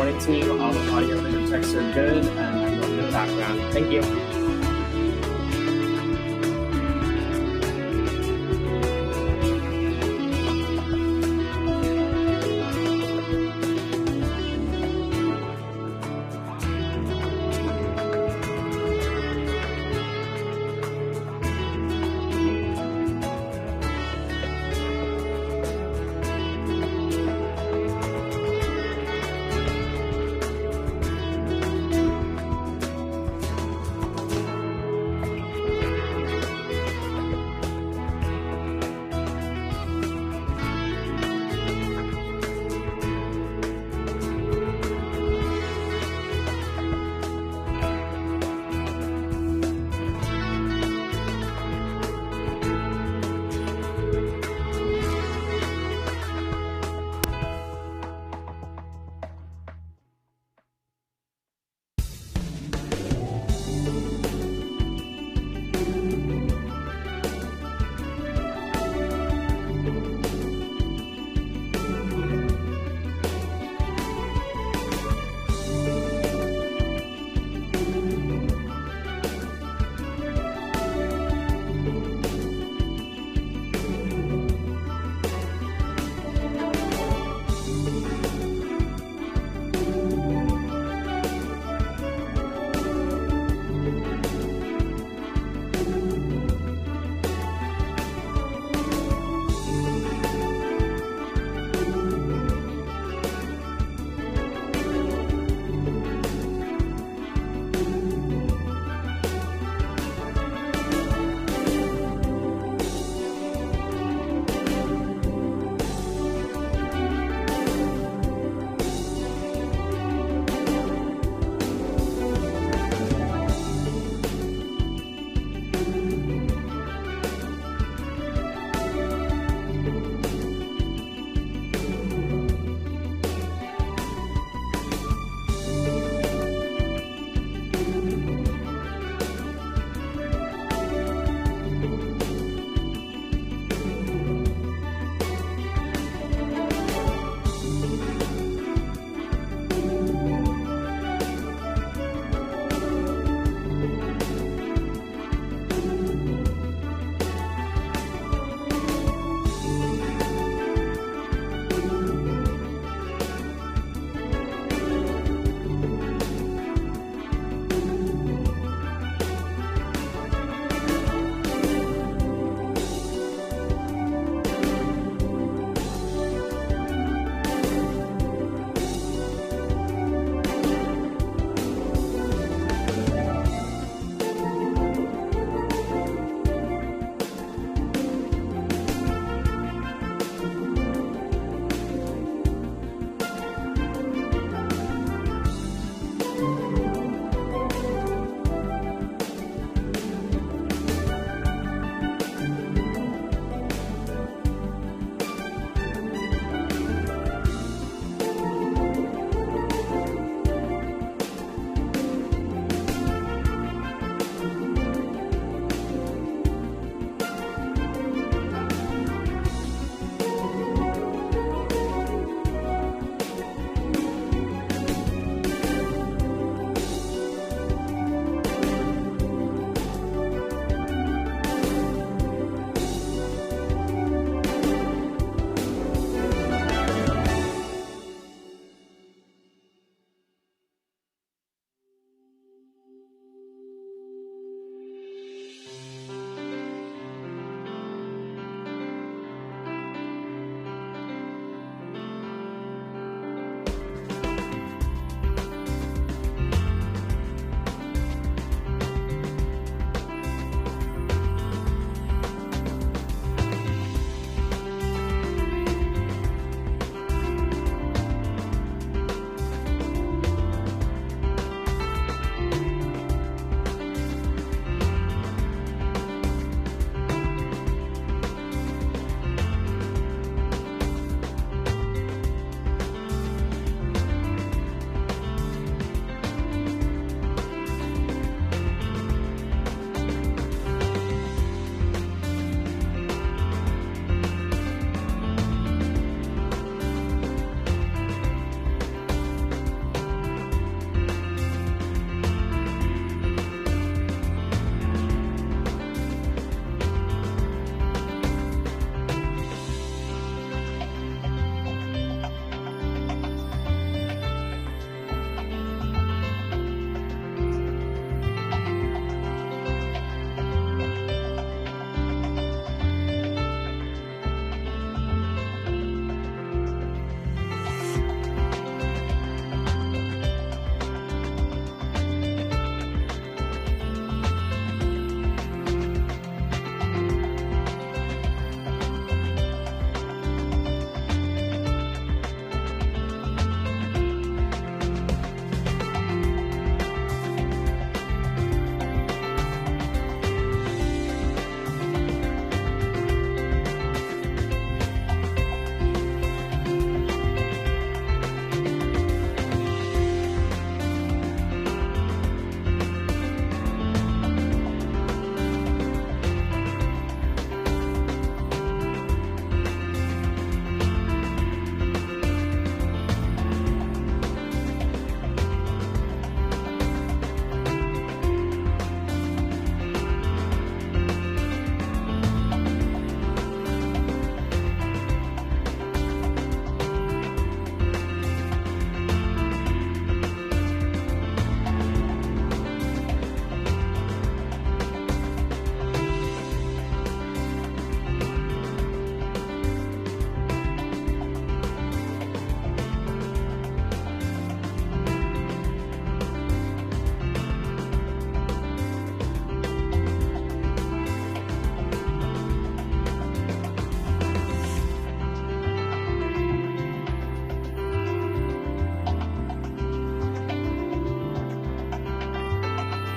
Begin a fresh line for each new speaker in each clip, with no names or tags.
morning team. All the audio and the text are good, and I'm going in the background. Thank you.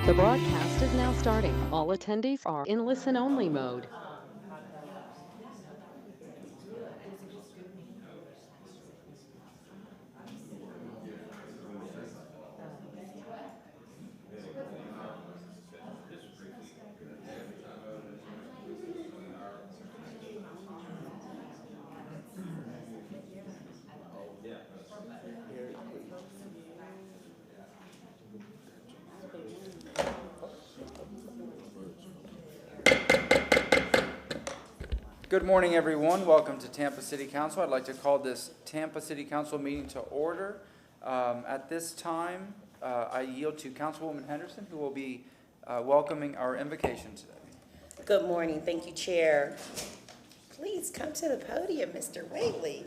The broadcast is now starting. All attendees are in listen-only mode.
Good morning, everyone. Welcome to Tampa City Council. I'd like to call this Tampa City Council meeting to order. At this time, I yield to Councilwoman Henderson, who will be welcoming our invocation today.
Good morning. Thank you, Chair. Please come to the podium, Mr. Whaley.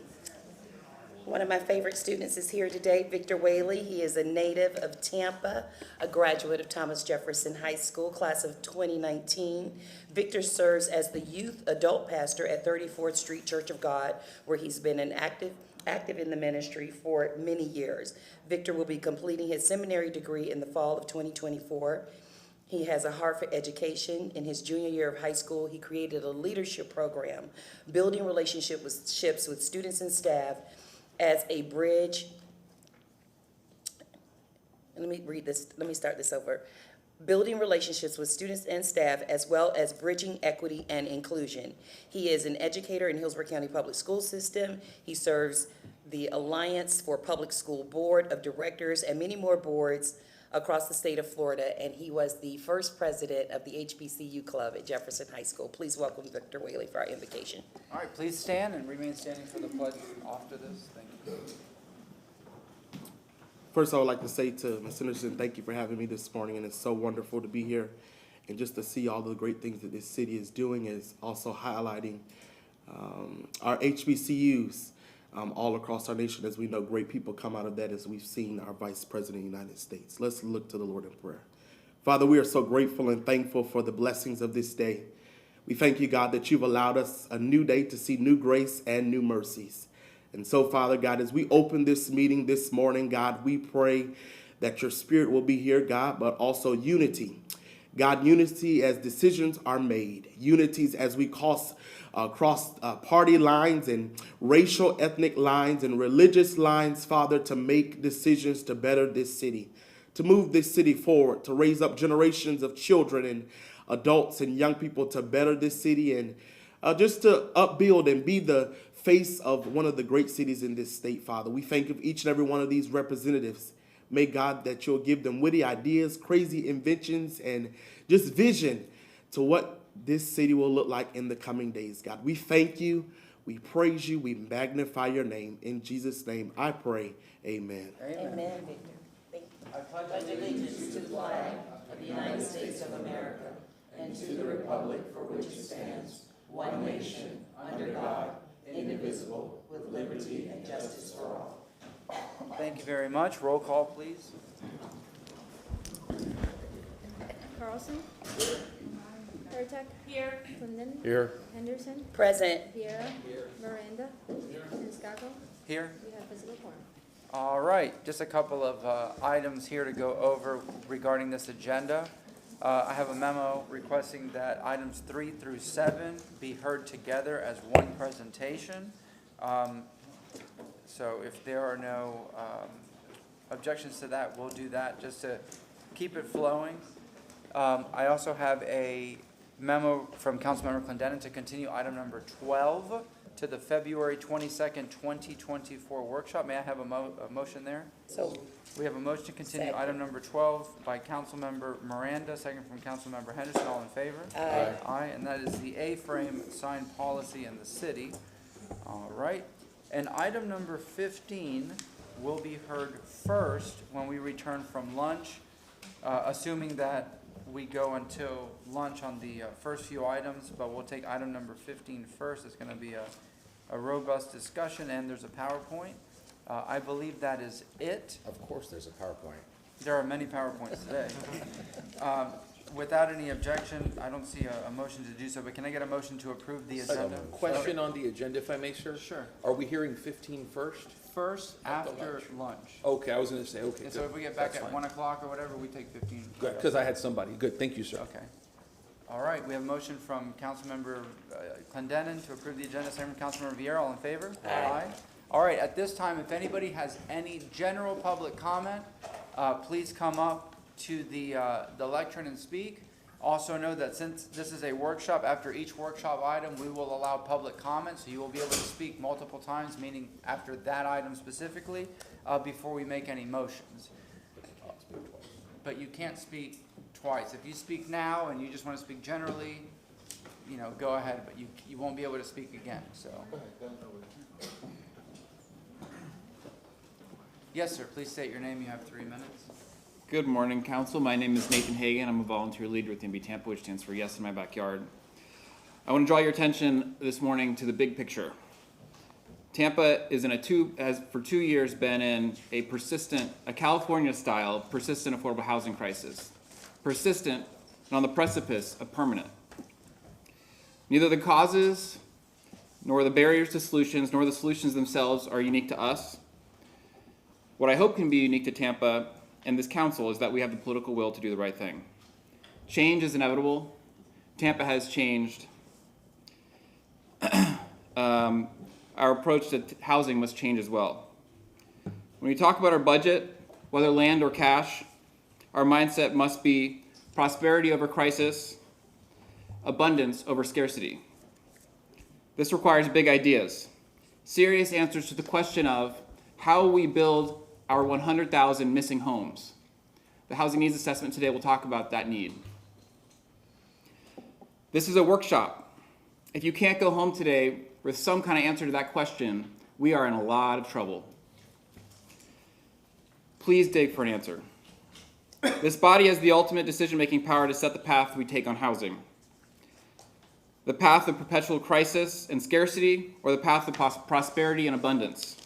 One of my favorite students is here today, Victor Whaley. He is a native of Tampa, a graduate of Thomas Jefferson High School, class of 2019. Victor serves as the youth adult pastor at 34th Street Church of God, where he's been an active in the ministry for many years. Victor will be completing his seminary degree in the fall of 2024. He has a heart for education. In his junior year of high school, he created a leadership program, building relationships with students and staff as a bridge. Let me start this over. Building relationships with students and staff, as well as bridging equity and inclusion. He is an educator in Hillsborough County Public School System. He serves the Alliance for Public School Board of Directors and many more boards across the state of Florida, and he was the first president of the HBCU club at Jefferson High School. Please welcome Victor Whaley for our invocation.
All right, please stand and remain standing for the pledge after this. Thank you.
First, I would like to say to Ms. Henderson, thank you for having me this morning, and it's so wonderful to be here and just to see all the great things that this city is doing, is also highlighting our HBCUs all across our nation. As we know, great people come out of that, as we've seen our Vice President of the United States. Let's look to the Lord in prayer. Father, we are so grateful and thankful for the blessings of this day. We thank you, God, that you've allowed us a new day to see new grace and new mercies. And so, Father God, as we open this meeting this morning, God, we pray that your spirit will be here, God, but also unity. God, unity as decisions are made. Unities as we cross party lines and racial, ethnic lines and religious lines, Father, to make decisions to better this city, to move this city forward, to raise up generations of children and adults and young people to better this city, and just to upbuild and be the face of one of the great cities in this state, Father. We thank you for each and every one of these representatives. May, God, that you'll give them witty ideas, crazy inventions, and just vision to what this city will look like in the coming days, God. We thank you, we praise you, we magnify your name. In Jesus' name I pray, amen.
Amen, Victor. Thank you. I pledge allegiance to the flag of the United States of America and to the republic for which it stands, one nation, under God, indivisible, with liberty and justice for all.
Thank you very much. Roll call, please.
Carlson? Hurtak? Here. Linden?
Here.
Henderson?
Present.
Vieira? Miranda? And Scacco?
Here.
We have physical quorum.
All right, just a couple of items here to go over regarding this agenda. I have a memo requesting that items 3 through 7 be heard together as one presentation. So if there are no objections to that, we'll do that just to keep it flowing. I also have a memo from Councilmember Clendenin to continue item number 12 to the February 22nd, 2024 workshop. May I have a motion there?
So
We have a motion to continue
Second.
item number 12 by Councilmember Miranda, second from Councilmember Henderson. All in favor?
Aye.
Aye, and that is the A-frame sign policy in the city. All right. And item number 15 will be heard first when we return from lunch, assuming that we go until lunch on the first few items, but we'll take item number 15 first. It's going to be a robust discussion, and there's a PowerPoint. I believe that is it.
Of course, there's a PowerPoint.
There are many PowerPoints today. without any objection, I don't see a motion to do so, but can I get a motion to approve the agenda?
Question on the agenda, if I may, sir?
Sure.
Are we hearing 15 first?
First,
After
after lunch.
Okay, I was gonna say, okay,
And so
good.
if we get back
That's
at
fine.
1 o'clock or whatever, we take 15.
Good, because I had somebody. Good, thank you, sir.
Okay. All right, we have a motion from Councilmember Clendenin to approve the agenda, second from Councilmember Vieira. All in favor? Aye. All right, at this time, if anybody has any general public comment, please come up to the lectern and speak. Also know that since this is a workshop, after each workshop item, we will allow public comment, so you will be able to speak multiple times, meaning after that item specifically, before we make any motions. But you can't speak twice. If you speak now and you just want to speak generally, go ahead, but you won't be able to speak again, so. Yes, sir, please state your name. You have 3 minutes.
Good morning, Council. My name is Nathan Hagan. I'm a volunteer leader with NB Tampa, which stands for Yes in My Backyard. I want to draw your attention this morning to the big picture. Tampa is has for 2 years been in a California-style, persistent affordable housing crisis. Persistent and on the precipice of permanent. Neither the causes, nor the barriers to solutions, nor the solutions themselves are unique to us. What I hope can be unique to Tampa and this council is that we have the political will to do the right thing. Change is inevitable. Tampa has changed. Our approach to housing must change as well. When we talk about our budget, whether land or cash, our mindset must be prosperity over crisis, abundance over scarcity. This requires big ideas, serious answers to the question of how we build our 100,000 missing homes. The housing needs assessment today will talk about that need. This is a workshop. If you can't go home today with some kind of answer to that question, we are in a lot of trouble. Please dig for an answer. This body has the ultimate decision-making power to set the path we take on housing. The path of perpetual crisis and scarcity, or the path of prosperity and abundance.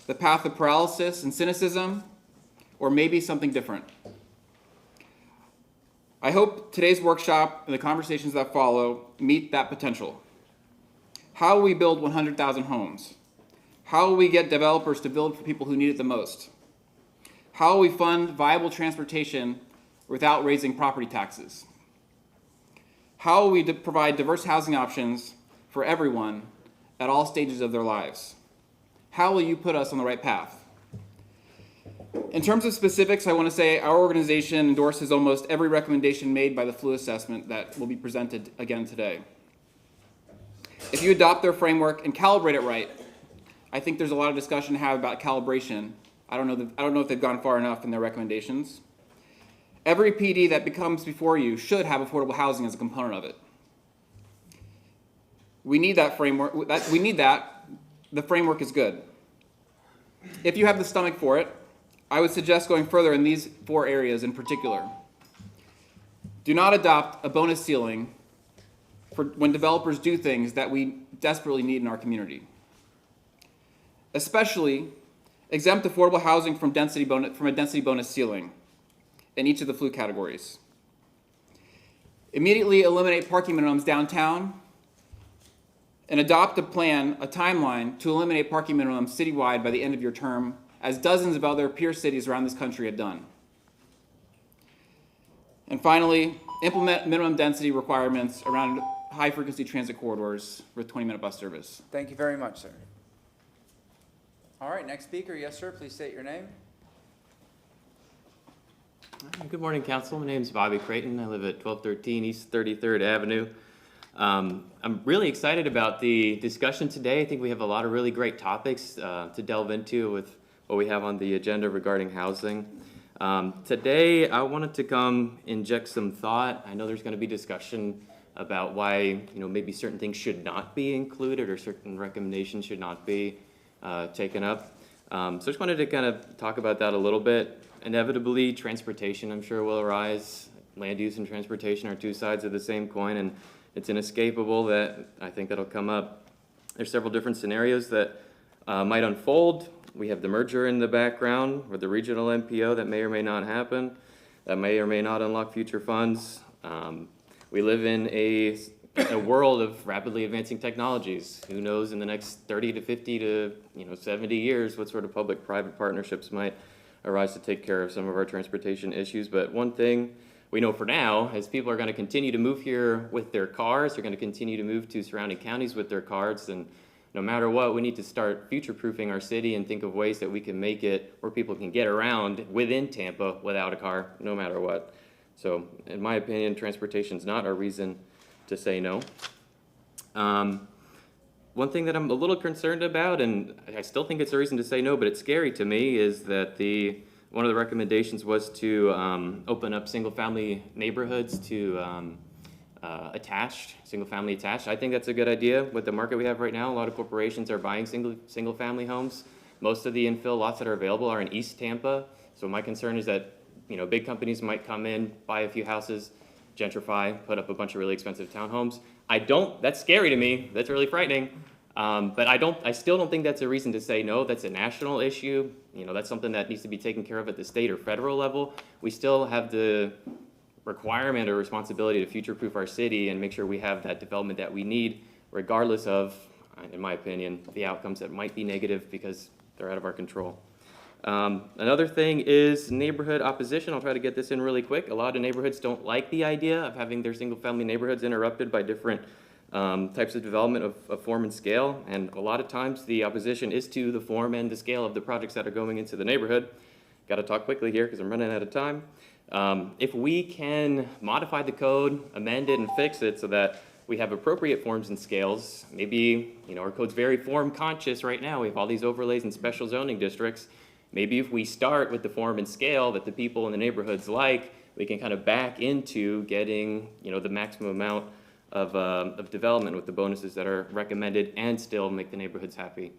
The path of paralysis and cynicism, or maybe something different. I hope today's workshop and the conversations that follow meet that potential. How will we build 100,000 homes? How will we get developers to build for people who need it the most? How will we fund viable transportation without raising property taxes? How will we provide diverse housing options for everyone at all stages of their lives? How will you put us on the right path? In terms of specifics, I want to say our organization endorses almost every recommendation made by the flu assessment that will be presented again today. If you adopt their framework and calibrate it right, I think there's a lot of discussion to have about calibration. I don't know if they've gone far enough in their recommendations. Every PD that becomes before you should have affordable housing as a component of it. We need that framework. The framework is good. If you have the stomach for it, I would suggest going further in these 4 areas in particular. Do not adopt a bonus ceiling for when developers do things that we desperately need in our community. Especially, exempt affordable housing from a density bonus ceiling in each of the flu categories. Immediately eliminate parking minimums downtown and adopt a timeline to eliminate parking minimums citywide by the end of your term, as dozens of other peer cities around this country have done. And finally, implement minimum density requirements around high-frequency transit corridors with 20-minute bus service.
Thank you very much, sir. All right, next speaker. Yes, sir, please state your name.
Good morning, Council. My name is Bobby Creighton. I live at 1213 East 33rd Avenue. I'm really excited about the discussion today. I think we have a lot of really great topics to delve into with what we have on the agenda regarding housing. Today, I wanted to come inject some thought. I know there's going to be discussion about why maybe certain things should not be included or certain recommendations should not be taken up. So I just wanted to kind of talk about that a little bit. Inevitably, transportation, I'm sure, will arise. Land use and transportation are 2 sides of the same coin, and it's inescapable that I think that'll come up. There's several different scenarios that might unfold. We have the merger in the background or the regional MPO that may or may not happen. that may or may not unlock future funds. We live in a world of rapidly advancing technologies. Who knows in the next 30 to 50 to 70 years what sort of public-private partnerships might arise to take care of some of our transportation issues. But one thing we know for now is people are going to continue to move here with their cars. They're going to continue to move to surrounding counties with their cars. And no matter what, we need to start future-proofing our city and think of ways that we can make it where people can get around within Tampa without a car, no matter what. So, in my opinion, transportation is not a reason to say no. One thing that I'm a little concerned about, and I still think it's a reason to say no, but it's scary to me, is that one of the recommendations was to open up single-family neighborhoods to single-family attached. I think that's a good idea. With the market we have right now, a lot of corporations are buying single-family homes. Most of the infill lots that are available are in East Tampa. So my concern is that big companies might come in, buy a few houses, gentrify, put up a bunch of really expensive townhomes. That's scary to me. That's really frightening. But I still don't think that's a reason to say no. That's a national issue. That's something that needs to be taken care of at the state or federal level. We still have the requirement or responsibility to future-proof our city and make sure we have that development that we need, regardless of, in my opinion, the outcomes that might be negative because they're out of our control. Another thing is neighborhood opposition. I'll try to get this in really quick. A lot of neighborhoods don't like the idea of having their single-family neighborhoods interrupted by different types of development of form and scale. And a lot of times the opposition is to the form and the scale of the projects that are going into the neighborhood. Got to talk quickly here because I'm running out of time. If we can modify the code, amend it, and fix it so that we have appropriate forms and scales, maybe, our code's very form conscious right now. We have all these overlays and special zoning districts. Maybe if we start with the form and scale that the people in the neighborhoods like, we can kind of back into getting, the maximum amount of development with the bonuses that are recommended and still make the neighborhoods happy.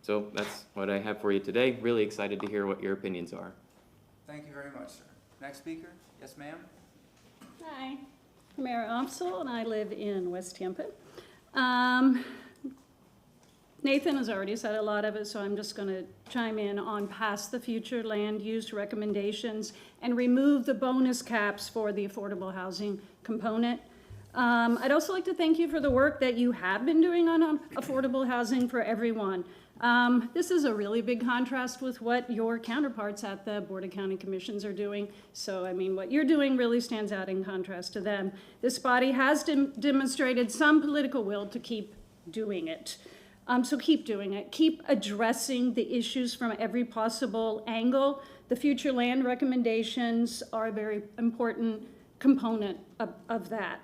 So that's what I have for you today. Really excited to hear what your opinions are.
Thank you very much, sir. Next speaker? Yes, ma'am?
Hi, I'm Mayor Opsel, and I live in West Tampa. Nathan has already said a lot of it, so I'm just going to chime in on past the future land use recommendations and remove the bonus caps for the affordable housing component. I'd also like to thank you for the work that you have been doing on affordable housing for everyone. This is a really big contrast with what your counterparts at the Board of County Commissions are doing. So, what you're doing really stands out in contrast to them. This body has demonstrated some political will to keep doing it. So keep doing it. Keep addressing the issues from every possible angle. The future land recommendations are a very important component of that.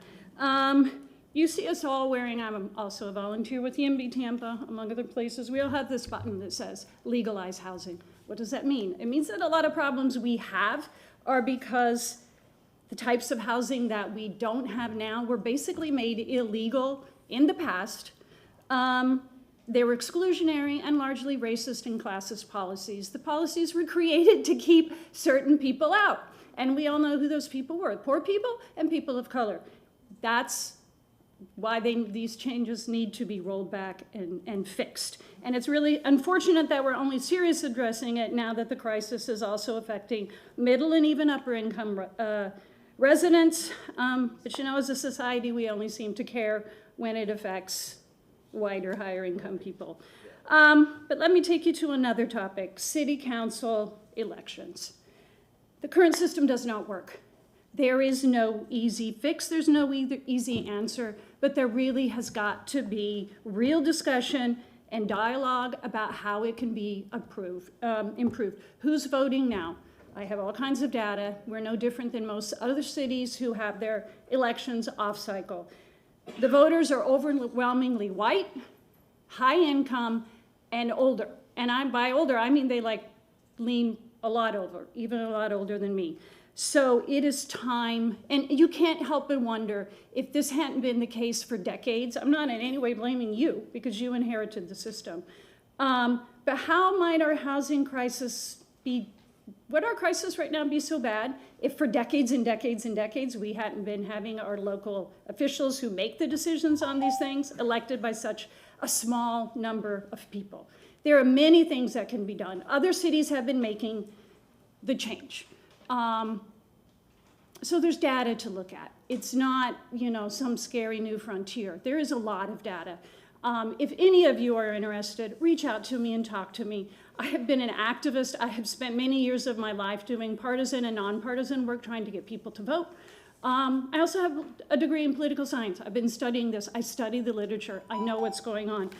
You see us all wearing, I'm also a volunteer with YIMBY Tampa, among other places. We all have this button that says legalize housing. What does that mean? It means that a lot of problems we have are because the types of housing that we don't have now were basically made illegal in the past. They were exclusionary and largely racist and classist policies. The policies were created to keep certain people out. And we all know who those people were, poor people and people of color. That's why these changes need to be rolled back and fixed. And it's really unfortunate that we're only seriously addressing it now that the crisis is also affecting middle and even upper income residents. But as a society, we only seem to care when it affects whiter, higher income people. But let me take you to another topic, city council elections. The current system does not work. There is no easy fix, there's no easy answer, but there really has got to be real discussion and dialogue about how it can be improved. Who's voting now? I have all kinds of data. We're no different than most other cities who have their elections off cycle. The voters are overwhelmingly white, high income, and older. And by older, I mean they lean a lot over, even a lot older than me. So it is time, and you can't help but wonder if this hadn't been the case for decades. I'm not in any way blaming you because you inherited the system. But how might our housing crisis be, would our crisis right now be so bad if for decades and decades and decades we hadn't been having our local officials who make the decisions on these things elected by such a small number of people? There are many things that can be done. Other cities have been making the change. So there's data to look at. It's not, some scary new frontier. There is a lot of data. If any of you are interested, reach out to me and talk to me. I have been an activist. I have spent many years of my life doing partisan and nonpartisan work trying to get people to vote. I also have a degree in political science. I've been studying this. I study the literature. I know what's going on.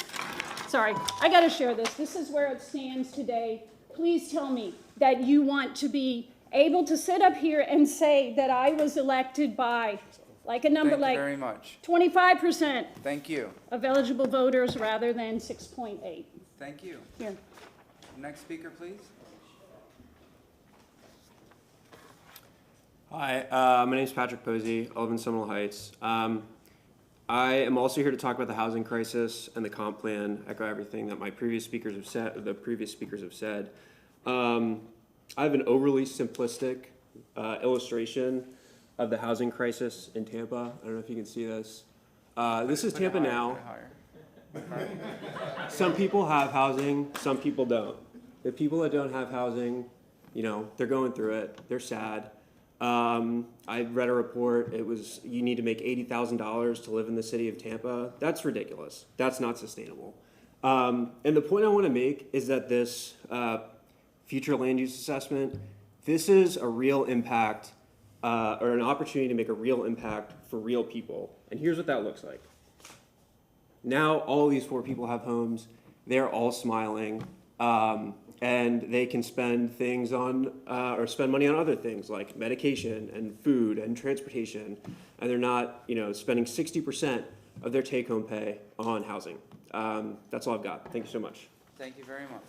Sorry, I gotta share this. This is where it stands today. Please tell me that you want to be able to sit up here and say that I was elected by, like a number
Thank you
like
very much.
25%
Thank you.
of eligible voters rather than 6.8.
Thank you.
Here.
Next speaker, please.
Hi, my name is Patrick Posey. I live in Seminole Heights. I am also here to talk about the housing crisis and the comp plan. Echo everything that my previous speakers have said. I have an overly simplistic illustration of the housing crisis in Tampa. I don't know if you can see this. This is Tampa now. Some people have housing, some people don't. The people that don't have housing, they're going through it. They're sad. I read a report. It was you need to make $80,000 to live in the city of Tampa. That's ridiculous. That's not sustainable. And the point I want to make is that this future land use assessment, this is a real impact or an opportunity to make a real impact for real people. And here's what that looks like. Now all these 4 people have homes. They're all smiling. And they can spend things on, or spend money on other things like medication and food and transportation. And they're not, spending 60% of their take-home pay on housing. That's all I've got. Thank you so much.
Thank you very much.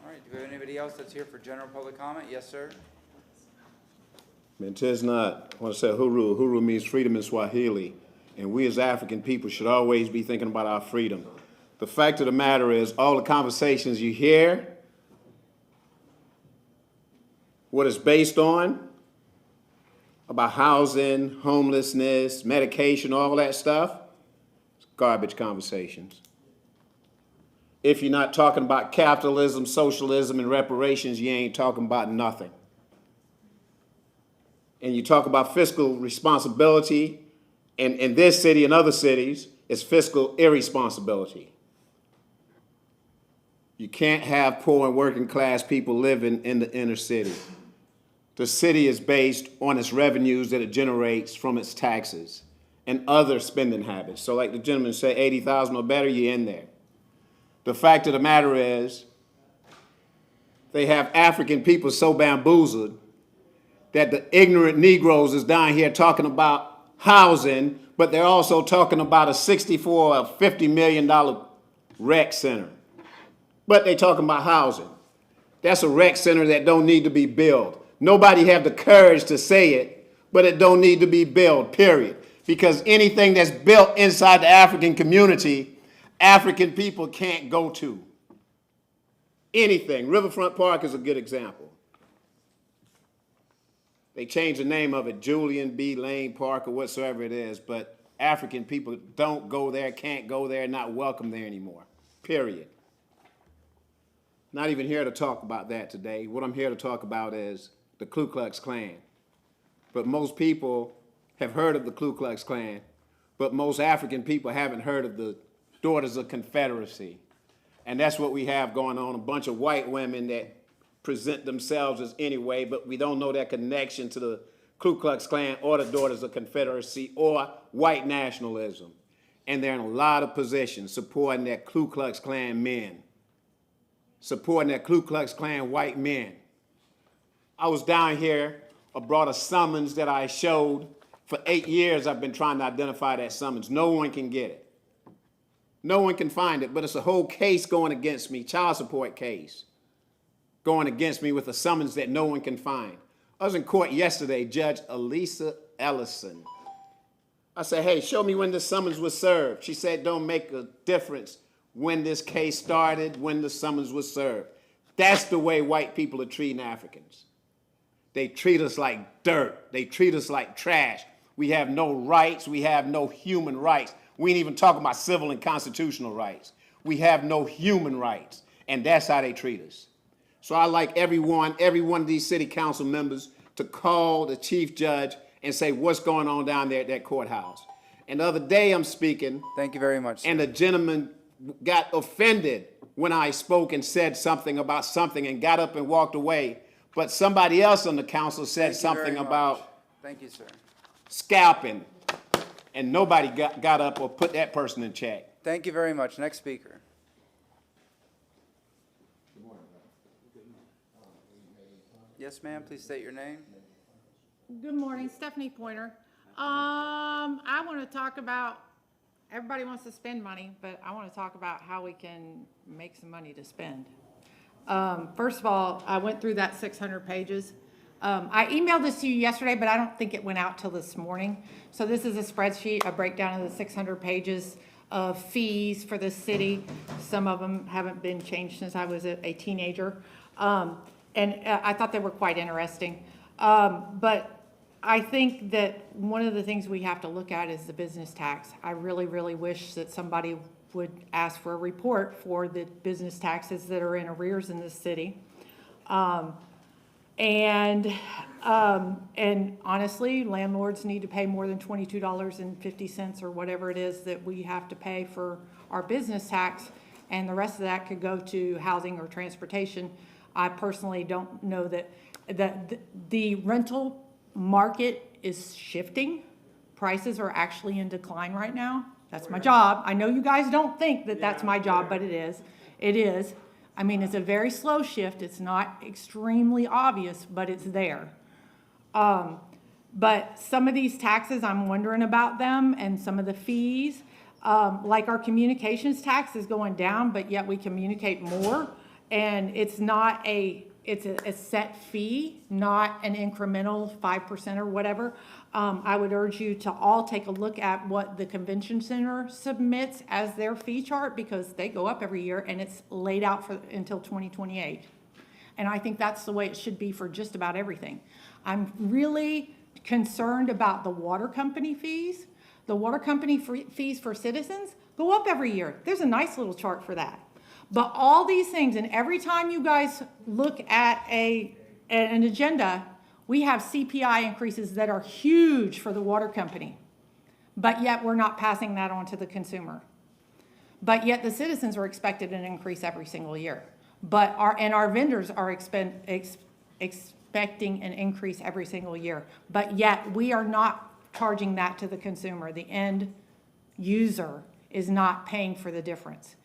All right, do we have anybody else that's here for general public comment? Yes, sir.
Mentez not. I want to say huru. Huru means freedom in Swahili. And we as African people should always be thinking about our freedom. The fact of the matter is, all the conversations you hear, what it's based on, about housing, homelessness, medication, all that stuff, it's garbage conversations. If you're not talking about capitalism, socialism, and reparations, you ain't talking about nothing. And you talk about fiscal responsibility, and in this city and other cities, it's fiscal irresponsibility. You can't have poor and working class people living in the inner city. The city is based on its revenues that it generates from its taxes and other spending habits. So like the gentleman said, 80,000 or better, you're in there. The fact of the matter is, they have African people so bamboozled that the ignorant Negroes is down here talking about housing, but they're also talking about a $64 or $50 million rec center. But they talking about housing. That's a rec center that don't need to be built. Nobody have the courage to say it, but it don't need to be built, period. Because anything that's built inside the African community, African people can't go to. Anything. Riverfront Park is a good example. They changed the name of it, Julian B. Lane Park or whatsoever it is, but African people don't go there, can't go there, not welcome there anymore, period. Not even here to talk about that today. What I'm here to talk about is the Ku Klux Klan. But most people have heard of the Ku Klux Klan, but most African people haven't heard of the Daughters of Confederacy. And that's what we have going on, a bunch of white women that present themselves as anyway, but we don't know their connection to the Ku Klux Klan or the Daughters of Confederacy or white nationalism. And they're in a lot of positions supporting their Ku Klux Klan men, supporting their Ku Klux Klan white men. I was down here, I brought a summons that I showed. For 8 years, I've been trying to identify that summons. No one can get it. No one can find it, but it's a whole case going against me, child support case, going against me with a summons that no one can find. I was in court yesterday, Judge Elisa Ellison. I said, hey, show me when the summons was served. She said, don't make a difference when this case started, when the summons was served. That's the way white people are treating Africans. They treat us like dirt. They treat us like trash. We have no rights. We have no human rights. We ain't even talking about civil and constitutional rights. We have no human rights, and that's how they treat us. So I like every one of these city council members to call the chief judge and say, what's going on down there at that courthouse? And the other day I'm speaking.
Thank you very much, sir.
And the gentleman got offended when I spoke and said something about something and got up and walked away. But somebody else on the council said something about
Thank you, sir.
scalping, and nobody got up or put that person in check.
Thank you very much. Next speaker. Yes, ma'am, please state your name.
Good morning, Stephanie Pointer. I want to talk about, everybody wants to spend money, but I want to talk about how we can make some money to spend. First of all, I went through that 600 pages. I emailed this to you yesterday, but I don't think it went out till this morning. So this is a spreadsheet, a breakdown of the 600 pages of fees for the city. Some of them haven't been changed since I was a teenager. And I thought they were quite interesting. But I think that one of the things we have to look at is the business tax. I really, really wish that somebody would ask for a report for the business taxes that are in arrears in this city. And honestly, landlords need to pay more than $22.50 or whatever it is that we have to pay for our business tax, and the rest of that could go to housing or transportation. I personally don't know that the rental market is shifting. Prices are actually in decline right now. That's my job. I know you guys don't think that that's my job, but it is. It is. I mean, it's a very slow shift. It's not extremely obvious, but it's there. But some of these taxes, I'm wondering about them, and some of the fees. Like our communications tax is going down, but yet we communicate more. And it's not it's a set fee, not an incremental 5% or whatever. I would urge you to all take a look at what the convention center submits as their fee chart, because they go up every year and it's laid out for until 2028. And I think that's the way it should be for just about everything. I'm really concerned about the water company fees. The water company fees for citizens go up every year. There's a nice little chart for that. But all these things, and every time you guys look at an agenda, we have CPI increases that are huge for the water company. But yet we're not passing that on to the consumer. But yet the citizens are expected an increase every single year. But our vendors are expecting an increase every single year. But yet we are not charging that to the consumer. The end user is not paying for the difference.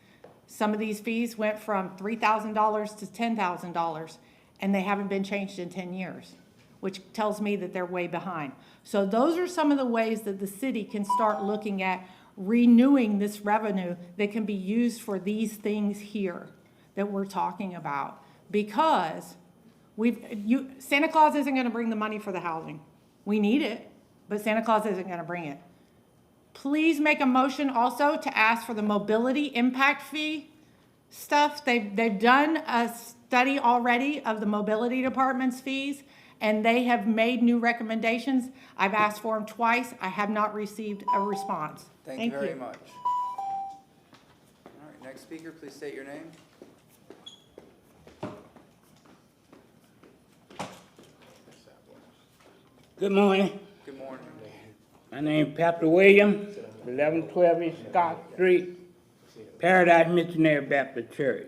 Some of these fees went from $3,000 to $10,000, and they haven't been changed in 10 years, which tells me that they're way behind. So those are some of the ways that the city can start looking at renewing this revenue that can be used for these things here that we're talking about. Because Santa Claus isn't going to bring the money for the housing. We need it, but Santa Claus isn't going to bring it. Please make a motion also to ask for the mobility impact fee stuff. They've done a study already of the mobility department's fees, and they have made new recommendations. I've asked for them twice. I have not received a response.
Thank you very much. All right, next speaker, please state your name.
Good morning.
Good morning.
My name is Pastor William, 1112 East Scott Street, Paradise Missionary Baptist Church.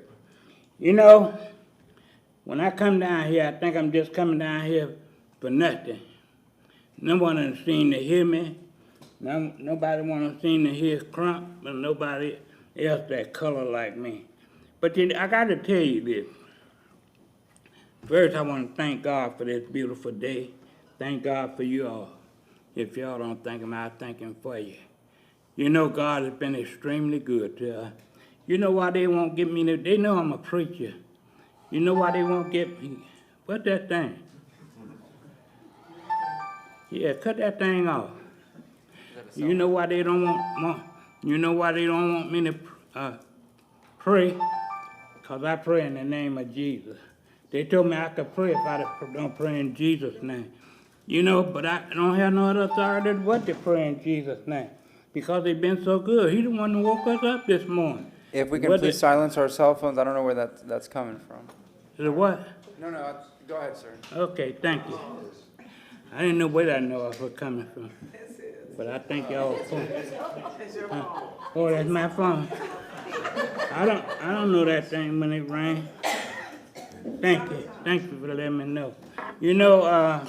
You know, when I come down here, I think I'm just coming down here for nothing. No one has seen to hear me. Nobody want to seem to hear Crump, but nobody else that color like me. But I got to tell you this. First, I want to thank God for this beautiful day. Thank God for you all. If y'all don't thank him, I'll thank him for you. You know, God has been extremely good to us. You know why they won't get me? They know I'm a preacher. You know why they won't get me? What's that thing? Yeah, cut that thing off. You know why they don't want? You know why they don't want me to pray? Because I pray in the name of Jesus. They told me I could pray if I don't pray in Jesus' name. You know, but I don't have no other authority but to pray in Jesus' name. Because they've been so good. He's the one who woke us up this morning.
If we can please silence our cell phones, I don't know where that's coming from.
The what?
No, go ahead, sir.
Okay, thank you. I didn't know where that noise was coming from. But I thank y'all for oh, that's my phone. I don't know that thing when it rang. Thank you for letting me know. You know,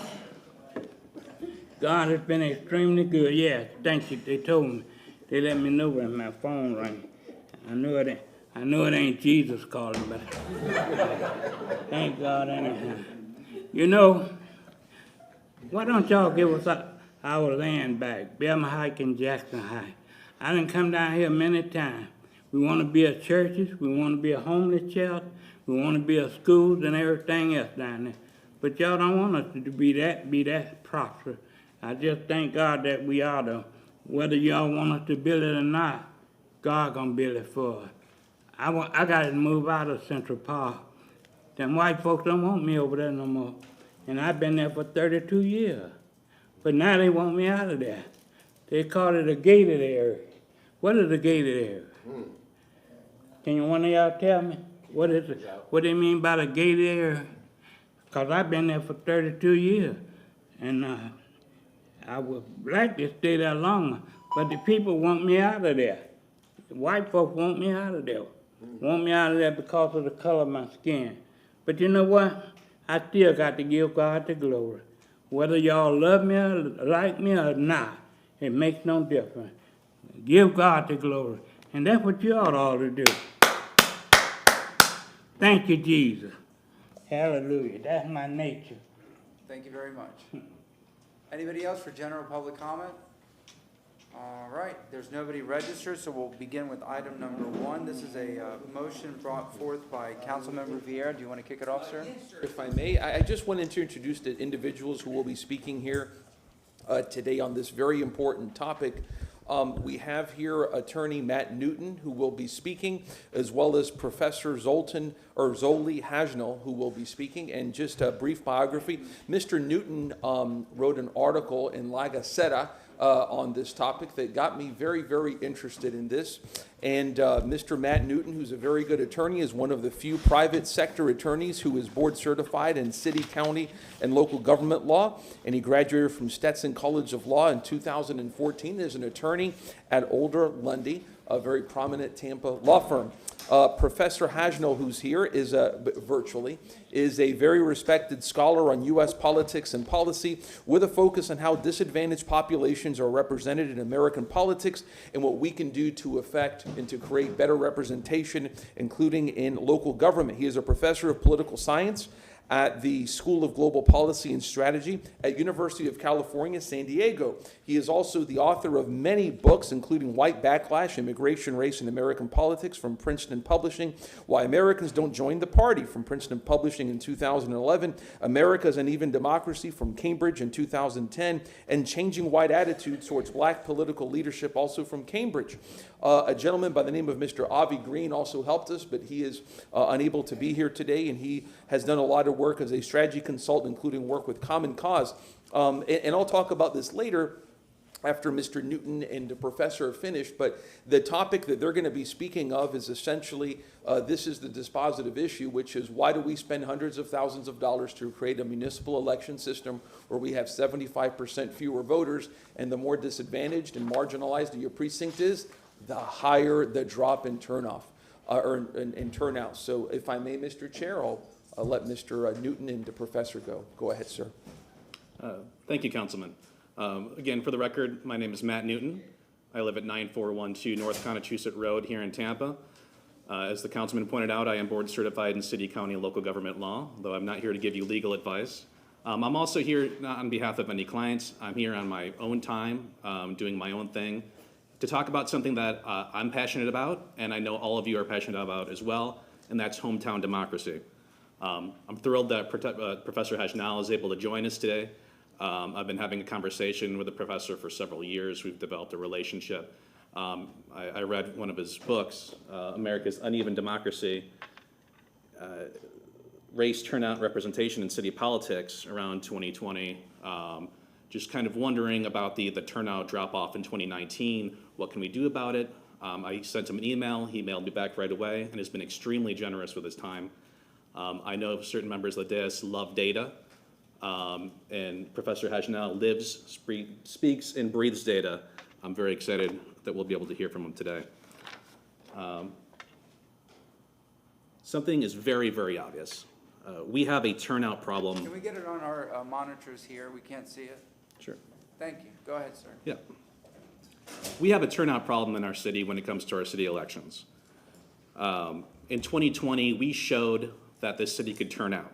God has been extremely good. Yeah, thank you. They told me. They let me know when my phone rang. I know it ain't Jesus calling, but thank God anyhow. You know, why don't y'all give us our land back, Belma Hike and Jackson High? I done come down here many times. We want to build churches, we want to be a homeless shelter, we want to build schools and everything else down there. But y'all don't want us to be that prosperous. I just thank God that we are though. Whether y'all want us to build it or not, God gonna build it for us. I gotta move out of Central Park. Them white folks don't want me over there no more. And I've been there for 32 years. But now they want me out of there. They call it a gated area. What is a gated area? Can one of y'all tell me? What is it? What do they mean by the gated area? Because I've been there for 32 years. And I would like to stay there longer. But the people want me out of there. The white folks want me out of there. Want me out of there because of the color of my skin. But you know what? I still got to give God the glory. Whether y'all love me or like me or not, it makes no difference. Give God the glory. And that's what you ought to do. Thank you, Jesus. Hallelujah. That's my nature.
Thank you very much. Anybody else for general public comment? All right, there's nobody registered, so we'll begin with item number 1. This is a motion brought forth by Councilmember Vieira. Do you want to kick it off, sir?
If I may, I just wanted to introduce the individuals who will be speaking here today on this very important topic. We have here Attorney Matt Newton, who will be speaking, as well as Professor Zoli Hajnal, who will be speaking. And just a brief biography, Mr. Newton wrote an article in La Gaceta on this topic that got me very, very interested in this. And Mr. Matt Newton, who's a very good attorney, is one of the few private sector attorneys who is board certified in city, county, and local government law. And he graduated from Stetson College of Law in 2014 as an attorney at Older Lundy, a very prominent Tampa law firm. Professor Hajnal, who's here, is virtually, is a very respected scholar on U.S. politics and policy with a focus on how disadvantaged populations are represented in American politics and what we can do to affect and to create better representation, including in local government. He is a professor of political science at the School of Global Policy and Strategy at University of California, San Diego. He is also the author of many books, including White Backlash, Immigration, Race, and American Politics from Princeton Publishing, Why Americans Don't Join the Party from Princeton Publishing in 2011, America's Uneven Democracy from Cambridge in 2010, and Changing White Attitudes Towards Black Political Leadership, also from Cambridge. A gentleman by the name of Mr. Avi Green also helped us, but he is unable to be here today, and he has done a lot of work as a strategy consultant, including work with Common Cause. And I'll talk about this later after Mr. Newton and the professor are finished, but the topic that they're going to be speaking of is essentially, this is the dispositive issue, which is why do we spend hundreds of thousands of dollars to create a municipal election system where we have 75% fewer voters, and the more disadvantaged and marginalized your precinct is, the higher the drop in turnout. So if I may, Mr. Chair, I'll let Mr. Newton and the professor go. Go ahead, sir.
Thank you, Councilman. Again, for the record, my name is Matt Newton. I live at 9412 North Contachusett Road here in Tampa. As the councilman pointed out, I am board certified in city, county, and local government law, though I'm not here to give you legal advice. I'm also here not on behalf of any clients. I'm here on my own time, doing my own thing, to talk about something that I'm passionate about, and I know all of you are passionate about as well, and that's hometown democracy. I'm thrilled that Professor Hajnal is able to join us today. I've been having a conversation with the professor for several years. We've developed a relationship. I read one of his books, America's Uneven Democracy, Race, Turnout, Representation in City Politics around 2020. Just kind of wondering about the turnout drop-off in 2019. What can we do about it? I sent him an email. He mailed me back right away and has been extremely generous with his time. I know certain members of the dais love data. and Professor Hajnal lives, speaks, and breathes data. I'm very excited that we'll be able to hear from him today. Something is very, very obvious. We have a turnout problem.
Can we get it on our monitors here? We can't see it.
Sure.
Thank you. Go ahead, sir.
Yeah. We have a turnout problem in our city when it comes to our city elections. In 2020, we showed that this city could turn out.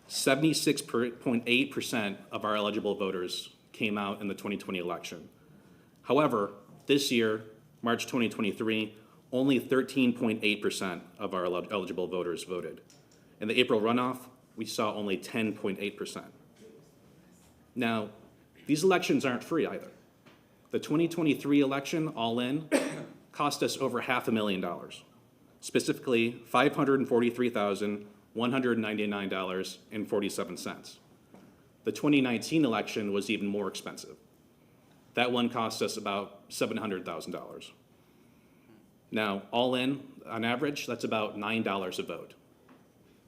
76.8% of our eligible voters came out in the 2020 election. However, this year, March 2023, only 13.8% of our eligible voters voted. In the April runoff, we saw only 10.8%. Now, these elections aren't free either. The 2023 election, all in, cost us over $500,000, specifically $543,199.47. The 2019 election was even more expensive. That one cost us about $700,000. Now, all in, on average, that's about $9 a vote.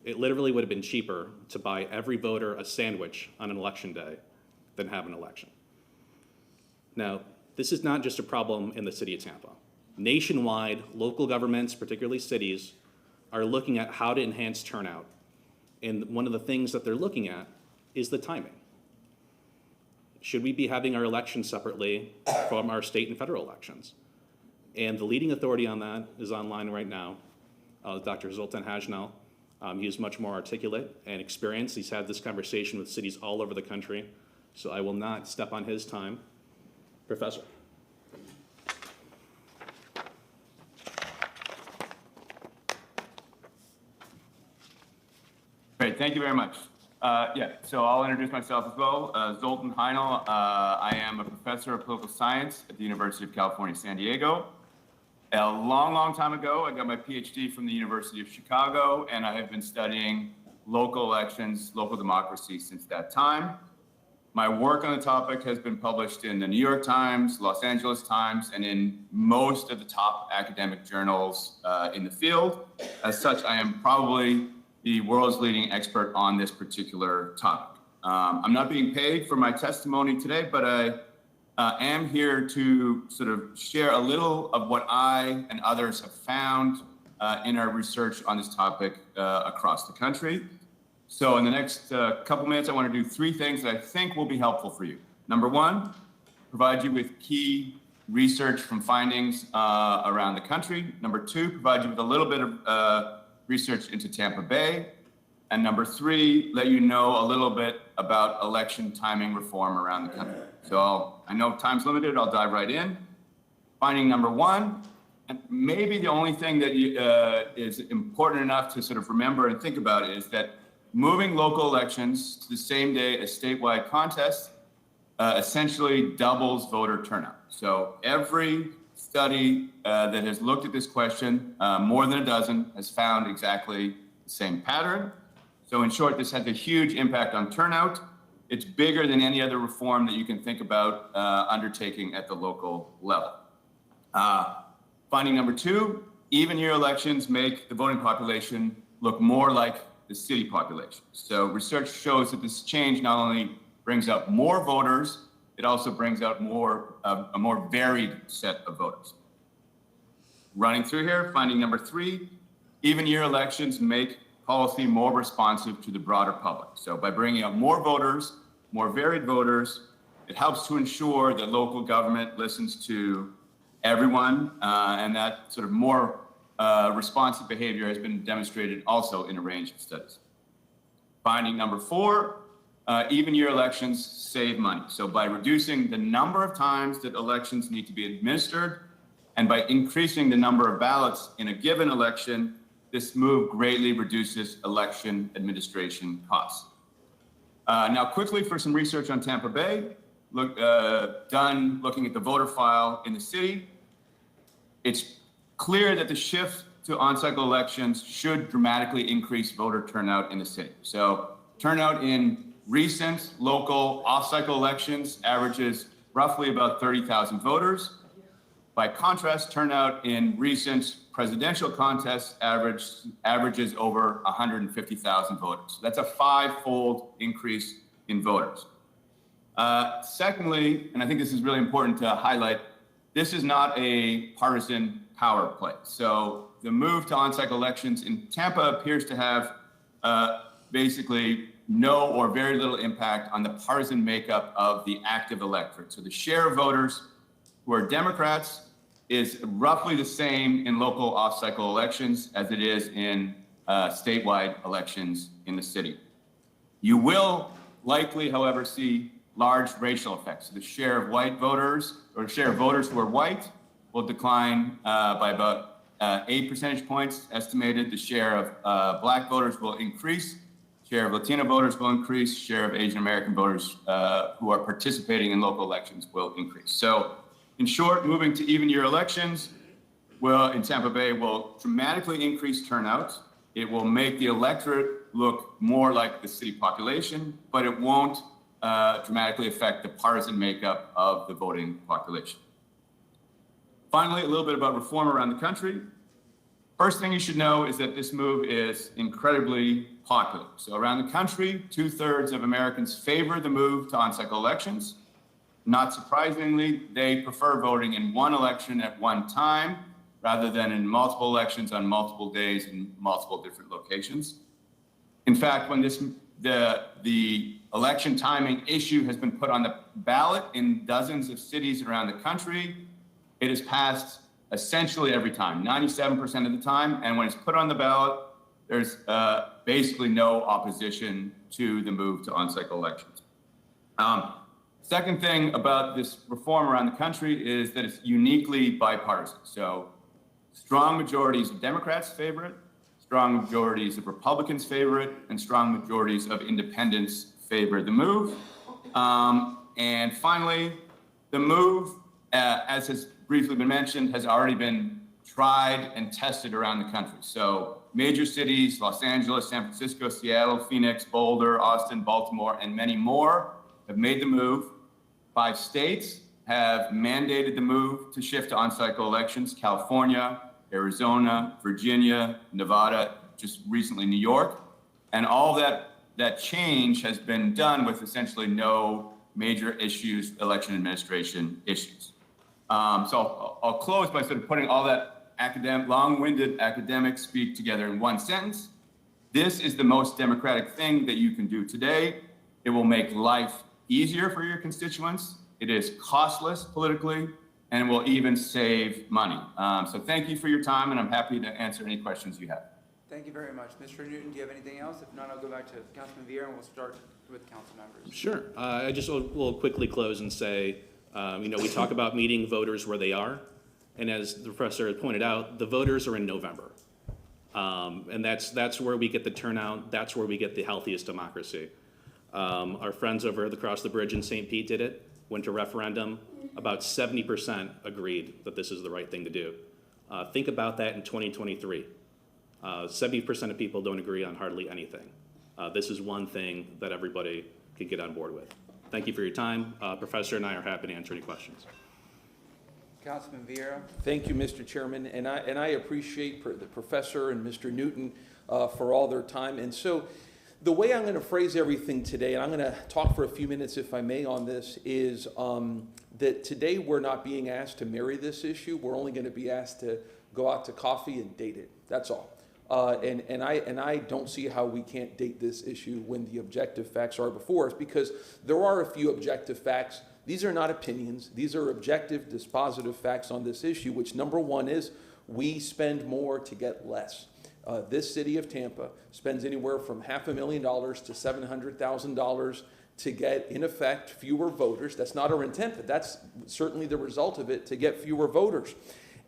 It literally would have been cheaper to buy every voter a sandwich on an election day than have an election. Now, this is not just a problem in the city of Tampa. Nationwide, local governments, particularly cities, are looking at how to enhance turnout. And one of the things that they're looking at is the timing. Should we be having our elections separately from our state and federal elections? And the leading authority on that is online right now, Dr. Zoltan Hajnal. He is much more articulate and experienced. He's had this conversation with cities all over the country, so I will not step on his time. Professor.
Great, thank you very much. So I'll introduce myself as well. Zoltan Hajnal. I am a professor of political science at the University of California, San Diego. A long time ago, I got my PhD from the University of Chicago, and I have been studying local elections, local democracy since that time. My work on the topic has been published in the New York Times, Los Angeles Times, and in most of the top academic journals in the field. As such, I am probably the world's leading expert on this particular topic. I'm not being paid for my testimony today, but I am here to sort of share a little of what I and others have found in our research on this topic across the country. So in the next couple minutes, I want to do three things that I think will be helpful for you. Number one, provide you with key research from findings around the country. Number two, provide you with a little bit of research into Tampa Bay. And number three, let you know a little bit about election timing reform around the country. So I know time's limited, I'll dive right in. Finding number one, and maybe the only thing that is important enough to sort of remember and think about is that moving local elections to the same day as statewide contests essentially doubles voter turnout. So every study that has looked at this question, more than a dozen, has found exactly the same pattern. So in short, this has a huge impact on turnout. It's bigger than any other reform that you can think about undertaking at the local level. Finding number two, even year elections make the voting population look more like the city population. So research shows that this change not only brings out more voters, it also brings out a more varied set of voters. Running through here, finding number three, even year elections make policy more responsive to the broader public. So by bringing out more voters, more varied voters, it helps to ensure that local government listens to everyone, and that sort of more responsive behavior has been demonstrated also in a range of studies. Finding number four, even year elections save money. So by reducing the number of times that elections need to be administered, and by increasing the number of ballots in a given election, this move greatly reduces election administration costs. Now quickly for some research on Tampa Bay, done looking at the voter file in the city. It's clear that the shift to on-cycle elections should dramatically increase voter turnout in the city. So turnout in recent local off-cycle elections averages roughly about 30,000 voters. By contrast, turnout in recent presidential contests averages over 150,000 voters. That's a five-fold increase in voters. Secondly, and I think this is really important to highlight, this is not a partisan power play. So the move to on-cycle elections in Tampa appears to have basically no or very little impact on the partisan makeup of the active electorate. So the share of voters who are Democrats is roughly the same in local off-cycle elections as it is in statewide elections in the city. You will likely, however, see large racial effects. So the share of white voters, or share of voters who are white, will decline by about 8 percentage points estimated. The share of black voters will increase. Share of Latino voters will increase. Share of Asian American voters who are participating in local elections will increase. So in short, moving to even year elections in Tampa Bay will dramatically increase turnout. It will make the electorate look more like the city population, but it won't dramatically affect the partisan makeup of the voting population. Finally, a little bit about reform around the country. First thing you should know is that this move is incredibly popular. So around the country, 2/3 of Americans favor the move to on-cycle elections. Not surprisingly, they prefer voting in one election at one time rather than in multiple elections on multiple days in multiple different locations. In fact, when the election timing issue has been put on the ballot in dozens of cities around the country, it has passed essentially every time, 97% of the time. And when it's put on the ballot, there's basically no opposition to the move to on-cycle elections. Second thing about this reform around the country is that it's uniquely bipartisan. So strong majorities of Democrats favor it, strong majorities of Republicans favor it, and strong majorities of independents favor the move. And finally, the move, as has briefly been mentioned, has already been tried and tested around the country. So major cities, Los Angeles, San Francisco, Seattle, Phoenix, Boulder, Austin, Baltimore, and many more have made the move. 5 states have mandated the move to shift to on-cycle elections: California, Arizona, Virginia, Nevada, just recently New York. And all that change has been done with essentially no major issues, election administration issues. So I'll close by sort of putting all that long-winded academic speak together in one sentence. This is the most democratic thing that you can do today. It will make life easier for your constituents. It is costless politically, and will even save money. So thank you for your time, and I'm happy to answer any questions you have.
Thank you very much. Mr. Newton, do you have anything else? If not, I'll go back to Councilman Vieira, and we'll start with council members.
Sure. I just will quickly close and say, we talk about meeting voters where they are. And as the professor had pointed out, the voters are in November. And that's where we get the turnout. That's where we get the healthiest democracy. Our friends over across the bridge in St. Pete did it, went to referendum. About 70% agreed that this is the right thing to do. Think about that in 2023. 70% of people don't agree on hardly anything. This is one thing that everybody can get on board with. Thank you for your time. Professor and I are happy to answer any questions.
Councilman Vieira.
Thank you, Mr. Chairman, and I appreciate the professor and Mr. Newton for all their time. And so the way I'm going to phrase everything today, and I'm going to talk for a few minutes if I may on this, is that today we're not being asked to marry this issue. We're only going to be asked to go out to coffee and date it. That's all. And I don't see how we can't date this issue when the objective facts are before us, because there are a few objective facts. These are not opinions. These are objective, dispositive facts on this issue, which number one is we spend more to get less. This city of Tampa spends anywhere from $500,000 to $700,000 to get, in effect, fewer voters. That's not our intent, but that's certainly the result of it, to get fewer voters.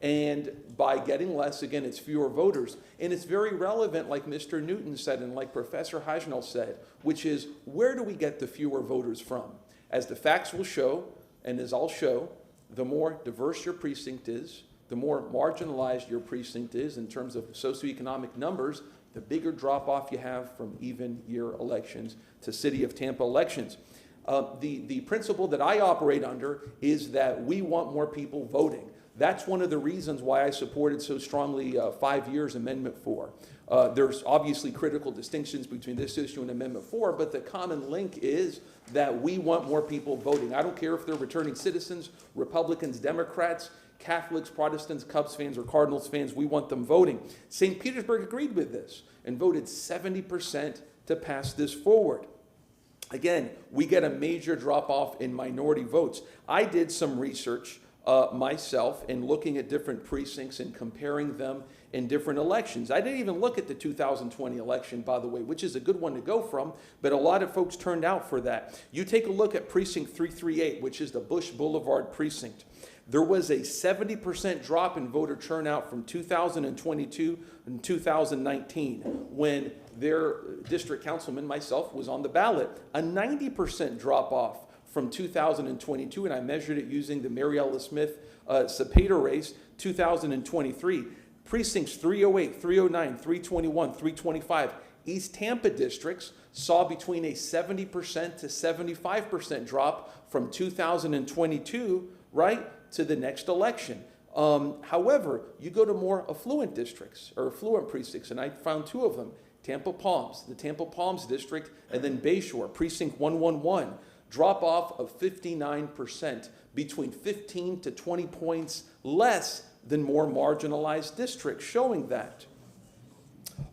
And by getting less, again, it's fewer voters. And it's very relevant, like Mr. Newton said and like Professor Hajnal said, which is, where do we get the fewer voters from? As the facts will show, and as I'll show, the more diverse your precinct is, the more marginalized your precinct is in terms of socioeconomic numbers, the bigger drop-off you have from even year elections to City of Tampa elections. The principle that I operate under is that we want more people voting. That's one of the reasons why I supported so strongly 5 years Amendment 4. There's obviously critical distinctions between this issue and Amendment 4, but the common link is that we want more people voting. I don't care if they're returning citizens, Republicans, Democrats, Catholics, Protestants, Cubs fans, or Cardinals fans, we want them voting. St. Petersburg agreed with this and voted 70% to pass this forward. Again, we get a major drop-off in minority votes. I did some research myself in looking at different precincts and comparing them in different elections. I didn't even look at the 2020 election, by the way, which is a good one to go from, but a lot of folks turned out for that. You take a look at precinct 338, which is the Bush Boulevard precinct. There was a 70% drop in voter turnout from 2022 and 2019 when their district councilman, myself, was on the ballot. A 90% drop off from 2022, and I measured it using the Mary Ella Smith Cepeda race, 2023. Precincts 308, 309, 321, 325, East Tampa districts saw between a 70% to 75% drop from 2022, right, to the next election. However, you go to more affluent districts or affluent precincts, and I found 2 of them, Tampa Palms, the Tampa Palms district, and then Bayshore, precinct 111, drop off of 59%, between 15 to 20 points less than more marginalized districts, showing that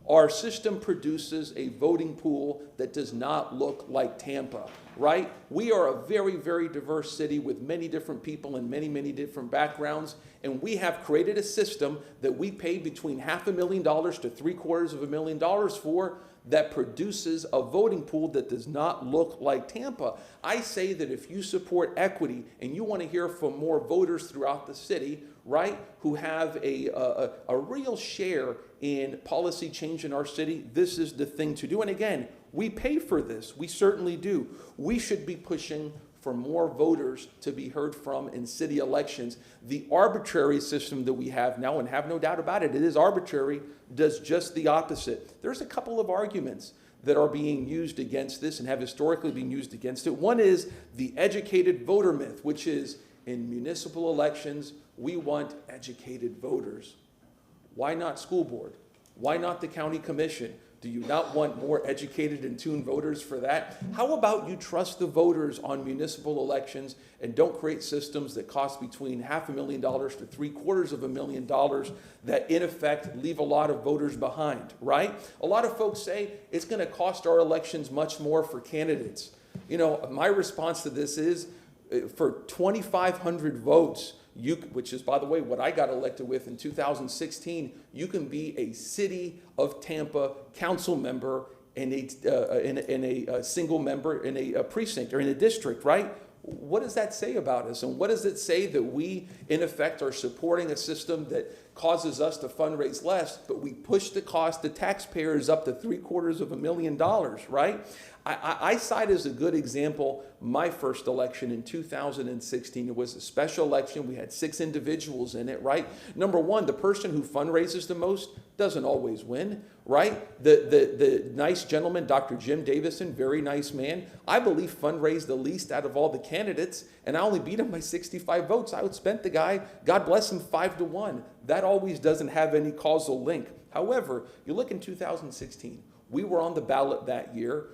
our system produces a voting pool that does not look like Tampa, right? We are a very, very diverse city with many different people and many, many different backgrounds, and we have created a system that we pay between $500,000 to $750,000 for that produces a voting pool that does not look like Tampa. I say that if you support equity and you want to hear from more voters throughout the city, right, who have a real share in policy change in our city, this is the thing to do. And again, we pay for this. We certainly do. We should be pushing for more voters to be heard from in city elections. The arbitrary system that we have now, and have no doubt about it, it is arbitrary, does just the opposite. There's a couple of arguments that are being used against this and have historically been used against it. One is the educated voter myth, which is in municipal elections, we want educated voters. Why not school board? Why not the county commission? Do you not want more educated and tuned voters for that? How about you trust the voters on municipal elections and don't create systems that cost between $500,000 to $750,000 that in effect leave a lot of voters behind, right? A lot of folks say it's going to cost our elections much more for candidates. You know, my response to this is for 2,500 votes, which is, by the way, what I got elected with in 2016, you can be a city of Tampa council member in a single member in a precinct or in a district, right? What does that say about us? And what does it say that we, in effect, are supporting a system that causes us to fundraise less, but we push the cost to taxpayers up to $750,000, right? I cite as a good example my first election in 2016. It was a special election. We had 6 individuals in it, right? Number one, the person who fundraises the most doesn't always win, right? The nice gentleman, Dr. Jim Davison, very nice man, I believe fundraised the least out of all the candidates, and I only beat him by 65 votes. I outspent the guy, God bless him, 5-1. That always doesn't have any causal link. However, you look in 2016, we were on the ballot that year,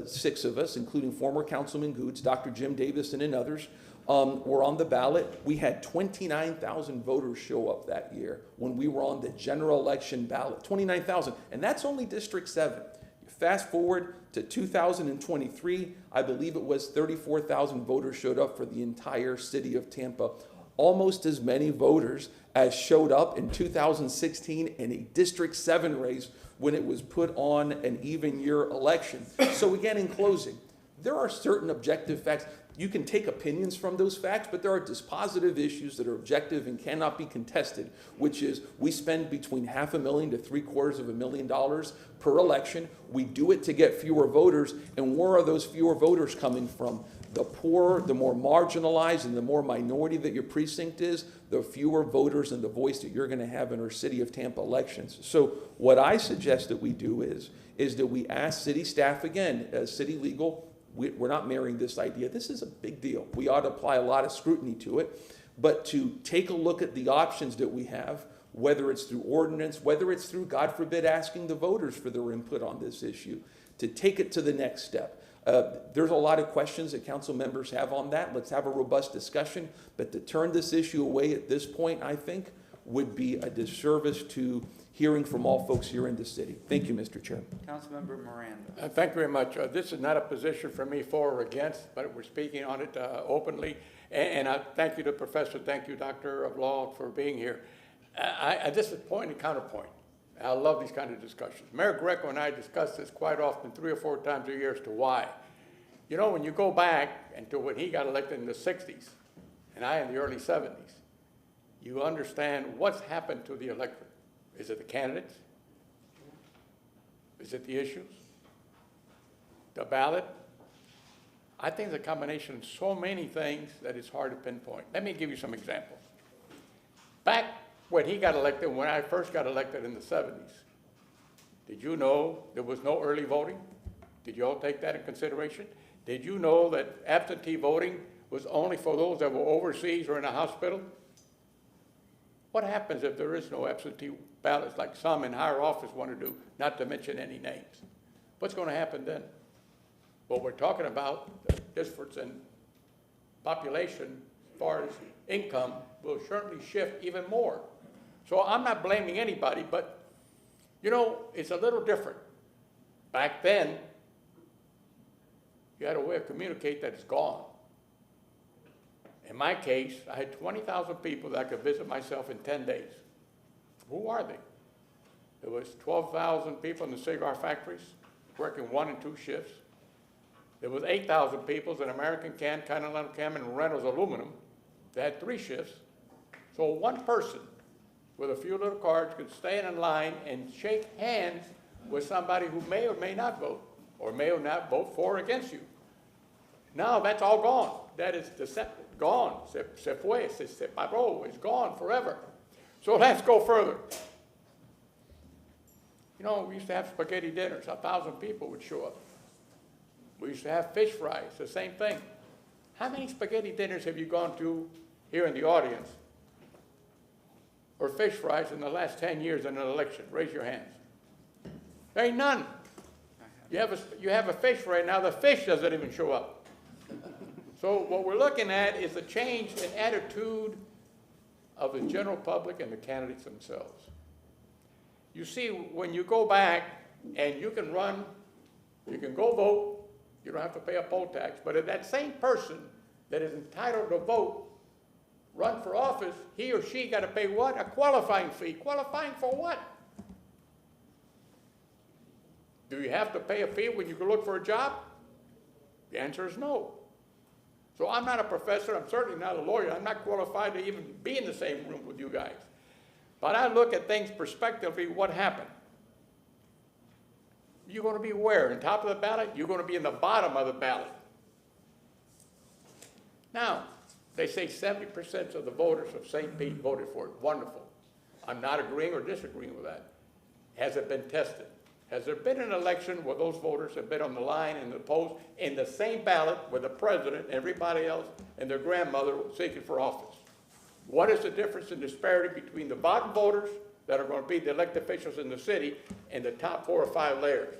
6 of us, including former Councilman Goods, Dr. Jim Davison, and others, were on the ballot. We had 29,000 voters show up that year when we were on the general election ballot, 29,000, and that's only District 7. Fast forward to 2023, I believe it was 34,000 voters showed up for the entire city of Tampa. Almost as many voters as showed up in 2016 in a District 7 race when it was put on an even year election. So again, in closing, there are certain objective facts. You can take opinions from those facts, but there are dispositive issues that are objective and cannot be contested, which is we spend between $500,000 to $750,000 per election. We do it to get fewer voters, and where are those fewer voters coming from? The poorer, the more marginalized, and the more minority that your precinct is, the fewer voters and the voice that you're going to have in our city of Tampa elections. So what I suggest that we do is that we ask city staff, again, as city legal, we're not marrying this idea. This is a big deal. We ought to apply a lot of scrutiny to it. but to take a look at the options that we have, whether it's through ordinance, whether it's through, God forbid, asking the voters for their input on this issue, to take it to the next step. There's a lot of questions that council members have on that. Let's have a robust discussion, but to turn this issue away at this point, I think, would be a disservice to hearing from all folks here in the city. Thank you, Mr. Chair.
Councilmember Miranda.
Thank you very much. This is not a position for me for or against, but we're speaking on it openly. And I thank you to Professor, thank you, Doctor of Law, for being here. This is point and counterpoint. I love these kind of discussions. Mayor Greco and I discuss this quite often, 3 or 4 times a year as to why. You know, when you go back into when he got elected in the 60s, and I in the early 70s, you understand what's happened to the electorate. Is it the candidates? Is it the issues? The ballot? I think it's a combination of so many things that it's hard to pinpoint. Let me give you some examples. Back when he got elected, when I first got elected in the 70s, did you know there was no early voting? Did you all take that in consideration? Did you know that absentee voting was only for those that were overseas or in a hospital? What happens if there is no absentee ballots like some in higher office want to do, not to mention any names? What's going to happen then? What we're talking about, the difference in population as far as income will certainly shift even more. So I'm not blaming anybody, but you know, it's a little different. Back then, you had a way of communicate that is gone. In my case, I had 20,000 people that I could visit myself in 10 days. Who are they? There was 12,000 people in the cigar factories working 1 and 2 shifts. There was 8,000 people in American Can, Continental Can, and Reynolds Aluminum that had 3 shifts. So one person with a few little cards could stand in line and shake hands with somebody who may or may not vote, or may or not vote for or against you. Now that's all gone. That is gone. Se fue, se paró. It's gone forever. So let's go further. You know, we used to have spaghetti dinners. 1,000 people would show up. We used to have fish fries, the same thing. How many spaghetti dinners have you gone to here in the audience, or fish fries in the last 10 years in an election? Raise your hands. There ain't none. You have a fish fry now, the fish doesn't even show up. So what we're looking at is a change in attitude of the general public and the candidates themselves. You see, when you go back and you can run, you can go vote, you don't have to pay a poll tax, but if that same person that is entitled to vote run for office, he or she got to pay what? A qualifying fee. Qualifying for what? Do you have to pay a fee when you go look for a job? The answer is no. So I'm not a professor, I'm certainly not a lawyer, I'm not qualified to even be in the same room with you guys. But I look at things prospectively, what happened? You're going to be where? On top of the ballot? You're going to be in the bottom of the ballot. Now, they say 70% of the voters of St. Pete voted for it. Wonderful. I'm not agreeing or disagreeing with that. Has it been tested? Has there been an election where those voters have been on the line and the post in the same ballot with the president, everybody else, and their grandmother seeking for office? What is the difference in disparity between the bottom voters that are going to be the elected officials in the city and the top 4 or 5 layers?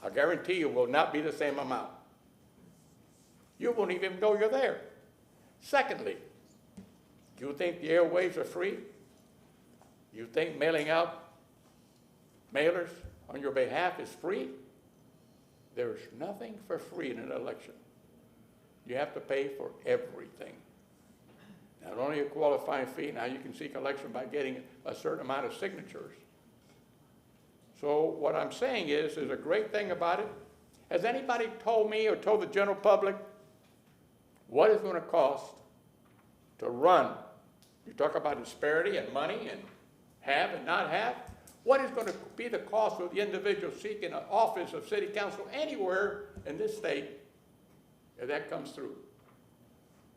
I guarantee you will not be the same amount. You won't even know you're there. Secondly, do you think the airwaves are free? You think mailing out mailers on your behalf is free? There's nothing for free in an election. You have to pay for everything. Not only a qualifying fee, now you can seek election by getting a certain amount of signatures. So what I'm saying is, there's a great thing about it. Has anybody told me or told the general public what it's going to cost to run? You talk about disparity and money and have and not have. What is going to be the cost of the individual seeking an office of city council anywhere in this state if that comes through?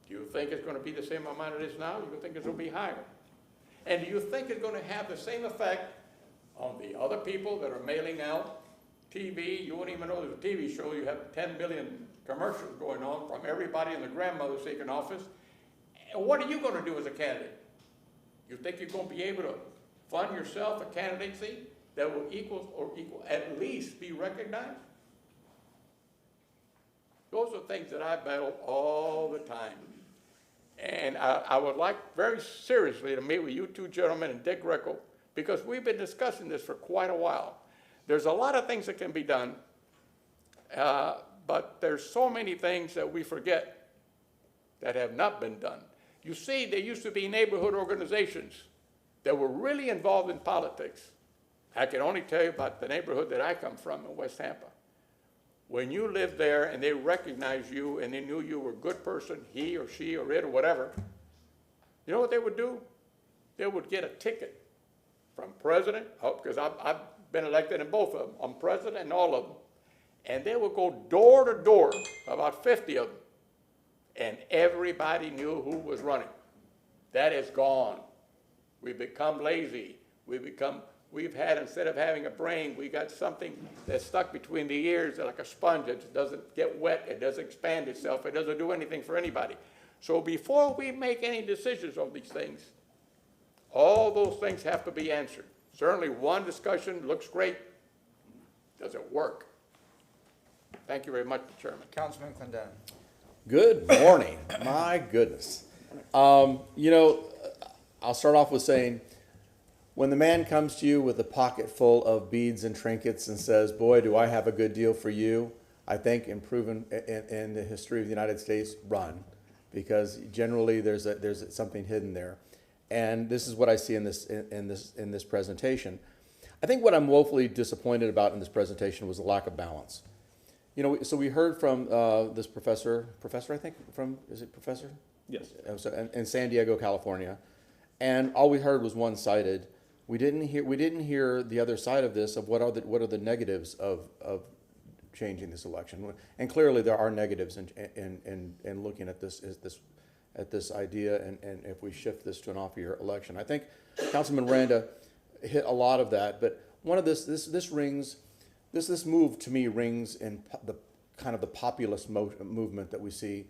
Do you think it's going to be the same amount it is now? Do you think it's going to be higher? And do you think it's going to have the same effect on the other people that are mailing out TV? You won't even know there's a TV show. You have 10 million commercials going on from everybody and their grandmother seeking office. And what are you gonna do as a candidate? You think you're gonna be able to fund yourself a candidacy that will at least be recognized? Those are things that I battle all the time. And I would like very seriously to meet with you two gentlemen and Dick Rickle, because we've been discussing this for quite a while. There's a lot of things that can be done, but there's so many things that we forget that have not been done. You see, there used to be neighborhood organizations that were really involved in politics. I can only tell you about the neighborhood that I come from in West Tampa. When you lived there and they recognized you and they knew you were a good person, he or she or it or whatever, you know what they would do? They would get a ticket from president, because I've been elected in both of them. I'm president in all of them. And they would go door to door, about 50 of them, and everybody knew who was running. That is gone. We've become lazy. We've had, instead of having a brain, we got something that's stuck between the ears like a sponge. It doesn't get wet, it doesn't expand itself, it doesn't do anything for anybody. So before we make any decisions on these things, all those things have to be answered. Certainly one discussion looks great. Does it work? Thank you very much, Mr. Chairman.
Councilman Clendon.
Good morning. My goodness. You know, I'll start off with saying, when the man comes to you with a pocket full of beads and trinkets and says, boy, do I have a good deal for you, I think in the history of the United States, run. Because generally there's something hidden there. And this is what I see in this presentation. I think what I'm woefully disappointed about in this presentation was the lack of balance. You know, so we heard from this professor, I think, is it professor?
Yes.
In San Diego, California. And all we heard was one-sided. We didn't hear the other side of this, of what are the negatives of changing this election. And clearly there are negatives in looking at this idea, and if we shift this to an off-year election. I think Councilman Miranda hit a lot of that, but one of this move to me rings in the kind of the populist movement that we see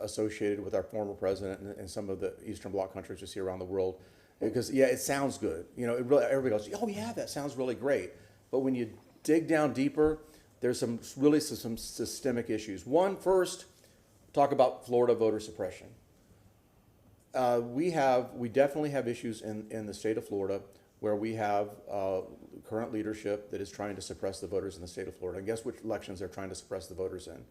associated with our former president and some of the Eastern Bloc countries we see around the world. Because yeah, it sounds good. You know, everybody goes, oh yeah, that sounds really great. But when you dig down deeper, there's some systemic issues. One, first, talk about Florida voter suppression. We definitely have issues in the state of Florida where we have current leadership that is trying to suppress the voters in the state of Florida. And guess which elections they're trying to suppress the voters in?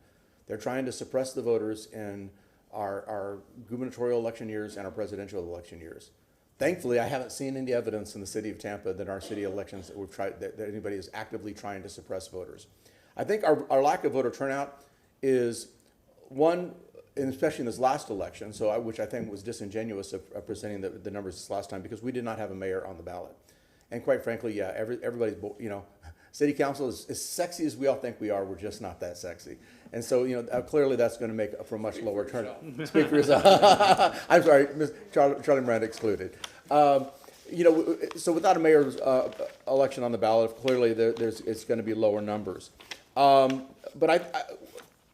They're trying to suppress the voters in our gubernatorial election years and our presidential election years. Thankfully, I haven't seen any evidence in the city of Tampa that our city elections that anybody is actively trying to suppress voters. I think our lack of voter turnout is one, and especially in this last election, which I think was disingenuous of presenting the numbers this last time, because we did not have a mayor on the ballot. And quite frankly, yeah, everybody's, you know, city council is as sexy as we all think we are, we're just not that sexy. And so, you know, clearly that's going to make for a much lower turnout. Speak for yourself. I'm sorry, Charlie Miranda excluded. You know, so without a mayor's election on the ballot, clearly it's going to be lower numbers. But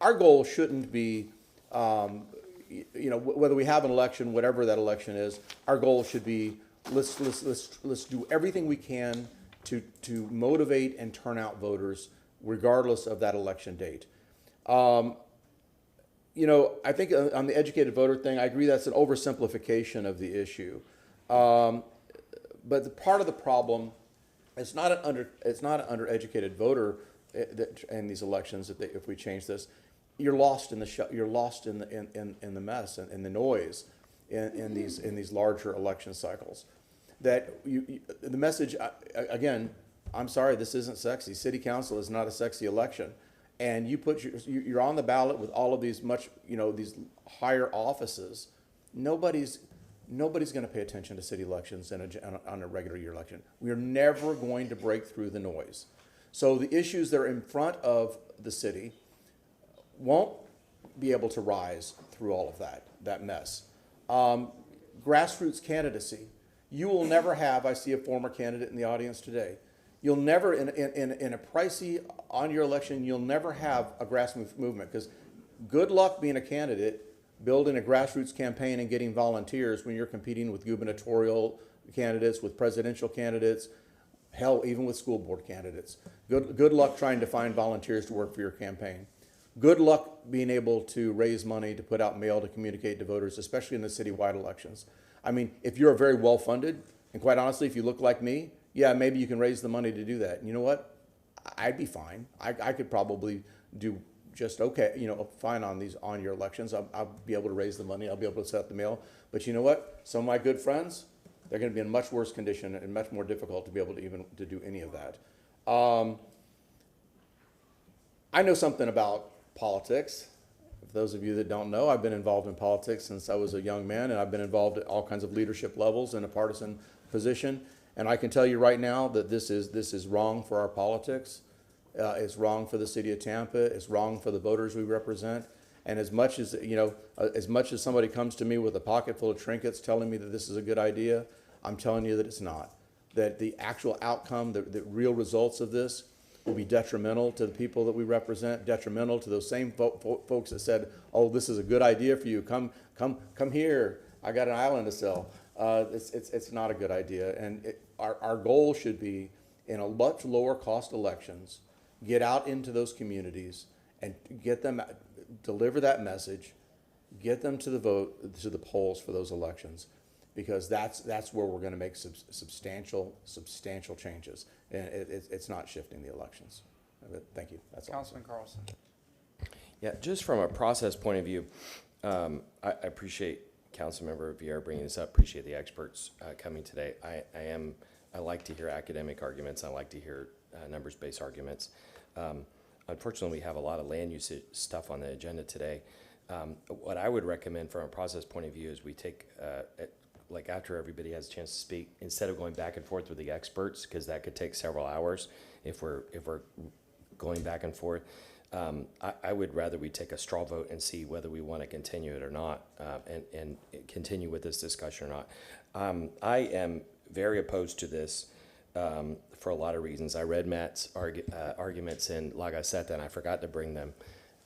our goal shouldn't be, you know, whether we have an election, whatever that election is, our goal should be let's do everything we can to motivate and turn out voters regardless of that election date. You know, I think on the educated voter thing, I agree that's an oversimplification of the issue. But part of the problem, it's not an undereducated voter in these elections. If we change this, you're lost in the mess and in the noise in these larger election cycles. That the message again, I'm sorry, this isn't sexy. City council is not a sexy election, and you're on the ballot with all of these these higher offices. Nobody's going to pay attention to city elections on a regular year election. We are never going to break through the noise. So the issues that are in front of the city won't be able to rise through all of that mess. Grassroots candidacy. You will never have, I see a former candidate in the audience today, you'll never, in a pricey on your election, you'll never have a grassroots movement, because good luck being a candidate building a grassroots campaign and getting volunteers when you're competing with gubernatorial candidates, with presidential candidates, hell, even with school board candidates. Good luck trying to find volunteers to work for your campaign. Good luck being able to raise money to put out mail to communicate to voters, especially in the citywide elections. I mean, if you're very well funded, and quite honestly, if you look like me, yeah, maybe you can raise the money to do that. And you know what? I'd be fine. I could probably do just okay, fine on your elections. I'll be able to raise the money. I'll be able to set up the mail. But you know what? Some of my good friends, they're going to be in much worse condition and much more difficult to be able to even to do any of that. I know something about politics. For those of you that don't know, I've been involved in politics since I was a young man, and I've been involved at all kinds of leadership levels in a partisan position. And I can tell you right now that this is wrong for our politics. It's wrong for the city of Tampa. It's wrong for the voters we represent. And as much as somebody comes to me with a pocket full of trinkets telling me that this is a good idea, I'm telling you that it's not. That the actual outcome, the real results of this will be detrimental to the people that we represent, detrimental to those same folks that said, oh, this is a good idea for you. Come here. I got an island to sell. It's not a good idea. And our goal should be, in a much lower cost elections, get out into those communities and get them, deliver that message, get them to the polls for those elections, because that's where we're going to make substantial changes, and it's not shifting the elections. Thank you. That's all.
Councilman Carlson.
Yeah, just from a process point of view, I appreciate Councilmember Villar bringing this up. Appreciate the experts coming today. I like to hear academic arguments. I like to hear numbers-based arguments. Unfortunately, we have a lot of land use stuff on the agenda today. What I would recommend from a process point of view is we take, like after everybody has a chance to speak, instead of going back and forth with the experts, because that could take several hours if we're going back and forth, I would rather we take a straw vote and see whether we want to continue it or not, and continue with this discussion or not. I am very opposed to this for a lot of reasons. I read Matt's arguments in La Gaceta, and I forgot to bring them.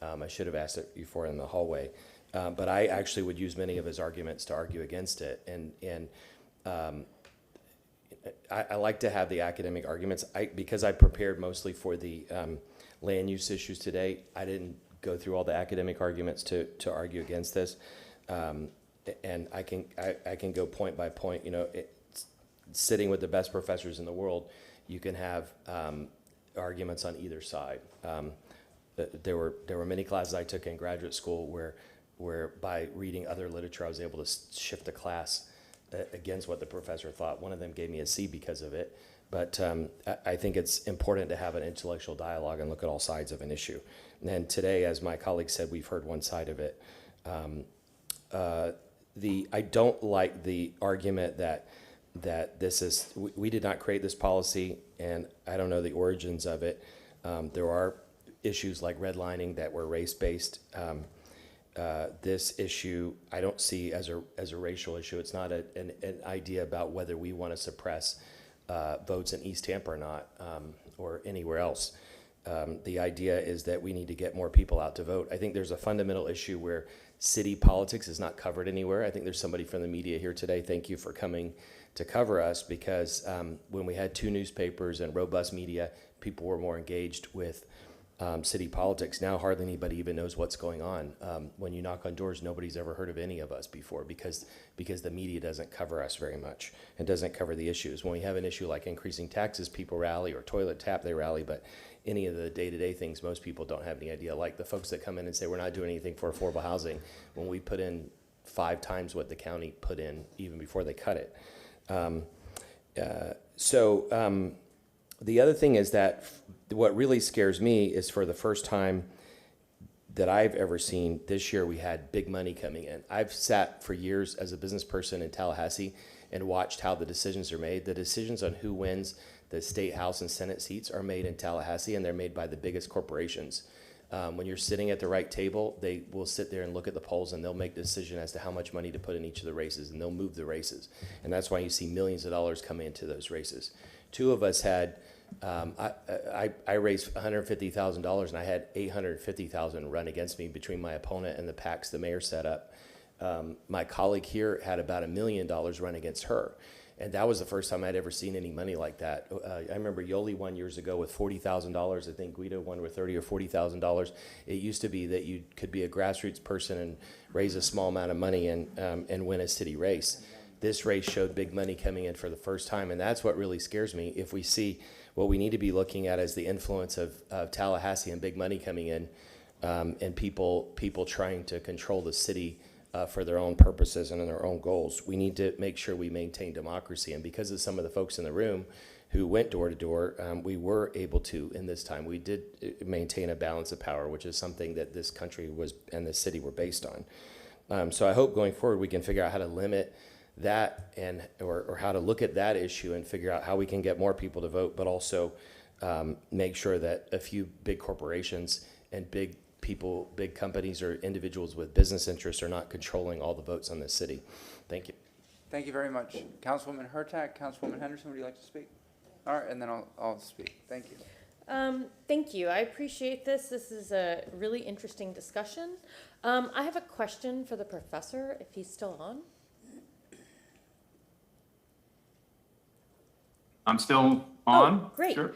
I should have asked you for it in the hallway. But I actually would use many of his arguments to argue against it. And I like to have the academic arguments. Because I prepared mostly for the land use issues today, I didn't go through all the academic arguments to argue against this. And I can go point by point. Sitting with the best professors in the world, you can have arguments on either side. There were many classes I took in graduate school where by reading other literature, I was able to shift a class against what the professor thought. One of them gave me a C because of it. But I think it's important to have an intellectual dialogue and look at all sides of an issue. And today, as my colleague said, we've heard one side of it. I don't like the argument that we did not create this policy, and I don't know the origins of it. There are issues like redlining that were race-based. This issue I don't see as a racial issue. It's not an idea about whether we want to suppress votes in East Tampa or not, or anywhere else. The idea is that we need to get more people out to vote. I think there's a fundamental issue where city politics is not covered anywhere. I think there's somebody from the media here today. Thank you for coming to cover us, because when we had 2 newspapers and robust media, people were more engaged with city politics. Now hardly anybody even knows what's going on. When you knock on doors, nobody's ever heard of any of us before, because the media doesn't cover us very much and doesn't cover the issues. When we have an issue like increasing taxes, people rally, or toilet tap, they rally, but any of the day-to-day things, most people don't have any idea. Like the folks that come in and say, we're not doing anything for affordable housing, when we put in 5 times what the county put in even before they cut it. The other thing is that what really scares me is, for the first time that I've ever seen, this year we had big money coming in. I've sat for years as a business person in Tallahassee and watched how the decisions are made. The decisions on who wins the state house and Senate seats are made in Tallahassee, and they're made by the biggest corporations. When you're sitting at the right table, they will sit there and look at the polls, and they'll make the decision as to how much money to put in each of the races, and they'll move the races. And that's why you see millions of dollars come into those races. 2 of us had I raised $150,000 and I had $850,000 run against me between my opponent and the PACs the mayor set up. My colleague here had about $1 million run against her. And that was the first time I'd ever seen any money like that. I remember Yoli won years ago with $40,000. I think Guido won with $30,000 or $40,000. It used to be that you could be a grassroots person and raise a small amount of money and win a city race. This race showed big money coming in for the first time, and that's what really scares me. If we see what we need to be looking at is the influence of Tallahassee and big money coming in, and people trying to control the city for their own purposes and their own goals. We need to make sure we maintain democracy. And because of some of the folks in the room who went door to door, we were able to, in this time, we did maintain a balance of power, which is something that this country was and this city were based on. So I hope going forward we can figure out how to limit that or how to look at that issue and figure out how we can get more people to vote, but also make sure that a few big corporations and big people, big companies or individuals with business interests are not controlling all the votes on this city. Thank you.
Thank you very much. Councilwoman Hurtak, Councilwoman Henderson, would you like to speak? All right, and then I'll speak. Thank you.
Thank you. I appreciate this. This is a really interesting discussion. I have a question for the professor, if he's still on.
I'm still on.
Oh, great.
Sure.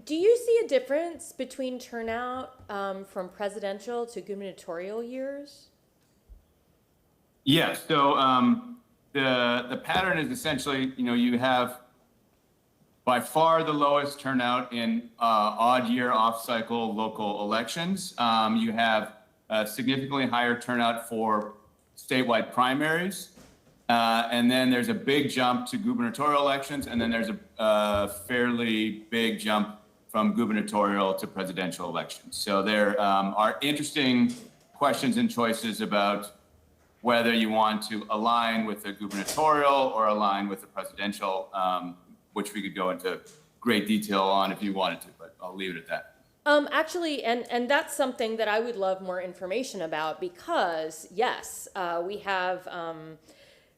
Do you see a difference between turnout from presidential to gubernatorial years?
Yes. So the pattern is essentially, you have by far the lowest turnout in odd year off-cycle local elections. You have a significantly higher turnout for statewide primaries. And then there's a big jump to gubernatorial elections, and then there's a fairly big jump from gubernatorial to presidential elections. So there are interesting questions and choices about whether you want to align with the gubernatorial or align with the presidential, which we could go into great detail on if you wanted to, but I'll leave it at that.
Actually, and that's something that I would love more information about because, yes, we have,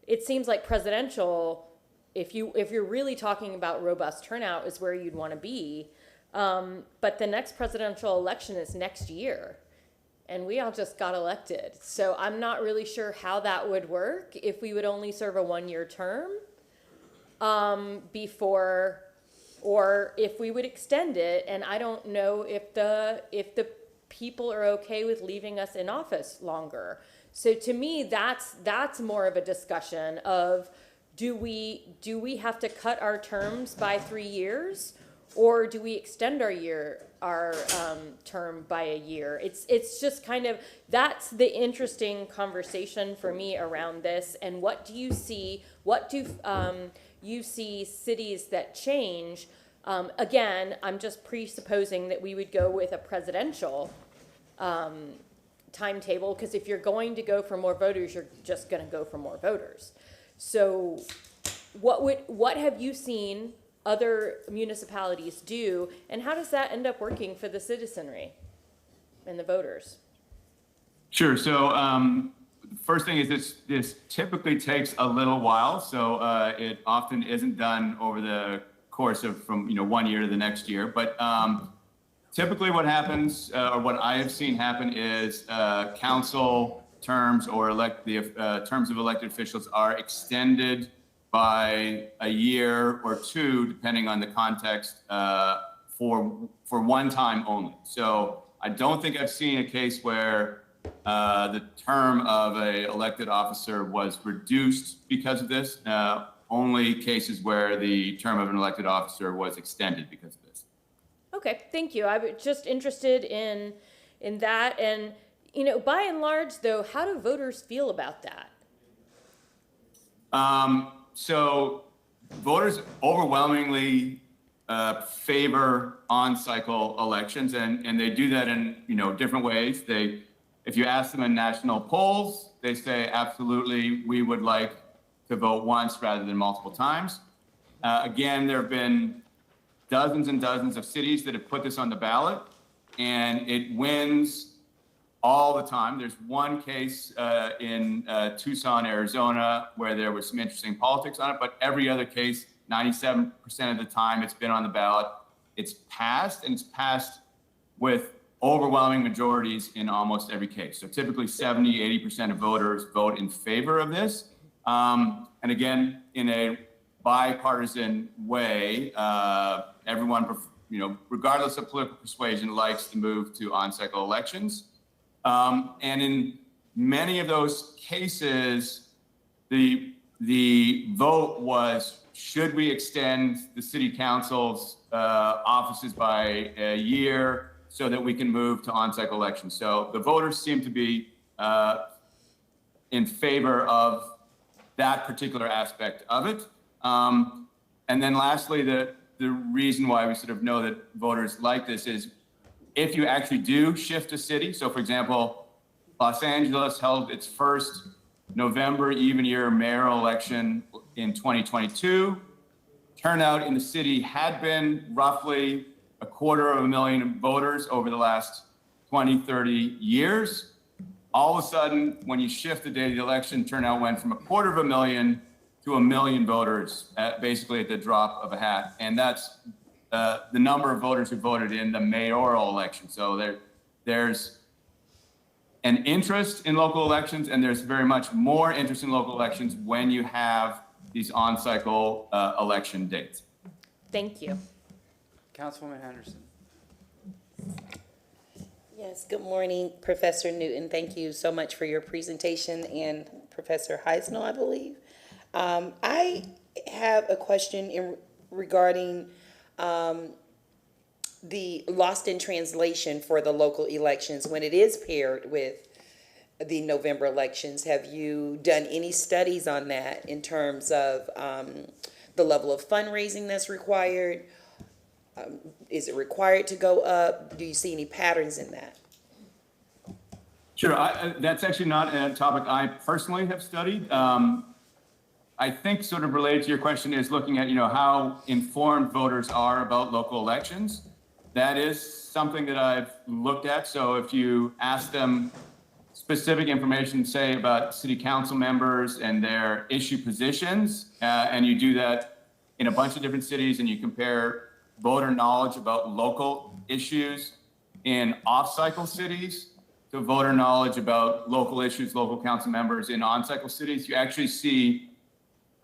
it seems like presidential, if you're really talking about robust turnout is where you'd want to be. But the next presidential election is next year, and we all just got elected. So I'm not really sure how that would work if we would only serve a one-year term before, or if we would extend it. And I don't know if the people are okay with leaving us in office longer. So to me, that's more of a discussion of do we have to cut our terms by 3 years? Or do we extend our term by a year? It's just kind of, that's the interesting conversation for me around this. And what do you see? What do you see cities that change? Again, I'm just presupposing that we would go with a presidential timetable, because if you're going to go for more voters, you're just going to go for more voters. So what have you seen other municipalities do, and how does that end up working for the citizenry and the voters?
Sure. So first thing is this typically takes a little while. So it often isn't done over the course of from 1 year to the next year. But typically what happens, or what I have seen happen, is council terms or terms of elected officials are extended by a year or two, depending on the context, for one time only. So I don't think I've seen a case where the term of an elected officer was reduced because of this. Only cases where the term of an elected officer was extended because of this.
Okay, thank you. I was just interested in that. And, by and large, though, how do voters feel about that?
So voters overwhelmingly favor on-cycle elections, and they do that in different ways. If you ask them in national polls, they say absolutely we would like to vote once rather than multiple times. Again, there have been dozens and dozens of cities that have put this on the ballot, and it wins all the time. There's one case in Tucson, Arizona, where there was some interesting politics on it, but every other case 97% of the time it's been on the ballot, it's passed, and it's passed with overwhelming majorities in almost every case. So typically 70, 80% of voters vote in favor of this. And again, in a bipartisan way, everyone, regardless of political persuasion, likes to move to on-cycle elections. And in many of those cases, the vote was, should we extend the city council's offices by a year so that we can move to on-cycle elections? So the voters seem to be in favor of that particular aspect of it. And then lastly, the reason why we sort of know that voters like this is if you actually do shift a city. So for example, Los Angeles held its first November even year mayoral election in 2022. Turnout in the city had been roughly 250,000 voters over the last 20, 30 years. All of a sudden, when you shift the day of the election, turnout went from 250,000 to 1 million voters, basically at the drop of a hat. And that's the number of voters who voted in the mayoral election. So there's an interest in local elections, and there's very much more interest in local elections when you have these on-cycle election dates.
Thank you.
Councilwoman Henderson.
Yes, good morning, Professor Newton. Thank you so much for your presentation, and Professor Heisnell, I believe. I have a question regarding the lost in translation for the local elections when it is paired with the November elections. Have you done any studies on that in terms of the level of fundraising that's required? Is it required to go up? Do you see any patterns in that?
Sure, that's actually not a topic I personally have studied. I think sort of related to your question is looking at, how informed voters are about local elections. That is something that I've looked at. So if you ask them specific information, say about city council members and their issue positions, and you do that in a bunch of different cities and you compare voter knowledge about local issues in off-cycle cities to voter knowledge about local issues, local council members in on-cycle cities, you actually see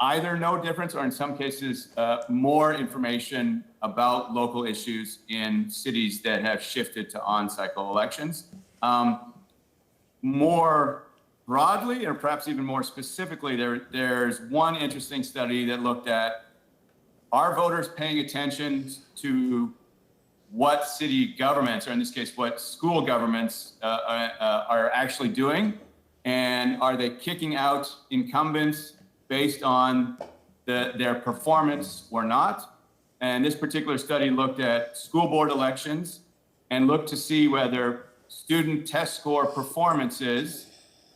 either no difference or in some cases more information about local issues in cities that have shifted to on-cycle elections. More broadly, or perhaps even more specifically, there's one interesting study that looked at, are voters paying attention to what city governments, or in this case, what school governments are actually doing? And are they kicking out incumbents based on their performance or not? And this particular study looked at school board elections and looked to see whether student test score performances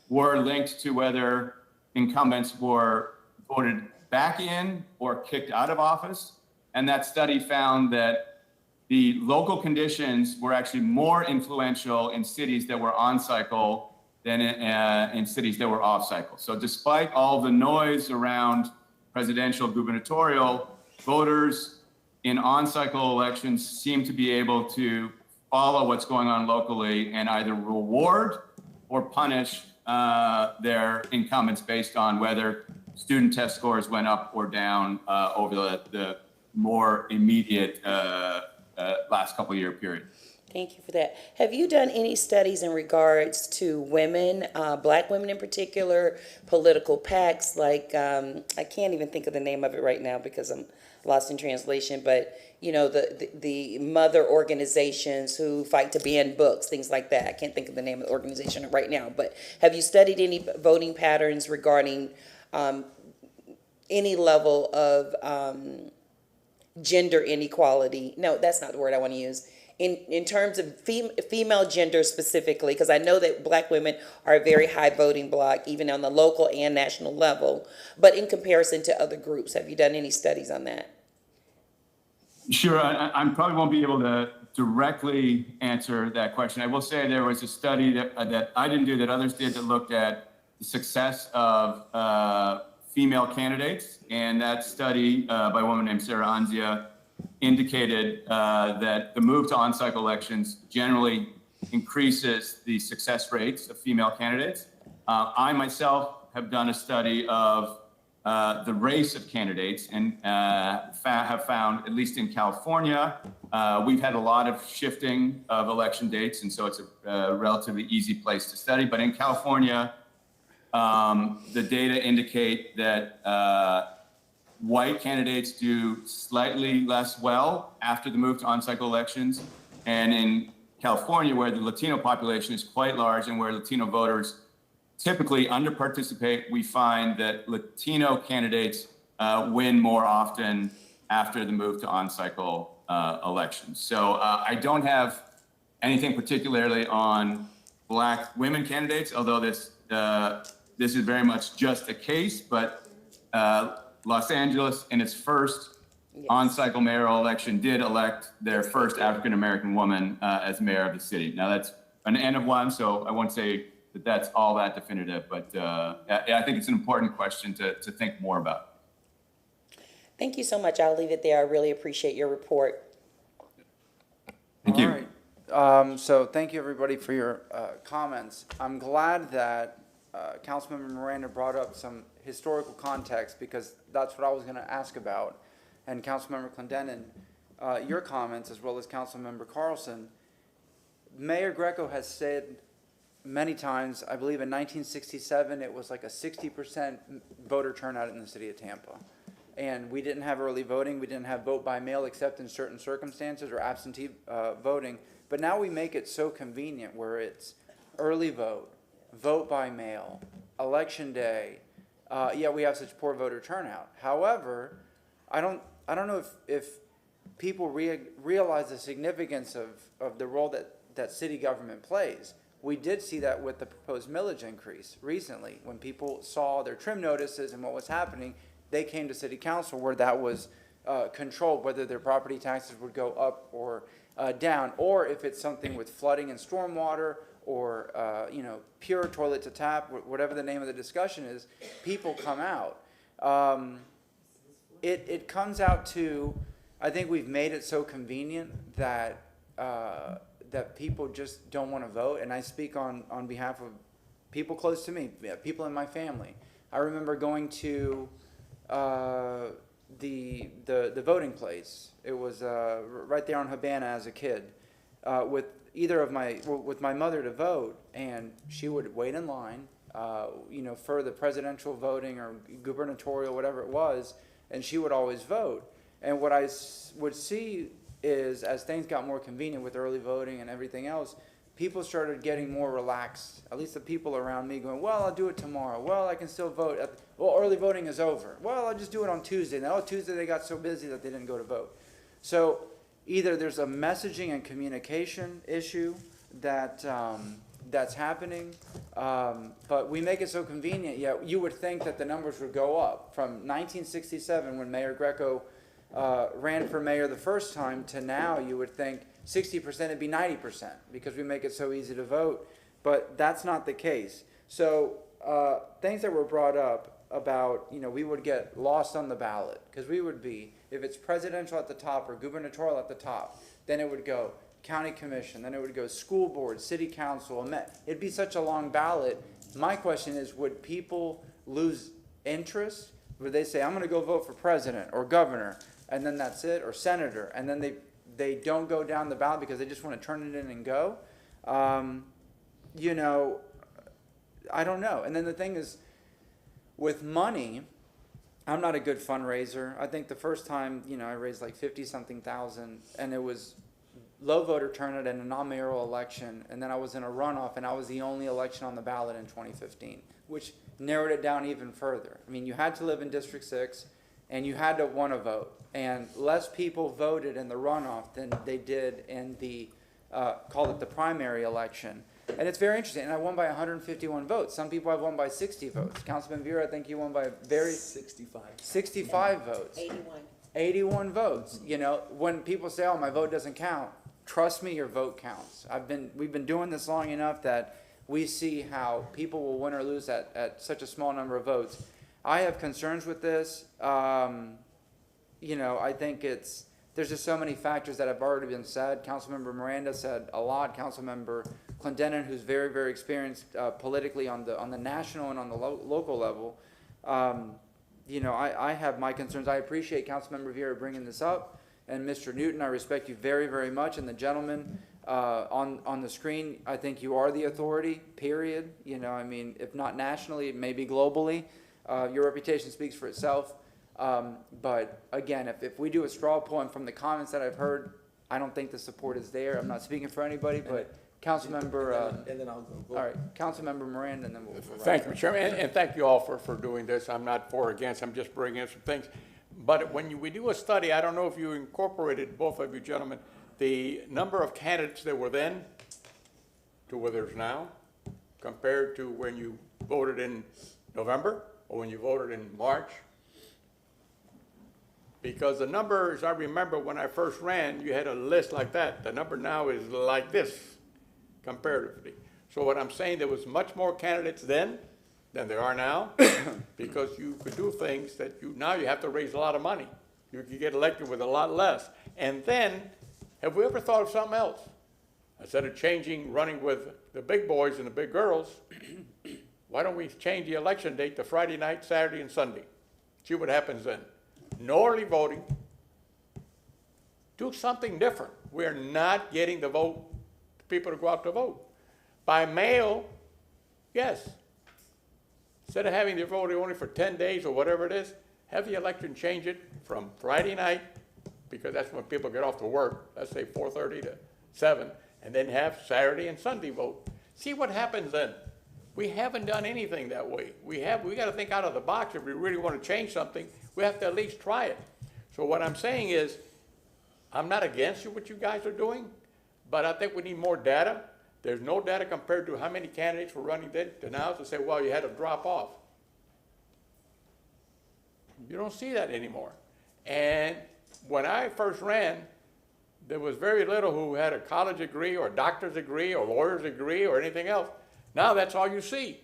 were linked to whether incumbents were voted back in or kicked out of office. And that study found that the local conditions were actually more influential in cities that were on cycle than in cities that were off cycle. So despite all the noise around presidential, gubernatorial, voters in on cycle elections seem to be able to follow what's going on locally and either reward or punish their incumbents based on whether student test scores went up or down over the more immediate last couple year period.
Thank you for that. Have you done any studies in regards to women, Black women in particular, political PACs, like, I can't even think of the name of it right now because I'm lost in translation, but you know, the mother organizations who fight to ban books, things like that. I can't think of the name of the organization right now, but have you studied any voting patterns regarding any level of gender inequality? No, that's not the word I want to use. In terms of female gender specifically, because I know that Black women are a very high voting bloc, even on the local and national level, but in comparison to other groups, have you done any studies on that?
Sure, I probably won't be able to directly answer that question. I will say there was a study that I didn't do that others did that looked at the success of female candidates. And that study by a woman named Sarah Anzia indicated that the move to on-cycle elections generally increases the success rates of female candidates. I myself have done a study of the race of candidates and have found, at least in California, we've had a lot of shifting of election dates, and so it's a relatively easy place to study. But in California, the data indicate that white candidates do slightly less well after the move to on-cycle elections. And in California, where the Latino population is quite large and where Latino voters typically underparticipate, we find that Latino candidates win more often after the move to on-cycle elections. So I don't have anything particularly on Black women candidates, although this is very much just a case, but Los Angeles in its first on-cycle mayoral election did elect their first African-American woman as mayor of the city. Now that's an N of one, so I won't say that that's all that definitive, but I think it's an important question to think more about.
Thank you so much. I'll leave it there. I really appreciate your report.
Thank you.
All right. So thank you, everybody, for your comments. I'm glad that Councilmember Miranda brought up some historical context, because that's what I was going to ask about. And Councilmember Clendenin, your comments, as well as Councilmember Carlson. Mayor Greco has said many times, I believe in 1967, it was like a 60% voter turnout in the city of Tampa. And we didn't have early voting. We didn't have vote by mail except in certain circumstances, or absentee voting. But now we make it so convenient where it's early vote, vote by mail, election day. Yet we have such poor voter turnout. However, I don't know if people realize the significance of the role that city government plays. We did see that with the proposed millage increase recently. When people saw their trim notices and what was happening, they came to city council where that was controlled, whether their property taxes would go up or down, or if it's something with flooding and stormwater, or pure toilet to tap, whatever the name of the discussion is, people come out. It comes out to, I think we've made it so convenient that that people just don't want to vote. And I speak on behalf of people close to me, people in my family. I remember going to the voting place. It was right there on Habana as a kid, with with my mother to vote, and she would wait in line, for the presidential voting or gubernatorial, whatever it was, and she would always vote. And what I would see is, as things got more convenient with early voting and everything else, people started getting more relaxed. At least the people around me going, well, I'll do it tomorrow. Well, I can still vote. Well, early voting is over. Well, I'll just do it on Tuesday. Now, Tuesday they got so busy that they didn't go to vote. So either there's a messaging and communication issue that that's happening, but we make it so convenient. Yet you would think that the numbers would go up from 1967, when Mayor Greco ran for mayor the first time, to now. You would think 60% would be 90%, because we make it so easy to vote, but that's not the case. So things that were brought up about, we would get lost on the ballot, because we would be, if it's presidential at the top or gubernatorial at the top, then it would go county commission, then it would go school board, city council. It'd be such a long ballot. My question is, would people lose interest? Would they say, I'm going to go vote for president or governor, and then that's it, or senator, and then they don't go down the ballot because they just want to turn it in and go? I don't know. And then the thing is, with money, I'm not a good fundraiser. I think the first time, I raised like 50-something thousand, and it was low voter turnout in a non-mayoral election, and then I was in a runoff, and I was the only election on the ballot in 2015, which narrowed it down even further. I mean, you had to live in District 6, and you had to want to vote, and less people voted in the runoff than they did in the, call it the primary election. And it's very interesting, and I won by 151 votes. Some people have won by 60 votes. Councilman Vera, I think you won by 65 votes. 81 votes. When people say, oh, my vote doesn't count, trust me, your vote counts. We've been doing this long enough that we see how people will win or lose at such a small number of votes. I have concerns with this. You know, I think there's just so many factors that have already been said. Councilmember Miranda said a lot. Councilmember Clendenin, who's very, very experienced politically on the national and on the local level. You know, I have my concerns. I appreciate Councilmember Vieira bringing this up. And Mr. Newton, I respect you very, very much. And the gentleman on the screen, I think you are the authority, period. You know, I mean, if not nationally, maybe globally. Your reputation speaks for itself. But again, if we do a straw poll, and from the comments that I've heard, I don't think the support is there. I'm not speaking for anybody, but Councilmember,
And then I'll go.
all right, Councilmember Miranda, and then we'll
Thank you, Chairman, and thank you all for doing this. I'm not for or against, I'm just bringing in some things. But when we do a study, I don't know if you incorporated, both of you gentlemen, the number of candidates that were then to where there's now, compared to when you voted in November or when you voted in March. Because the numbers, I remember when I first ran, you had a list like that. The number now is like this, comparatively. So what I'm saying, there was much more candidates then than there are now, because you could do things that now you have to raise a lot of money. You could get elected with a lot less. And then, have we ever thought of something else? Instead of running with the big boys and the big girls, why don't we change the election date to Friday night, Saturday, and Sunday? See what happens then. No early voting. Do something different. We're not getting the vote, people to go out to vote. By mail, yes. Instead of having the vote only for 10 days or whatever it is, have the election change it from Friday night, because that's when people get off to work, let's say 4:30 to 7, and then have Saturday and Sunday vote. See what happens then. We haven't done anything that way. We got to think out of the box. If we really want to change something, we have to at least try it. So what I'm saying is, I'm not against what you guys are doing, but I think we need more data. There's no data compared to how many candidates were running then to now to say, well, you had to drop off. You don't see that anymore. And when I first ran, there was very little who had a college degree or a doctor's degree or lawyer's degree or anything else. Now that's all you see.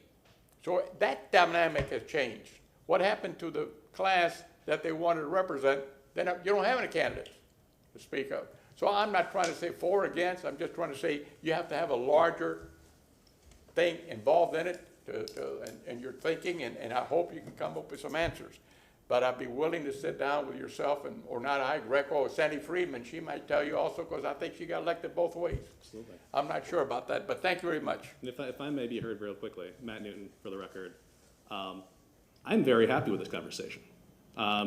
So that dynamic has changed. What happened to the class that they wanted to represent? Then you don't have any candidates to speak of. So I'm not trying to say for or against, I'm just trying to say you have to have a larger thing involved in it and your thinking, and I hope you can come up with some answers. But I'd be willing to sit down with yourself, or not I, Greco, or Sandy Friedman, she might tell you also, because I think she got elected both ways.
Absolutely.
I'm not sure about that, but thank you very much.
And if I may be heard real quickly, Matt Newton for the record. I'm very happy with this conversation.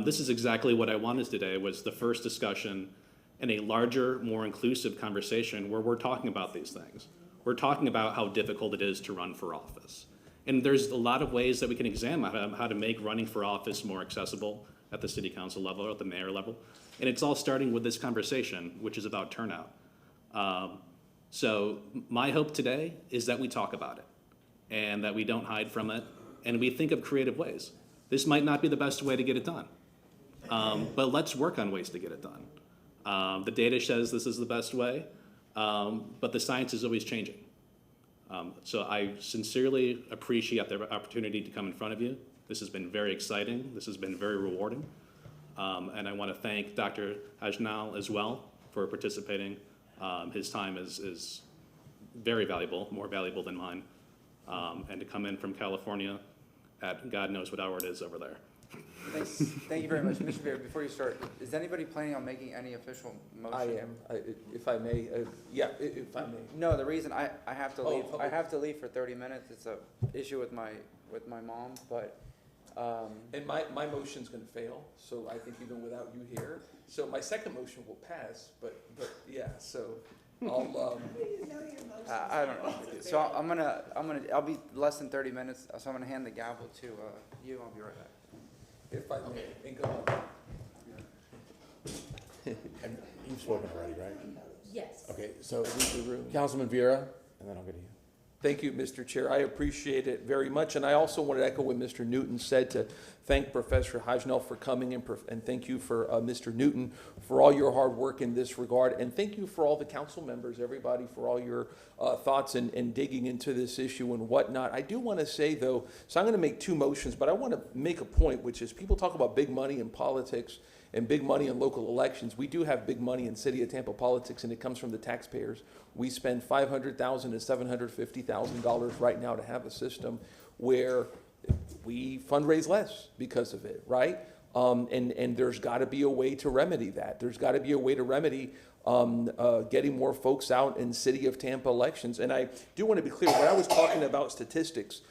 This is exactly what I wanted today, was the first discussion in a larger, more inclusive conversation where we're talking about these things. We're talking about how difficult it is to run for office. And there's a lot of ways that we can examine how to make running for office more accessible at the city council level, or at the mayor level. And it's all starting with this conversation, which is about turnout. So my hope today is that we talk about it and that we don't hide from it and we think of creative ways. This might not be the best way to get it done, but let's work on ways to get it done. The data says this is the best way, but the science is always changing. So I sincerely appreciate the opportunity to come in front of you. This has been very exciting. This has been very rewarding. And I want to thank Dr. Ajnal as well for participating. His time is very valuable, more valuable than mine. And to come in from California at God knows what hour it is over there.
Thank you very much. Mr. Beard, before you start, is anybody planning on making any official motion?
I am, if I may, if I may.
No, the reason I have to leave,
okay.
I have to leave for 30 minutes. It's a issue with my mom, but.
And my motion's gonna fail, so I think even without you here. So my second motion will pass, but yeah, so I'll,
I don't know. So I'll be less than 30 minutes, so I'm gonna hand the gavel to you. I'll be right back.
if I may, and go on.
And you've spoken already, right?
Yes.
Okay, so Councilman Vieira, and then I'll go to you.
Thank you, Mr. Chair. I appreciate it very much. And I also want to echo what Mr. Newton said, to thank Professor Hajnal for coming, and thank you for Mr. Newton for all your hard work in this regard. And thank you for all the council members, everybody, for all your thoughts and digging into this issue and whatnot. I do want to say, though, so I'm going to make two motions, but I want to make a point, which is people talk about big money in politics and big money in local elections. We do have big money in City of Tampa politics, and it comes from the taxpayers. We spend $500,000 to $750,000 right now to have a system where we fundraise less because of it, right? And there's got to be a way to remedy that. There's got to be a way to remedy getting more folks out in City of Tampa elections. And I do want to be clear, when I was talking about statistics,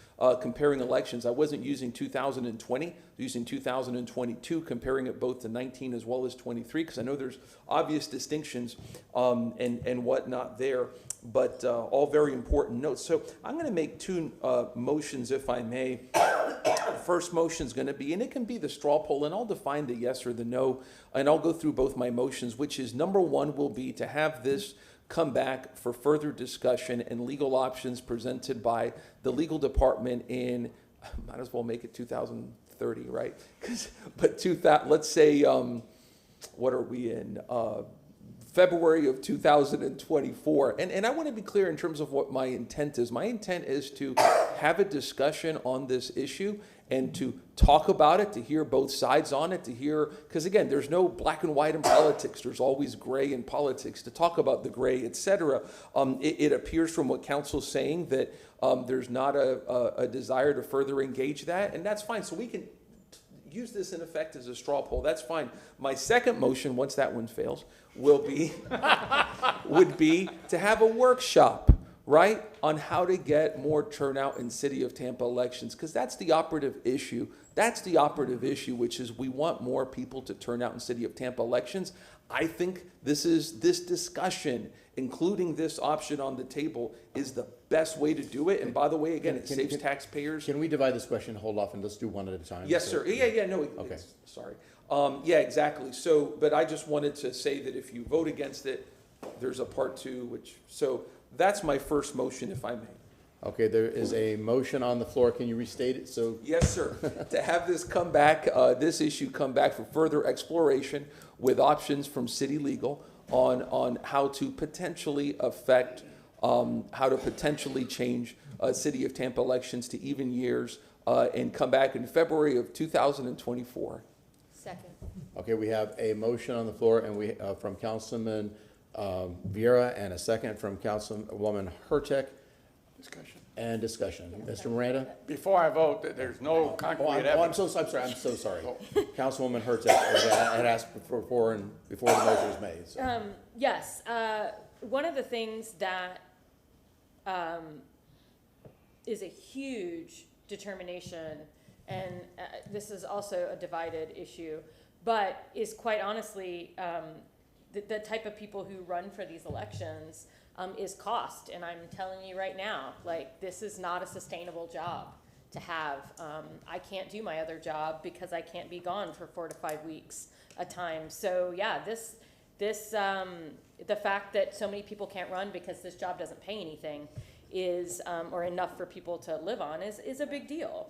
comparing elections, I wasn't using 2020, I was using 2022, comparing it both to 19 as well as 23, because I know there's obvious distinctions and whatnot there, but all very important notes. So I'm going to make two motions, if I may. The first motion is going to be, and it can be the straw poll, and I'll define the yes or the no, and I'll go through both my motions, which is number one will be to have this come back for further discussion and legal options presented by the legal department in, might as well make it 2030, right? But let's say, what are we in? February of 2024. And I want to be clear in terms of what my intent is. My intent is to have a discussion on this issue and to talk about it, to hear both sides on it, to hear, because again, there's no black and white in politics. There's always gray in politics, to talk about the gray, et cetera. It appears from what council's saying that there's not a desire to further engage that, and that's fine. So we can use this in effect as a straw poll. That's fine. My second motion, once that one fails, will be would be to have a workshop, right, on how to get more turnout in City of Tampa elections, because that's the operative issue. That's the operative issue, which is we want more people to turn out in City of Tampa elections. I think this discussion, including this option on the table, is the best way to do it. And by the way, again, it saves taxpayers.
Can we divide this question, hold off, and let's do one at a time?
Yes, sir. Yeah, no,
okay.
Sorry. Yeah, exactly. So, but I just wanted to say that if you vote against it, there's a part two, so that's my first motion, if I may.
Okay, there is a motion on the floor. Can you restate it?
Yes, sir. To have this come back, this issue come back for further exploration with options from city legal on how to potentially affect, how to potentially change City of Tampa elections to even years, and come back in February of 2024.
Second.
Okay, we have a motion on the floor, and we from Councilman Vieira, and a second from Councilwoman Hurtek. Discussion. Mr. Miranda?
Before I vote, there's no concrete evidence.
I'm so sorry. Councilwoman Hurtek had asked before the motion was made. So.
Yes, one of the things that is a huge determination, and this is also a divided issue, but is quite honestly the type of people who run for these elections is cost. And I'm telling you right now, like, this is not a sustainable job to have. I can't do my other job because I can't be gone for 4 to 5 weeks a time. So yeah, the fact that so many people can't run because this job doesn't pay anything is, or enough for people to live on, is a big deal.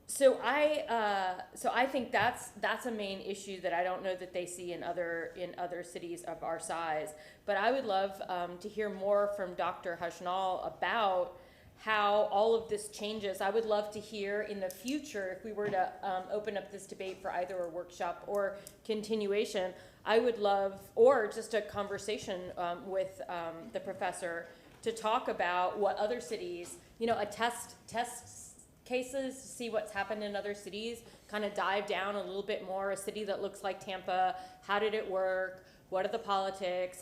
So I think that's a main issue that I don't know that they see in other cities of our size. But I would love to hear more from Dr. Hajnal about how all of this changes. I would love to hear in the future, if we were to open up this debate for either a workshop or continuation, I would love, or just a conversation with the professor to talk about what other cities, a test cases, to see what's happened in other cities, kind of dive down a little bit more. A city that looks like Tampa, how did it work? What are the politics?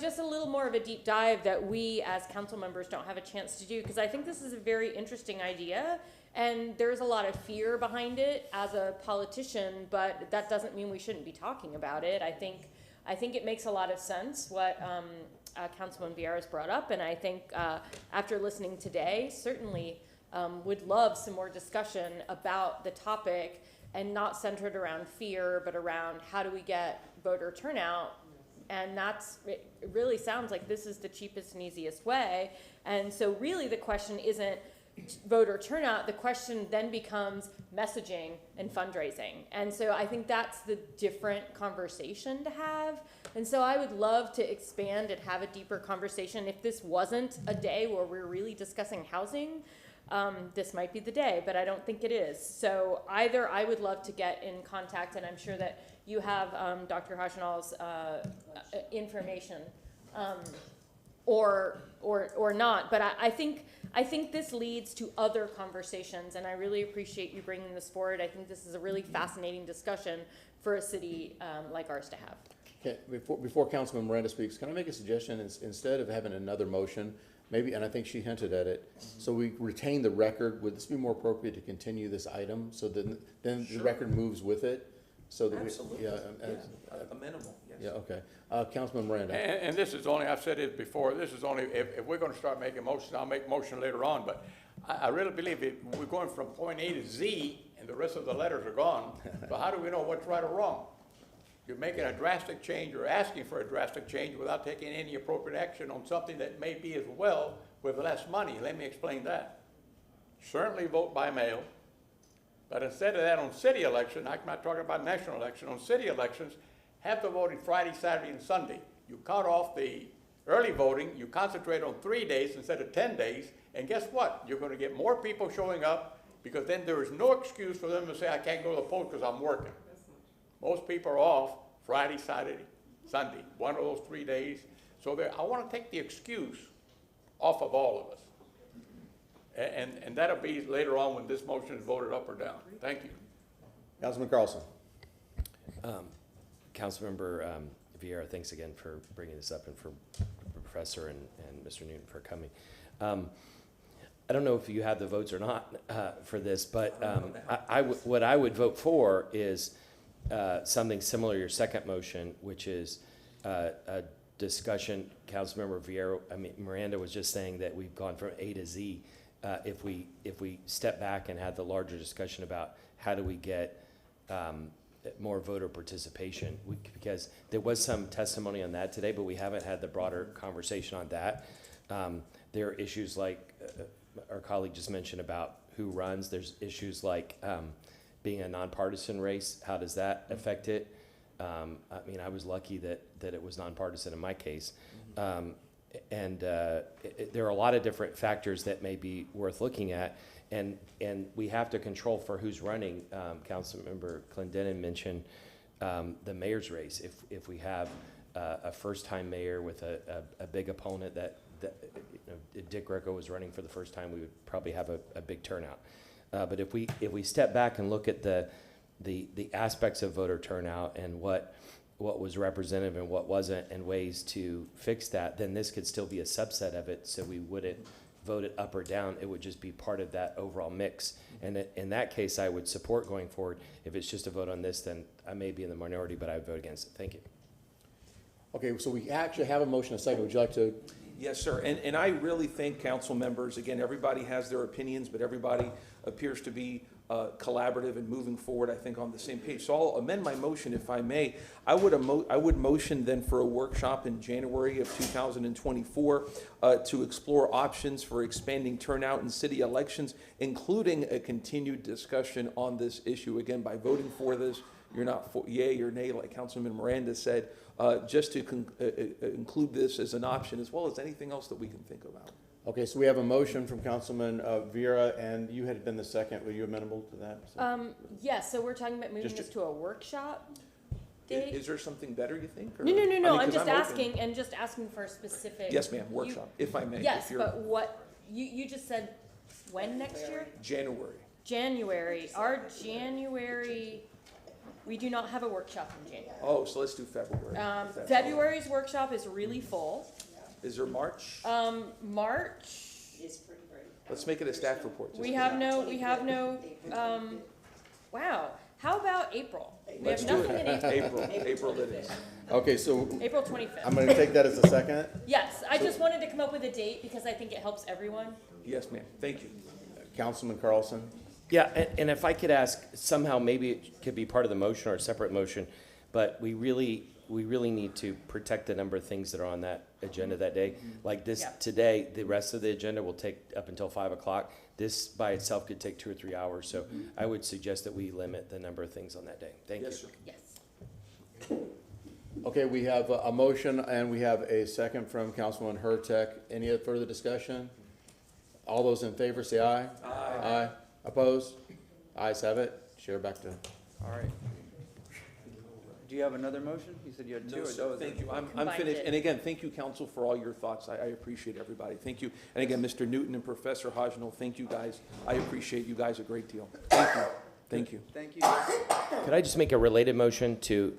Just a little more of a deep dive that we as council members don't have a chance to do, because I think this is a very interesting idea, and there's a lot of fear behind it as a politician, but that doesn't mean we shouldn't be talking about it. I think it makes a lot of sense what Councilman Vieira's brought up, and I think after listening today, certainly would love some more discussion about the topic, and not centered around fear, but around how do we get voter turnout And it really sounds like this is the cheapest and easiest way. And so really the question isn't voter turnout, the question then becomes messaging and fundraising. And so I think that's the different conversation to have. And so I would love to expand and have a deeper conversation. If this wasn't a day where we're really discussing housing, this might be the day, but I don't think it is. So either I would love to get in contact, and I'm sure that you have Dr. Hajnal's information, or not. But I think this leads to other conversations, and I really appreciate you bringing this forward. I think this is a really fascinating discussion for a city like ours to have.
Okay, before Councilman Miranda speaks, can I make a suggestion? Instead of having another motion, maybe, and I think she hinted at it, so we retain the record, would this be more appropriate to continue this item, so then the record moves with it? So that
Absolutely. Amenable, yes.
Yeah, okay. Councilman Miranda.
And this is only, I've said it before, this is only, if we're gonna start making motions, I'll make motion later on, but I really believe we're going from point A to Z, and the rest of the letters are gone, so how do we know what's right or wrong? You're making a drastic change or asking for a drastic change without taking any appropriate action on something that may be as well with less money. Let me explain that. Certainly vote by mail, but instead of that on city election, I'm not talking about national election, on city elections, have the voting Friday, Saturday, and Sunday. You cut off the early voting, you concentrate on 3 days instead of 10 days, and guess what? You're gonna get more people showing up because then there is no excuse for them to say, I can't go to the polls because I'm working. Most people are off Friday, Saturday, Sunday, one of those 3 days. So I want to take the excuse off of all of us. And that'll be later on when this motion is voted up or down. Thank you.
Councilman Carlson.
Councilmember Vieira, thanks again for bringing this up, and for the Professor and Mr. Newton for coming. I don't know if you have the votes or not for this, but what I would vote for is something similar to your second motion, which is a discussion. Councilmember Miranda was just saying that we've gone from A to Z. If we step back and had the larger discussion about how do we get more voter participation, because there was some testimony on that today, but we haven't had the broader conversation on that. There are issues like our colleague just mentioned about who runs. There's issues like being a nonpartisan race, how does that affect it? I mean, I was lucky that it was nonpartisan in my case. And there are a lot of different factors that may be worth looking at, and we have to control for who's running. Councilmember Clendenin mentioned the mayor's race. If we have a first-time mayor with a big opponent that if Dick Greco was running for the first time, we would probably have a big turnout. But if we step back and look at the aspects of voter turnout and what was representative and what wasn't, and ways to fix that, then this could still be a subset of it, so we wouldn't vote it up or down. It would just be part of that overall mix. And in that case, I would support going forward. If it's just a vote on this, then I may be in the minority, but I would vote against it. Thank you.
Okay, so we actually have a motion a second. Would you like to?
Yes, sir. And I really think council members, again, everybody has their opinions, but everybody appears to be collaborative and moving forward, I think, on the same page. So I'll amend my motion, if I may. I would motion then for a workshop in January of 2024 to explore options for expanding turnout in city elections, including a continued discussion on this issue. Again, by voting for this, you're not for yay or nay, like Councilman Miranda said, just to include this as an option, as well as anything else that we can think about.
Okay, so we have a motion from Councilman Vieira, and you had been the second. Were you amenable to that?
Yes, so we're talking about moving this to a workshop date?
Is there something better, you think? Or?
No, I'm just
I'm
asking,
open.
and just asking for a specific.
Yes, ma'am, workshop, if I may.
Yes, but what, you just said when next year?
January.
Our January, we do not have a workshop in January.
Oh, so let's do February.
February's workshop is really full.
Is there March?
March.
Is pretty great.
Let's make it a staff report.
We have no, wow. How about April? We
Let's
have
do
nothing
it.
in April.
April it is.
Okay, so.
April 25th.
I'm going to take that as a second.
Yes, I just wanted to come up with a date because I think it helps everyone.
Yes, ma'am. Thank you.
Councilman Carlson.
Yeah, and if I could ask, somehow maybe it could be part of the motion or a separate motion, but we really we really need to protect the number of things that are on that agenda that day. Like this today, the rest of the agenda will take up until 5 o'clock. This by itself could take 2 or 3 hours, so I would suggest that we limit the number of things on that day. Thank you.
Sir.
Yes.
Okay, we have a motion and we have a second from Councilman Hurtek. Any other further discussion? All those in favor say aye. Aye. Aye. Opposed? Ayes have it. Chair back to.
All right. Do you have another motion? You said you had two.
No,
or
sir,
was
thank
it-
you. I'm
Combined
finished.
it.
And again, thank you, council, for all your thoughts. I appreciate everybody. Thank you. And again, Mr. Newton and Professor Hajnal, thank you guys. I appreciate you guys a great deal. Thank you. Thank you.
Thank you.
Could I just make a related motion to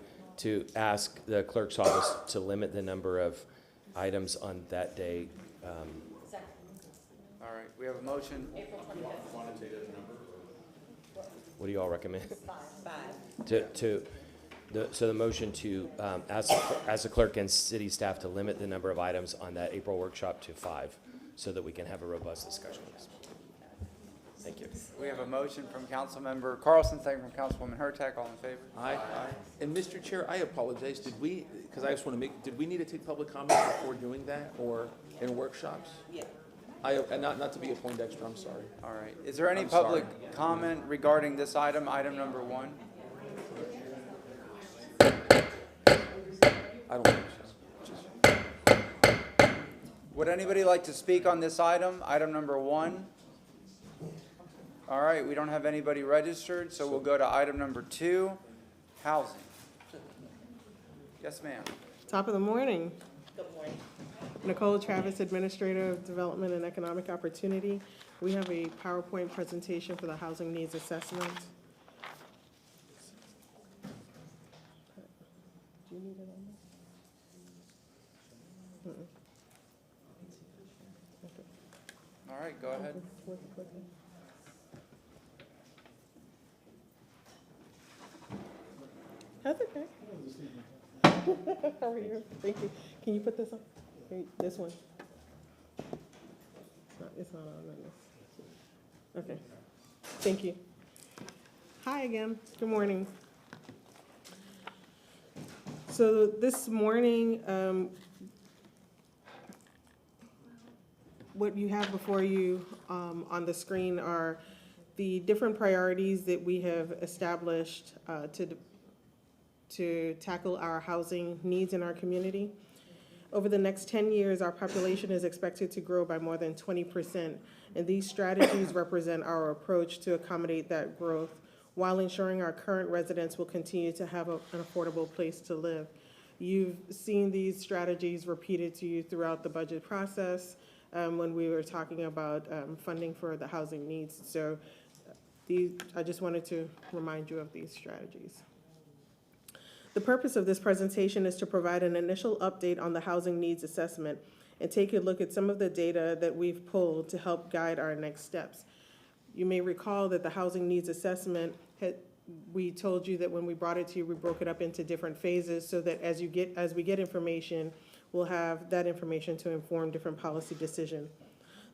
ask the clerk's office to limit the number of items on that day?
All right, we have a motion.
April 25th.
What do you all recommend?
5.
So the motion to ask the clerk and city staff to limit the number of items on that April workshop to 5, so that we can have a robust discussion. Thank you.
We have a motion from Councilmember Carlson, second from Councilwoman Hurtak. All in favor?
Aye. And Mr. Chair, I apologize. Did we, because I just want to make, did we need to take public comment before doing that or in workshops?
Yeah.
And not to be a Poindexter, I'm sorry.
All right. Is there any
I'm sorry.
public comment regarding this item, item number 1?
I don't think so.
Would anybody like to speak on this item, item number 1? All right, we don't have anybody registered, so we'll go to item number 2, housing. Yes, ma'am.
Top of the morning.
Good morning.
Nicole Travis, Administrator of Development and Economic Opportunity. We have a PowerPoint presentation for the housing needs assessment. Do you need it on there?
All right, go ahead.
That's okay. How are you? Thank you. Can you put this on? This one. It's not on this. Okay. Thank you. Hi again. Good morning. So this morning, what you have before you on the screen are the different priorities that we have established to tackle our housing needs in our community. Over the next 10 years, our population is expected to grow by more than 20%, and these strategies represent our approach to accommodate that growth while ensuring our current residents will continue to have an affordable place to live. You've seen these strategies repeated to you throughout the budget process when we were talking about funding for the housing needs. So I just wanted to remind you of these strategies. The purpose of this presentation is to provide an initial update on the housing needs assessment and take a look at some of the data that we've pulled to help guide our next steps. You may recall that the housing needs assessment, we told you that when we brought it to you, we broke it up into different phases so that as we get information, we'll have that information to inform different policy decisions.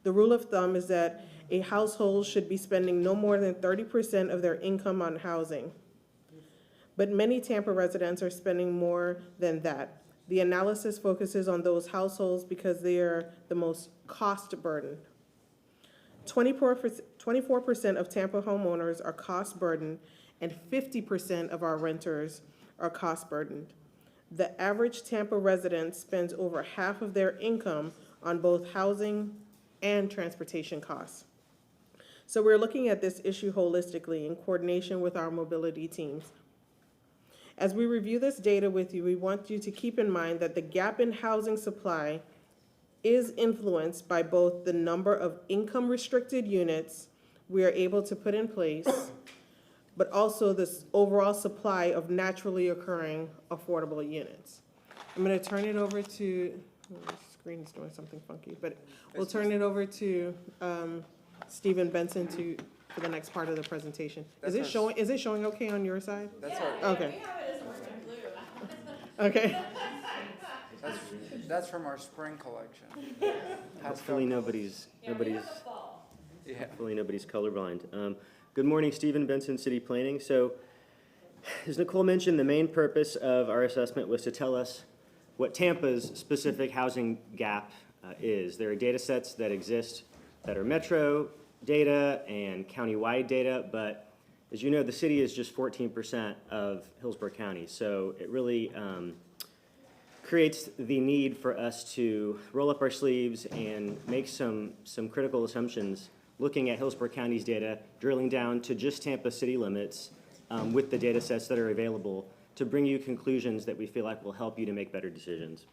The rule of thumb is that a household should be spending no more than 30% of their income on housing. But many Tampa residents are spending more than that. The analysis focuses on those households because they are the most cost burdened. 24% of Tampa homeowners are cost burdened, and 50% of our renters are cost burdened. The average Tampa resident spends over half of their income on both housing and transportation costs. So we're looking at this issue holistically in coordination with our mobility teams. As we review this data with you, we want you to keep in mind that the gap in housing supply is influenced by both the number of income-restricted units we are able to put in place, but also this overall supply of naturally occurring affordable units. I'm going to turn it over to, the screen is doing something funky, but we'll turn it over to Stephen Benson for the next part of the presentation. Is it showing okay on your side?
That's our,
Okay. Okay.
that's from our spring collection.
Hopefully nobody's
Yeah.
hopefully nobody's colorblind. Good morning, Stephen Benson, City Planning. So as Nicole mentioned, the main purpose of our assessment was to tell us what Tampa's specific housing gap is. There are data sets that exist that are metro data and county-wide data, but as you know, the city is just 14% of Hillsborough County, so it really creates the need for us to roll up our sleeves and make some critical assumptions looking at Hillsborough County's data, drilling down to just Tampa city limits with the data sets that are available to bring you conclusions that we feel like will help you to make better decisions.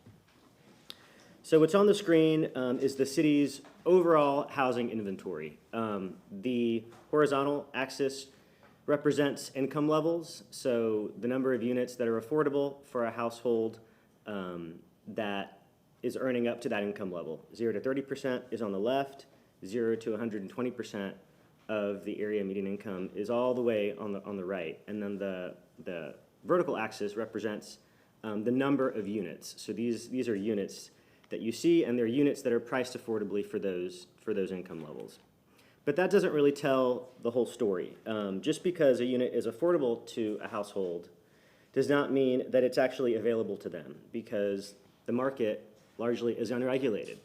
So what's on the screen is the city's overall housing inventory. The horizontal axis represents income levels, so the number of units that are affordable for a household that is earning up to that income level. 0 to 30% is on the left, 0 to 120% of the area median income is all the way on the right, and then the vertical axis represents the number of units. So these are units that you see, and they're units that are priced affordably for those income levels. But that doesn't really tell the whole story. Just because a unit is affordable to a household does not mean that it's actually available to them, because the market largely is unregulated.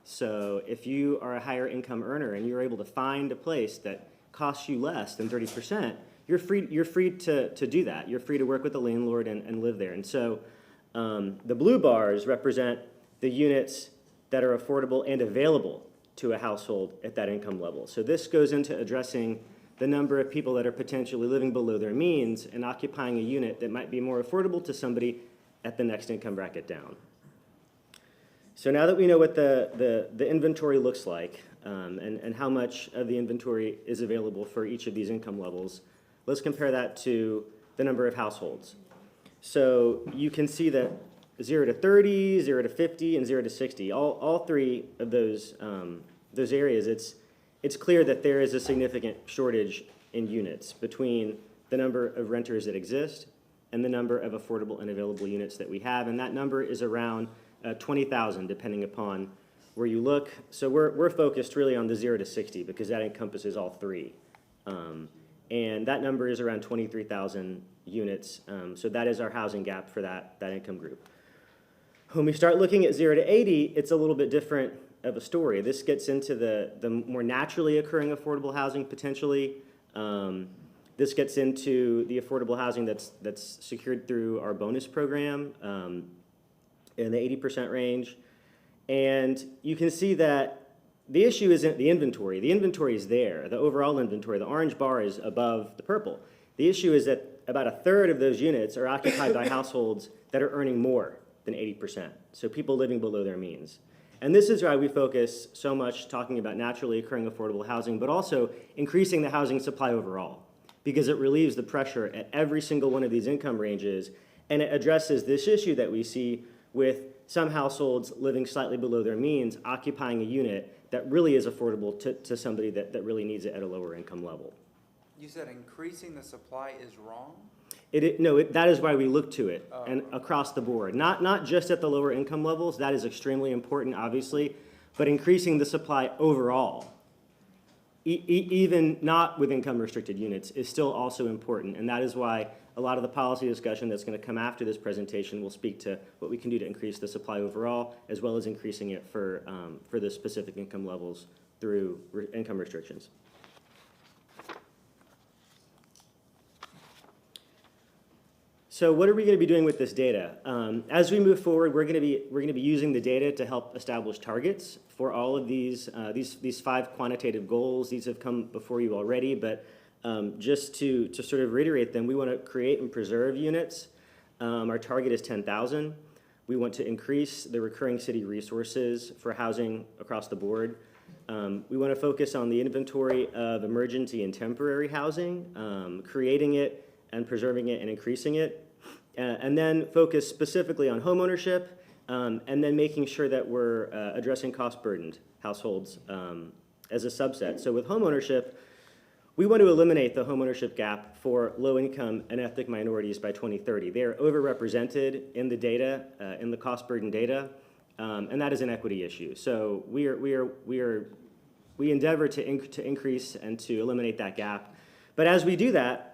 So if you are a higher income earner and you're able to find a place that costs you less than 30%, you're free to do that. You're free to work with the landlord and live there. And so the blue bars represent the units that are affordable and available to a household at that income level. So this goes into addressing the number of people that are potentially living below their means and occupying a unit that might be more affordable to somebody at the next income bracket down. So now that we know what the inventory looks like and how much of the inventory is available for each of these income levels, let's compare that to the number of households. So you can see that 0 to 30, 0 to 50, and 0 to 60, all three of those areas, it's clear that there is a significant shortage in units between the number of renters that exist and the number of affordable and available units that we have, and that number is around 20,000, depending upon where you look. So we're focused really on the 0 to 60 because that encompasses all three. And that number is around 23,000 units. So that is our housing gap for that income group. When we start looking at 0 to 80, it's a little bit different of a story. This gets into the more naturally occurring affordable housing potentially. This gets into the affordable housing that's secured through our bonus program in the 80% range. And you can see that the issue isn't the inventory. The inventory is there, the overall inventory. The orange bar is above the purple. The issue is that about a third of those units are occupied by households that are earning more than 80%, so people living below their means. And this is why we focus so much talking about naturally occurring affordable housing, but also increasing the housing supply overall, because it relieves the pressure at every single one of these income ranges, and it addresses this issue that we see with some households living slightly below their means occupying a unit that really is affordable to somebody that really needs it at a lower income level.
You said increasing the supply is wrong?
That is why we look to it and across the board. Not just at the lower income levels, that is extremely important, obviously, but increasing the supply overall, even not with income restricted units, is still also important. And that is why a lot of the policy discussion that's going to come after this presentation will speak to what we can do to increase the supply overall, as well as increasing it for the specific income levels through income restrictions. So what are we going to be doing with this data? As we move forward, we're going to be using the data to help establish targets for all of these 5 quantitative goals. These have come before you already, but just to sort of reiterate them, we want to create and preserve units. Our target is 10,000. We want to increase the recurring city resources for housing across the board. We want to focus on the inventory of emergency and temporary housing, creating it and preserving it and increasing it. And then focus specifically on homeownership, and then making sure that we're addressing cost-burdened households as a subset. So with homeownership, we want to eliminate the homeownership gap for low-income and ethnic minorities by 2030. They are overrepresented in the data, in the cost-burden data, and that is an equity issue. So we endeavor to increase and to eliminate that gap. But as we do that,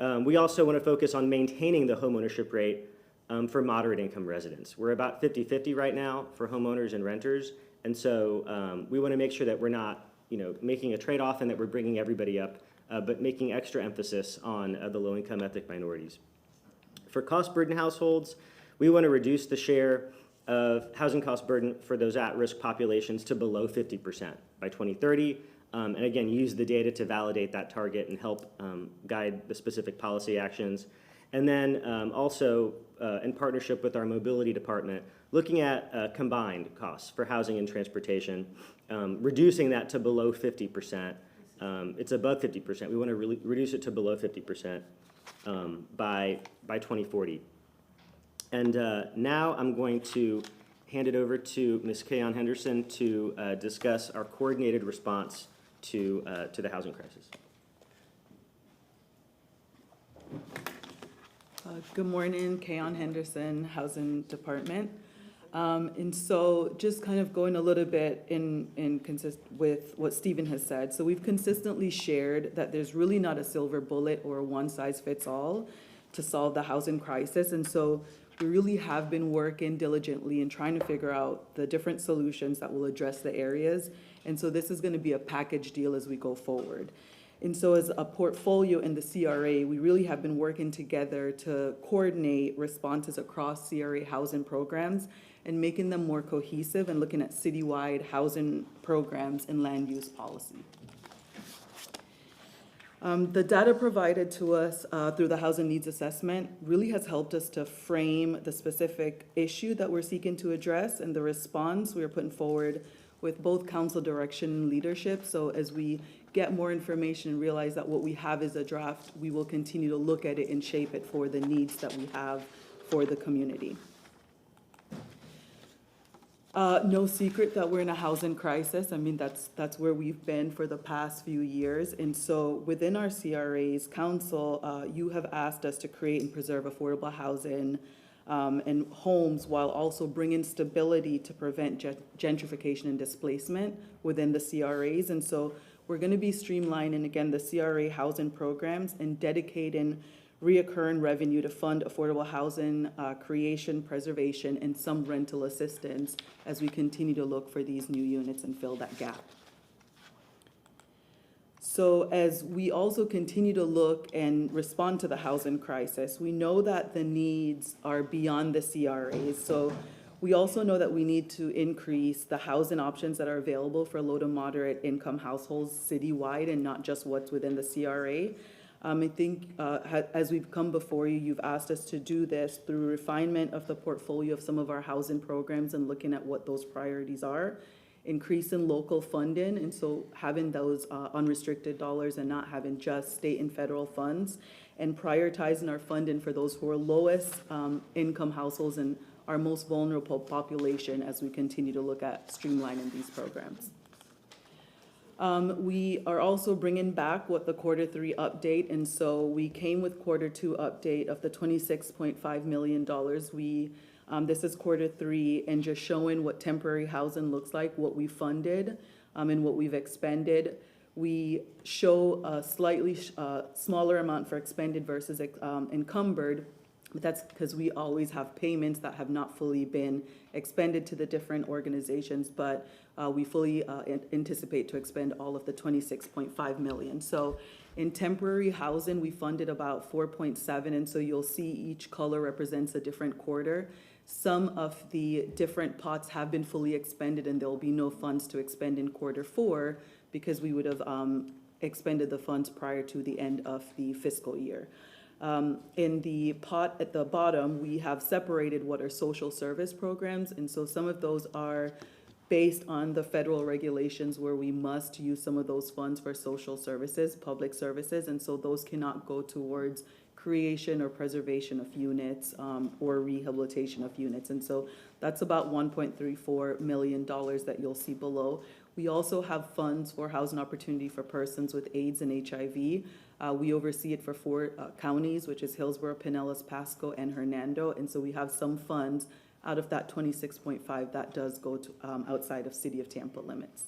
We also want to focus on maintaining the homeownership rate for moderate income residents. We're about 50-50 right now for homeowners and renters, and so we want to make sure that we're not, making a trade-off and that we're bringing everybody up, but making extra emphasis on the low-income ethnic minorities. For cost-burden households, we want to reduce the share of housing cost burden for those at-risk populations to below 50% by 2030, and again, use the data to validate that target and help guide the specific policy actions. And then also, in partnership with our mobility department, looking at combined costs for housing and transportation, reducing that to below 50%. It's above 50%. We want to reduce it to below 50% by 2040. And now I'm going to hand it over to Ms. Kayon Henderson to discuss our coordinated response to the housing crisis.
Good morning, Kayon Henderson, Housing Department. And so just kind of going a little bit with what Stephen has said. So we've consistently shared that there's really not a silver bullet or a one-size-fits-all to solve the housing crisis. And so we really have been working diligently and trying to figure out the different solutions that will address the areas. And so this is going to be a package deal as we go forward. And so as a portfolio in the CRA, we really have been working together to coordinate responses across CRA housing programs and making them more cohesive and looking at citywide housing programs and land use policy. The data provided to us through the housing needs assessment really has helped us to frame the specific issue that we're seeking to address and the response we are putting forward with both council direction and leadership. So as we get more information and realize that what we have is a draft, we will continue to look at it and shape it for the needs that we have for the community. No secret that we're in a housing crisis. I mean, that's where we've been for the past few years. And so within our CRA's council, you have asked us to create and preserve affordable housing and homes while also bringing stability to prevent gentrification and displacement within the CRAs. And so we're going to be streamlining, again, the CRA housing programs and dedicating reoccurring revenue to fund affordable housing creation, preservation, and some rental assistance as we continue to look for these new units and fill that gap. So as we also continue to look and respond to the housing crisis, we know that the needs are beyond the CRAs. So we also know that we need to increase the housing options that are available for low to moderate income households citywide and not just what's within the CRA. I think as we've come before you, you've asked us to do this through refinement of the portfolio of some of our housing programs and looking at what those priorities are, increasing local funding, and so having those unrestricted dollars and not having just state and federal funds, and prioritizing our funding for those who are lowest income households and our most vulnerable population as we continue to look at streamlining these programs. We are also bringing back what the Q3 update, and so we came with Q2 update of the $26.5 million. This is Q3 and just showing what temporary housing looks like, what we funded, and what we've expended. We show a slightly smaller amount for expended versus encumbered, but that's because we always have payments that have not fully been expended to the different organizations, but we fully anticipate to expend all of the $26.5 million. So in temporary housing, we funded about 4.7, and so you'll see each color represents a different quarter. Some of the different pots have been fully expended, and there will be no funds to expend in Q4 because we would have expended the funds prior to the end of the fiscal year. In the pot at the bottom, we have separated what are social service programs, and so some of those are based on the federal regulations where we must use some of those funds for social services, public services, and so those cannot go towards creation or preservation of units or rehabilitation of units. And so that's about $1.34 million that you'll see below. We also have funds for housing opportunity for persons with AIDS and HIV. We oversee it for 4 counties, which is Hillsborough, Pinellas, Pasco, and Hernando. And so we have some funds out of that 26.5 that does go to outside of City of Tampa limits.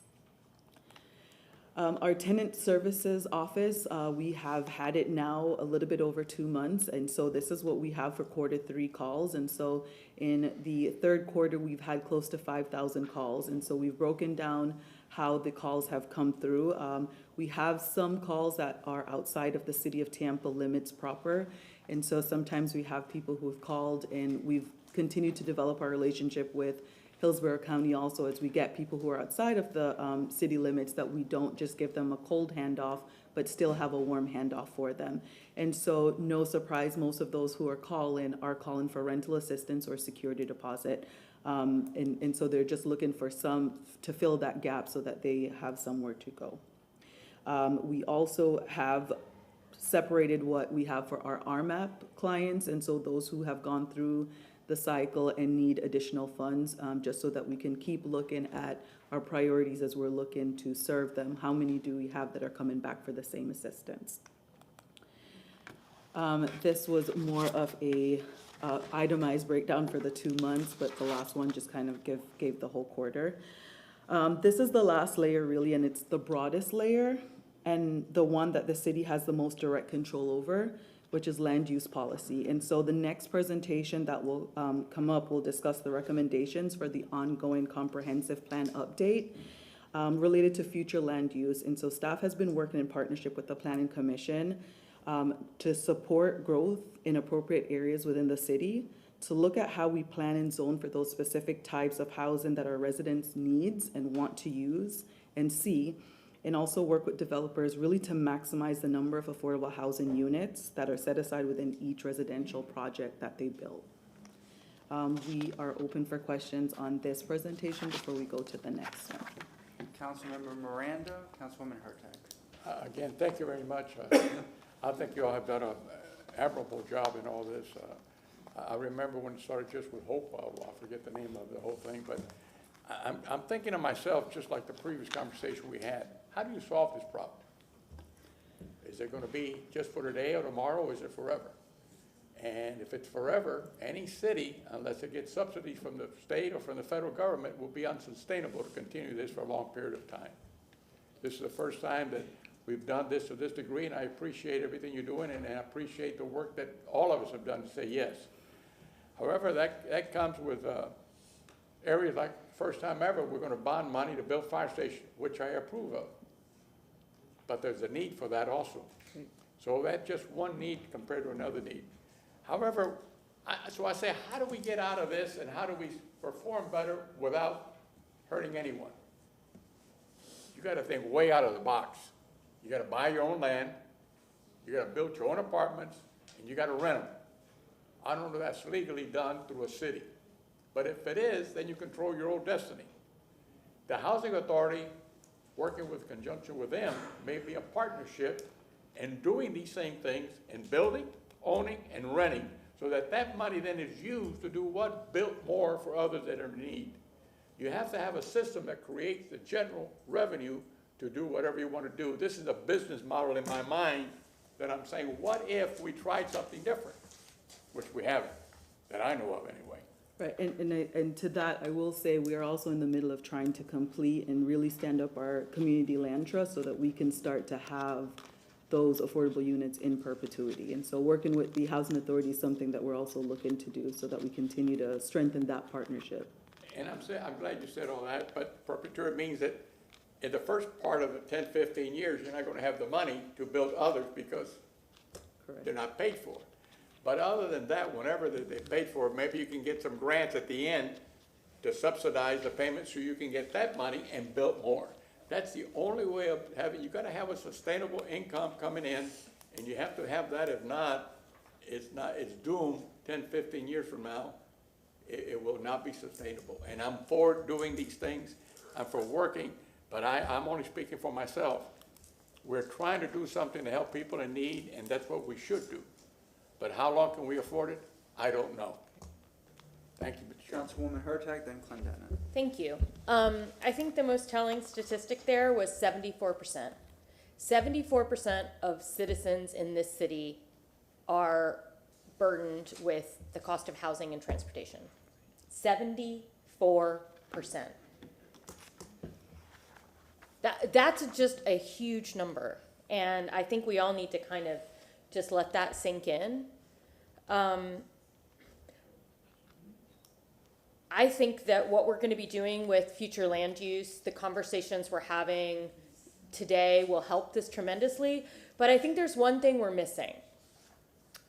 Our tenant services office, we have had it now a little bit over 2 months, and so this is what we have for Q3 calls. And so in the third quarter, we've had close to 5,000 calls, and so we've broken down how the calls have come through. We have some calls that are outside of the city of Tampa limits proper, and so sometimes we have people who have called, and we've continued to develop our relationship with Hillsborough County also, as we get people who are outside of the city limits, that we don't just give them a cold handoff, but still have a warm handoff for them. And so, no surprise, most of those who are calling for rental assistance or security deposit. And so they're just looking for some to fill that gap so that they have somewhere to go. We also have separated what we have for our RMAP clients, and so those who have gone through the cycle and need additional funds, just so that we can keep looking at our priorities as we're looking to serve them. How many do we have that are coming back for the same assistance? This was more of a itemized breakdown for the 2 months, but the last one just kind of gave the whole quarter. This is the last layer really, and it's the broadest layer, and the one that the city has the most direct control over, which is land use policy. And so the next presentation that will come up will discuss the recommendations for the ongoing comprehensive plan update related to future land use. And so staff has been working in partnership with the Planning Commission to support growth in appropriate areas within the city, to look at how we plan and zone for those specific types of housing that our residents needs and want to use and see, and also work with developers really to maximize the number of affordable housing units that are set aside within each residential project that they build. We are open for questions on this presentation before we go to the next one.
Councilmember Miranda, Councilwoman Hurtak.
Again, thank you very much. I think you all have done an admirable job in all this. I remember when it started just with Hope, I forget the name of the whole thing, but I'm thinking to myself, just like the previous conversation we had, how do you solve this problem? Is it going to be just for today or tomorrow, or is it forever? And if it's forever, any city, unless it gets subsidies from the state or from the federal government, will be unsustainable to continue this for a long period of time. This is the first time that we've done this to this degree, and I appreciate everything you're doing, and I appreciate the work that all of us have done to say yes. However, that comes with areas like first time ever, we're going to bond money to build fire station, which I approve of. But there's a need for that also. So that's just one need compared to another need. However, so I say, how do we get out of this and how do we perform better without hurting anyone? You got to think way out of the box. You got to buy your own land, you got to build your own apartments, and you got to rent them. I don't know if that's legally done through a city. But if it is, then you control your own destiny. The housing authority, working with conjunction with them, may be a partnership in doing these same things in building, owning, and renting, so that that money then is used to do what? Build more for others that are in need. You have to have a system that creates the general revenue to do whatever you want to do. This is a business model in my mind that I'm saying, what if we tried something different? Which we haven't, that I know of anyway.
Right, and to that, I will say we are also in the middle of trying to complete and really stand up our community land trust so that we can start to have those affordable units in perpetuity. And so working with the housing authority is something that we're also looking to do so that we continue to strengthen that partnership.
And I'm glad you said all that, but perpetuity means that in the first part of the 10, 15 years, you're not going to have the money to build others because they're not paid for. But other than that, whenever they paid for it, maybe you can get some grants at the end to subsidize the payment so you can get that money and build more. That's the only way of having, you got to have a sustainable income coming in, and you have to have that. If not, it's doomed 10, 15 years from now. It will not be sustainable. And I'm for doing these things. I'm for working, but I'm only speaking for myself. We're trying to do something to help people in need, and that's what we should do. But how long can we afford it? I don't know. Thank you,
Councilwoman Hurtak, then Clendana.
Thank you. I think the most telling statistic there was 74%. 74% of citizens in this city are burdened with the cost of housing and transportation. 74%. That's just a huge number. And I think we all need to kind of just let that sink in. I think that what we're going to be doing with future land use, the conversations we're having today will help this tremendously. But I think there's one thing we're missing.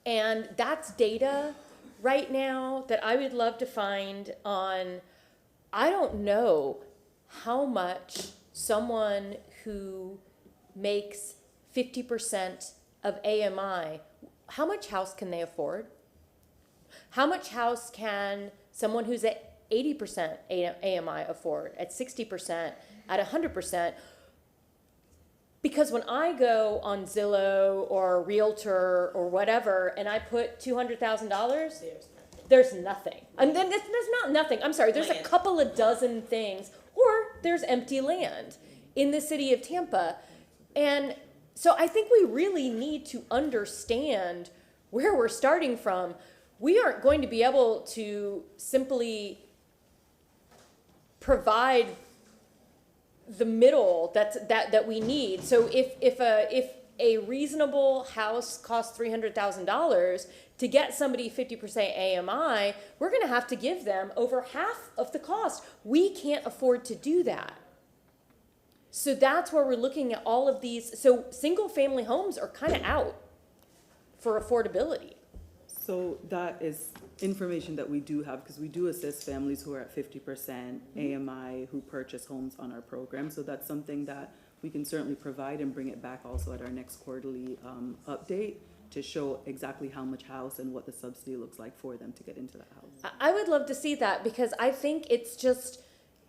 And that's data right now that I would love to find on, I don't know how much someone who makes 50% of AMI, how much house can they afford? How much house can someone who's at 80% AMI afford, at 60%, at 100%? Because when I go on Zillow or Realtor or whatever, and I put $200,000, there's nothing. And then there's not nothing. I'm sorry, there's a couple of dozen things, or there's empty land in the city of Tampa. And so I think we really need to understand where we're starting from. We aren't going to be able to simply provide the middle that we need. So if a reasonable house costs $300,000, to get somebody 50% AMI, we're going to have to give them over half of the cost. We can't afford to do that. So that's where we're looking at all of these. So single family homes are kind of out for affordability.
So that is information that we do have, because we do assist families who are at 50% AMI who purchase homes on our program. So that's something that we can certainly provide and bring it back also at our next quarterly update to show exactly how much house and what the subsidy looks like for them to get into that house.
I would love to see that, because I think it's just,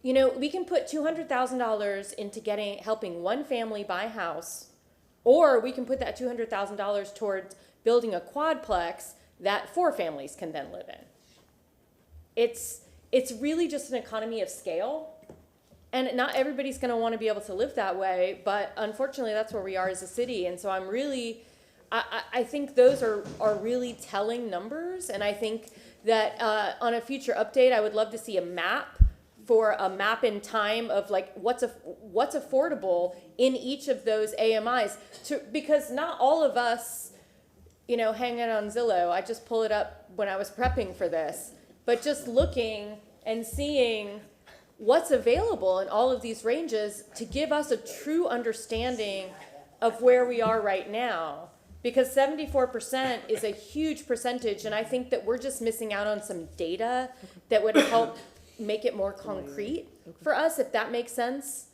you know, we can put $200,000 into helping one family buy a house, or we can put that $200,000 towards building a quadplex that 4 families can then live in. It's really just an economy of scale, and not everybody's going to want to be able to live that way, but unfortunately that's where we are as a city. And so I think those are really telling numbers, and I think that on a future update I would love to see a map in time of like what's affordable in each of those AMIs, because not all of us, you know, hang out on Zillow. I just pull it up when I was prepping for this, but just looking and seeing what's available in all of these ranges to give us a true understanding of where we are right now. Because 74% is a huge percentage, and I think that we're just missing out on some data that would help make it more concrete for us, if that makes sense.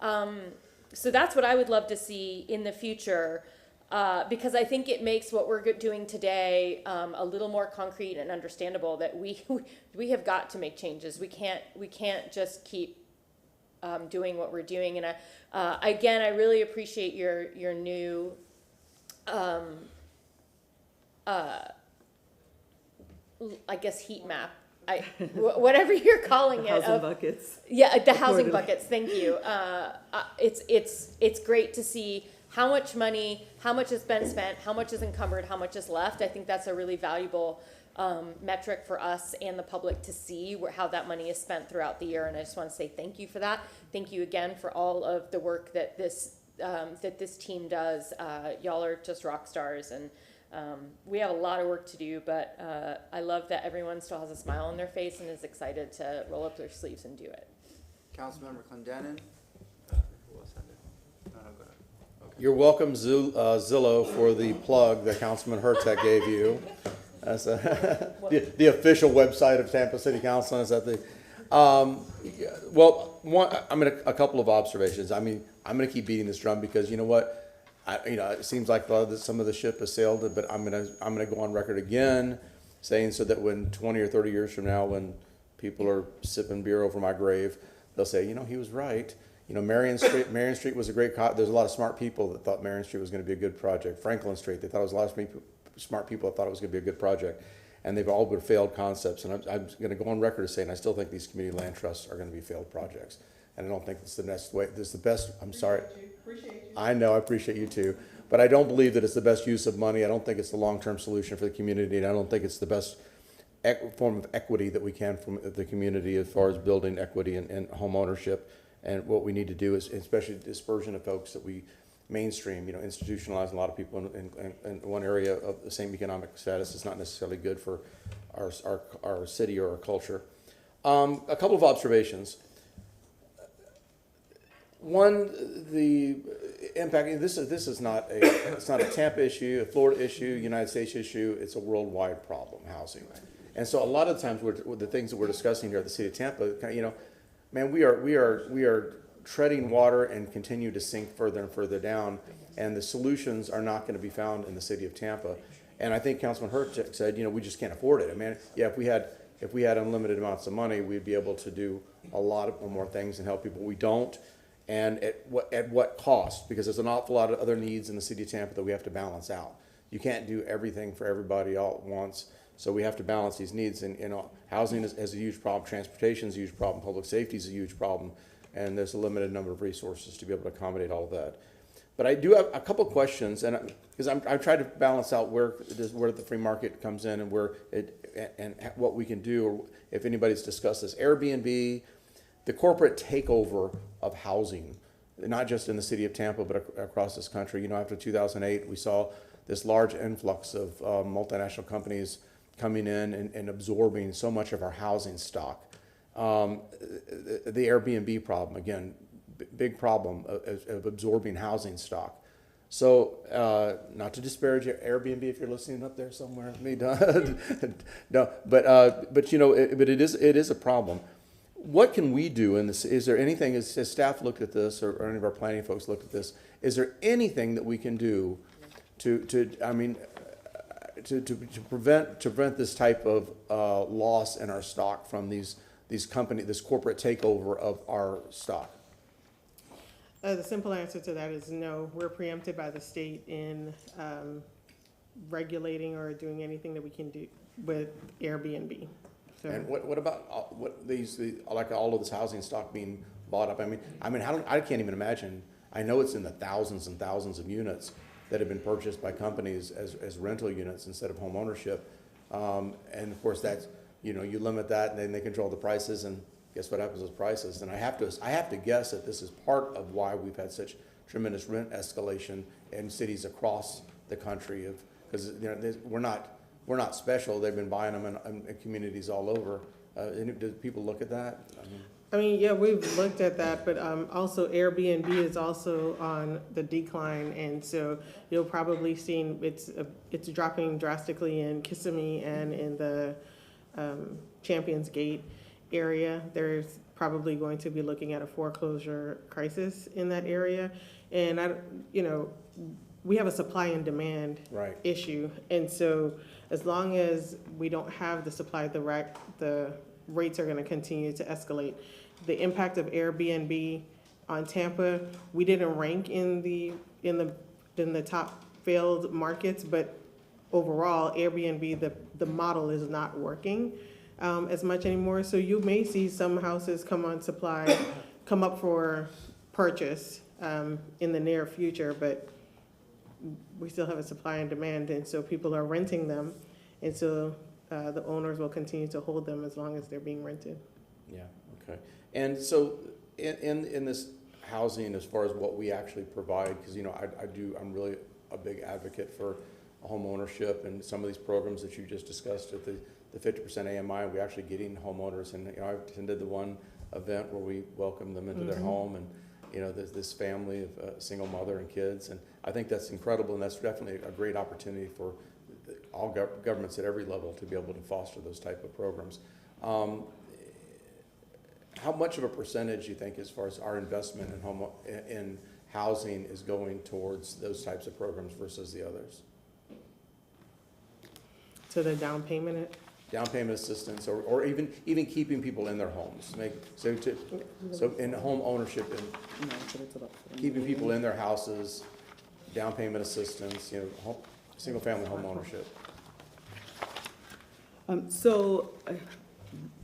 So that's what I would love to see in the future, because I think it makes what we're doing today a little more concrete and understandable, that we have got to make changes. We can't just keep doing what we're doing. And again, I really appreciate your new I guess heat map, whatever you're calling it.
Housing buckets.
Yeah, the housing buckets. Thank you. It's great to see how much money, how much has been spent, how much is encumbered, how much is left. I think that's a really valuable metric for us and the public to see how that money is spent throughout the year. And I just want to say thank you for that. Thank you again for all of the work that this team does. Y'all are just rock stars, and we have a lot of work to do, but I love that everyone still has a smile on their face and is excited to roll up their sleeves and do it.
Councilmember Clendenin.
You're welcome, Zillow, for the plug that Councilman Hurtek gave you. That's the official website of Tampa City Council. Is that the? Well, a couple of observations. I mean, I'm going to keep beating this drum because you know what, it seems like some of the ship has sailed, but I'm going to go on record again, saying so that when 20 or 30 years from now, when people are sipping beer over my grave, they'll say, he was right. Marion Street was a great. There's a lot of smart people that thought Marion Street was going to be a good project. Franklin Street, they thought it was a lot of smart people that thought it was going to be a good project, and they've all been failed concepts. And I'm going to go on record as saying I still think these community land trusts are going to be failed projects, and I don't think it's the next way. This is the best. I'm sorry. Appreciate you. I know. I appreciate you too, but I don't believe that it's the best use of money. I don't think it's the long-term solution for the community, and I don't think it's the best form of equity that we can from the community as far as building equity and home ownership And what we need to do is, especially dispersion of folks that we mainstream, institutionalize a lot of people in one area of the same economic status is not necessarily good for our city or our culture. A couple of observations. One, the impact, this is not it's not a Tampa issue, a Florida issue, United States issue, it's a worldwide problem, housing. And so a lot of times with the things that we're discussing here at the city of Tampa, man, we are treading water and continue to sink further and further down, and the solutions are not going to be found in the city of Tampa. And I think Councilman Hurt said, we just can't afford it. I mean, yeah, if we had unlimited amounts of money, we'd be able to do a lot of more things and help people. We don't. And at what cost? Because there's an awful lot of other needs in the city of Tampa that we have to balance out. You can't do everything for everybody all at once. So we have to balance these needs. And housing is a huge problem. Transportation is a huge problem. Public safety is a huge problem. And there's a limited number of resources to be able to accommodate all of that. But I do have a couple of questions, and because I'm trying to balance out where the free market comes in and what we can do, or if anybody's discussed this. Airbnb, the corporate takeover of housing, not just in the city of Tampa, but across this country. After 2008, we saw this large influx of multinational companies coming in and absorbing so much of our housing stock. The Airbnb problem, again, big problem of absorbing housing stock. So, not to disparage Airbnb if you're listening up there somewhere, no, but it is a problem. What can we do in this? Is there anything, has staff looked at this, or any of our planning folks looked at this? Is there anything that we can do to prevent this type of loss in our stock from these companies, this corporate takeover of our stock?
The simple answer to that is no. We're preempted by the state in regulating or doing anything that we can do with Airbnb. So.
And what about like all of this housing stock being bought up? I mean, I can't even imagine. I know it's in the thousands and thousands of units that have been purchased by companies as rental units instead of home ownership. And of course, that's you limit that, and then they control the prices. And guess what happens with prices? And I have to guess that this is part of why we've had such tremendous rent escalation in cities across the country. Because we're not special. They've been buying them in communities all over. Do people look at that?
Yeah, we've looked at that, but also Airbnb is also on the decline, and so you'll probably see it's dropping drastically in Kissimmee and in the Champions Gate area. There's probably going to be looking at a foreclosure crisis in that area, and we have a supply and demand issue, and so as long as we don't have the supply, the rates are going to continue to escalate. The impact of Airbnb on Tampa, we didn't rank in the top failed markets, but overall Airbnb, the model is not working as much anymore. So you may see some houses come up for purchase in the near future, but we still have a supply and demand, and so people are renting them, and so the owners will continue to hold them as long as they're being rented.
Yeah, okay. And so in this housing, as far as what we actually provide, because I'm really a big advocate for home ownership, and some of these programs that you just discussed at the 50% AMI, we're actually getting homeowners, and I attended the one event where we welcomed them into their home, and there's this family of a single mother and kids, and I think that's incredible, and that's definitely a great opportunity for all governments at every level to be able to foster those type of programs. How much of a percentage do you think, as far as our investment in housing, is going towards those types of programs versus the others?
So the down payment
Assistance, or even keeping people in their homes. So in home ownership, and keeping people in their houses, down payment assistance, single family home ownership.
So I'm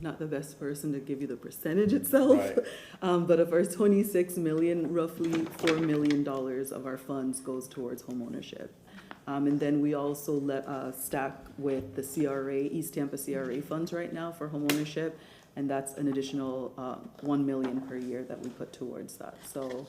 not the best person to give you the percentage itself, but of our 26 million, roughly $4 million of our funds goes towards home ownership. And then we also stack with the CRA, East Tampa CRA funds right now for home ownership. and that's an additional 1 million per year that we put towards that. So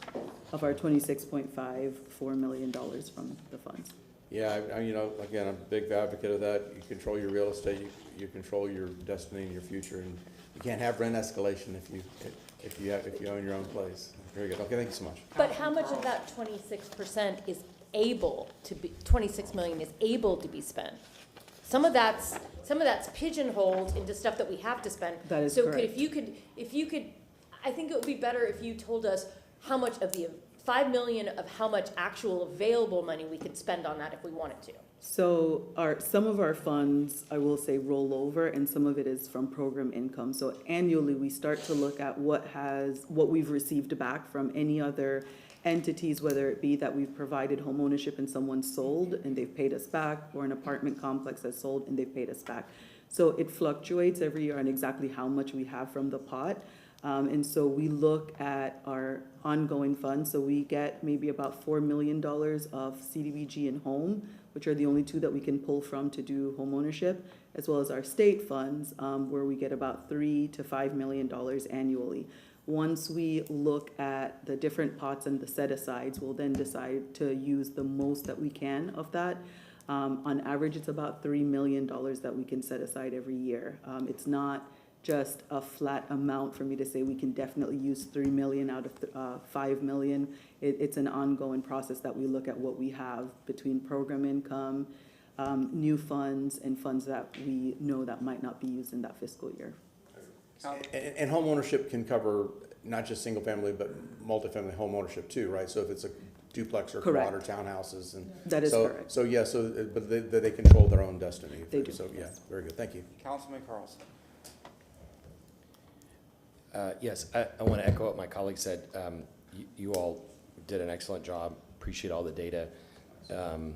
of our 26.5, $4 million from the funds.
Yeah, you know, again, I'm a big advocate of that. You control your real estate, you control your destiny and your future, and you can't have rent escalation if you own your own place. Very good. Okay, thank you so much.
But how much of that 26% is able to be, 26 million is able to be spent? Some of that's pigeonholed into stuff that we have to spend.
That is
so
correct.
if you could, I think it would be better if you told us how much of the 5 million of how much actual available money we could spend on that if we wanted to.
So some of our funds, I will say, roll over, and some of it is from program income. So annually, we start to look at what we've received back from any other entities, whether it be that we've provided home ownership and someone sold and they've paid us back, or an apartment complex has sold and they've paid us back. So it fluctuates every year on exactly how much we have from the pot. And so we look at our ongoing funds. So we get maybe about $4 million of CDBG and home, which are the only two that we can pull from to do home ownership, as well as our state funds, where we get about $3 to $5 million annually. Once we look at the different pots and the set-asides, we'll then decide to use the most that we can of that. On average, it's about $3 million that we can set aside every year. It's not just a flat amount for me to say we can definitely use 3 million out of 5 million. It's an ongoing process that we look at what we have between program income, new funds, and funds that we know that might not be used in that fiscal year.
And home ownership can cover not just single family, but multifamily home ownership too, right? So if it's a duplex or quad or townhouses, and
that is correct.
So yeah, but they control their own destiny.
They do.
So yeah, very good. Thank you.
Councilman Carlson.
Yes, I want to echo what my colleague said. You all did an excellent job. Appreciate all the data. And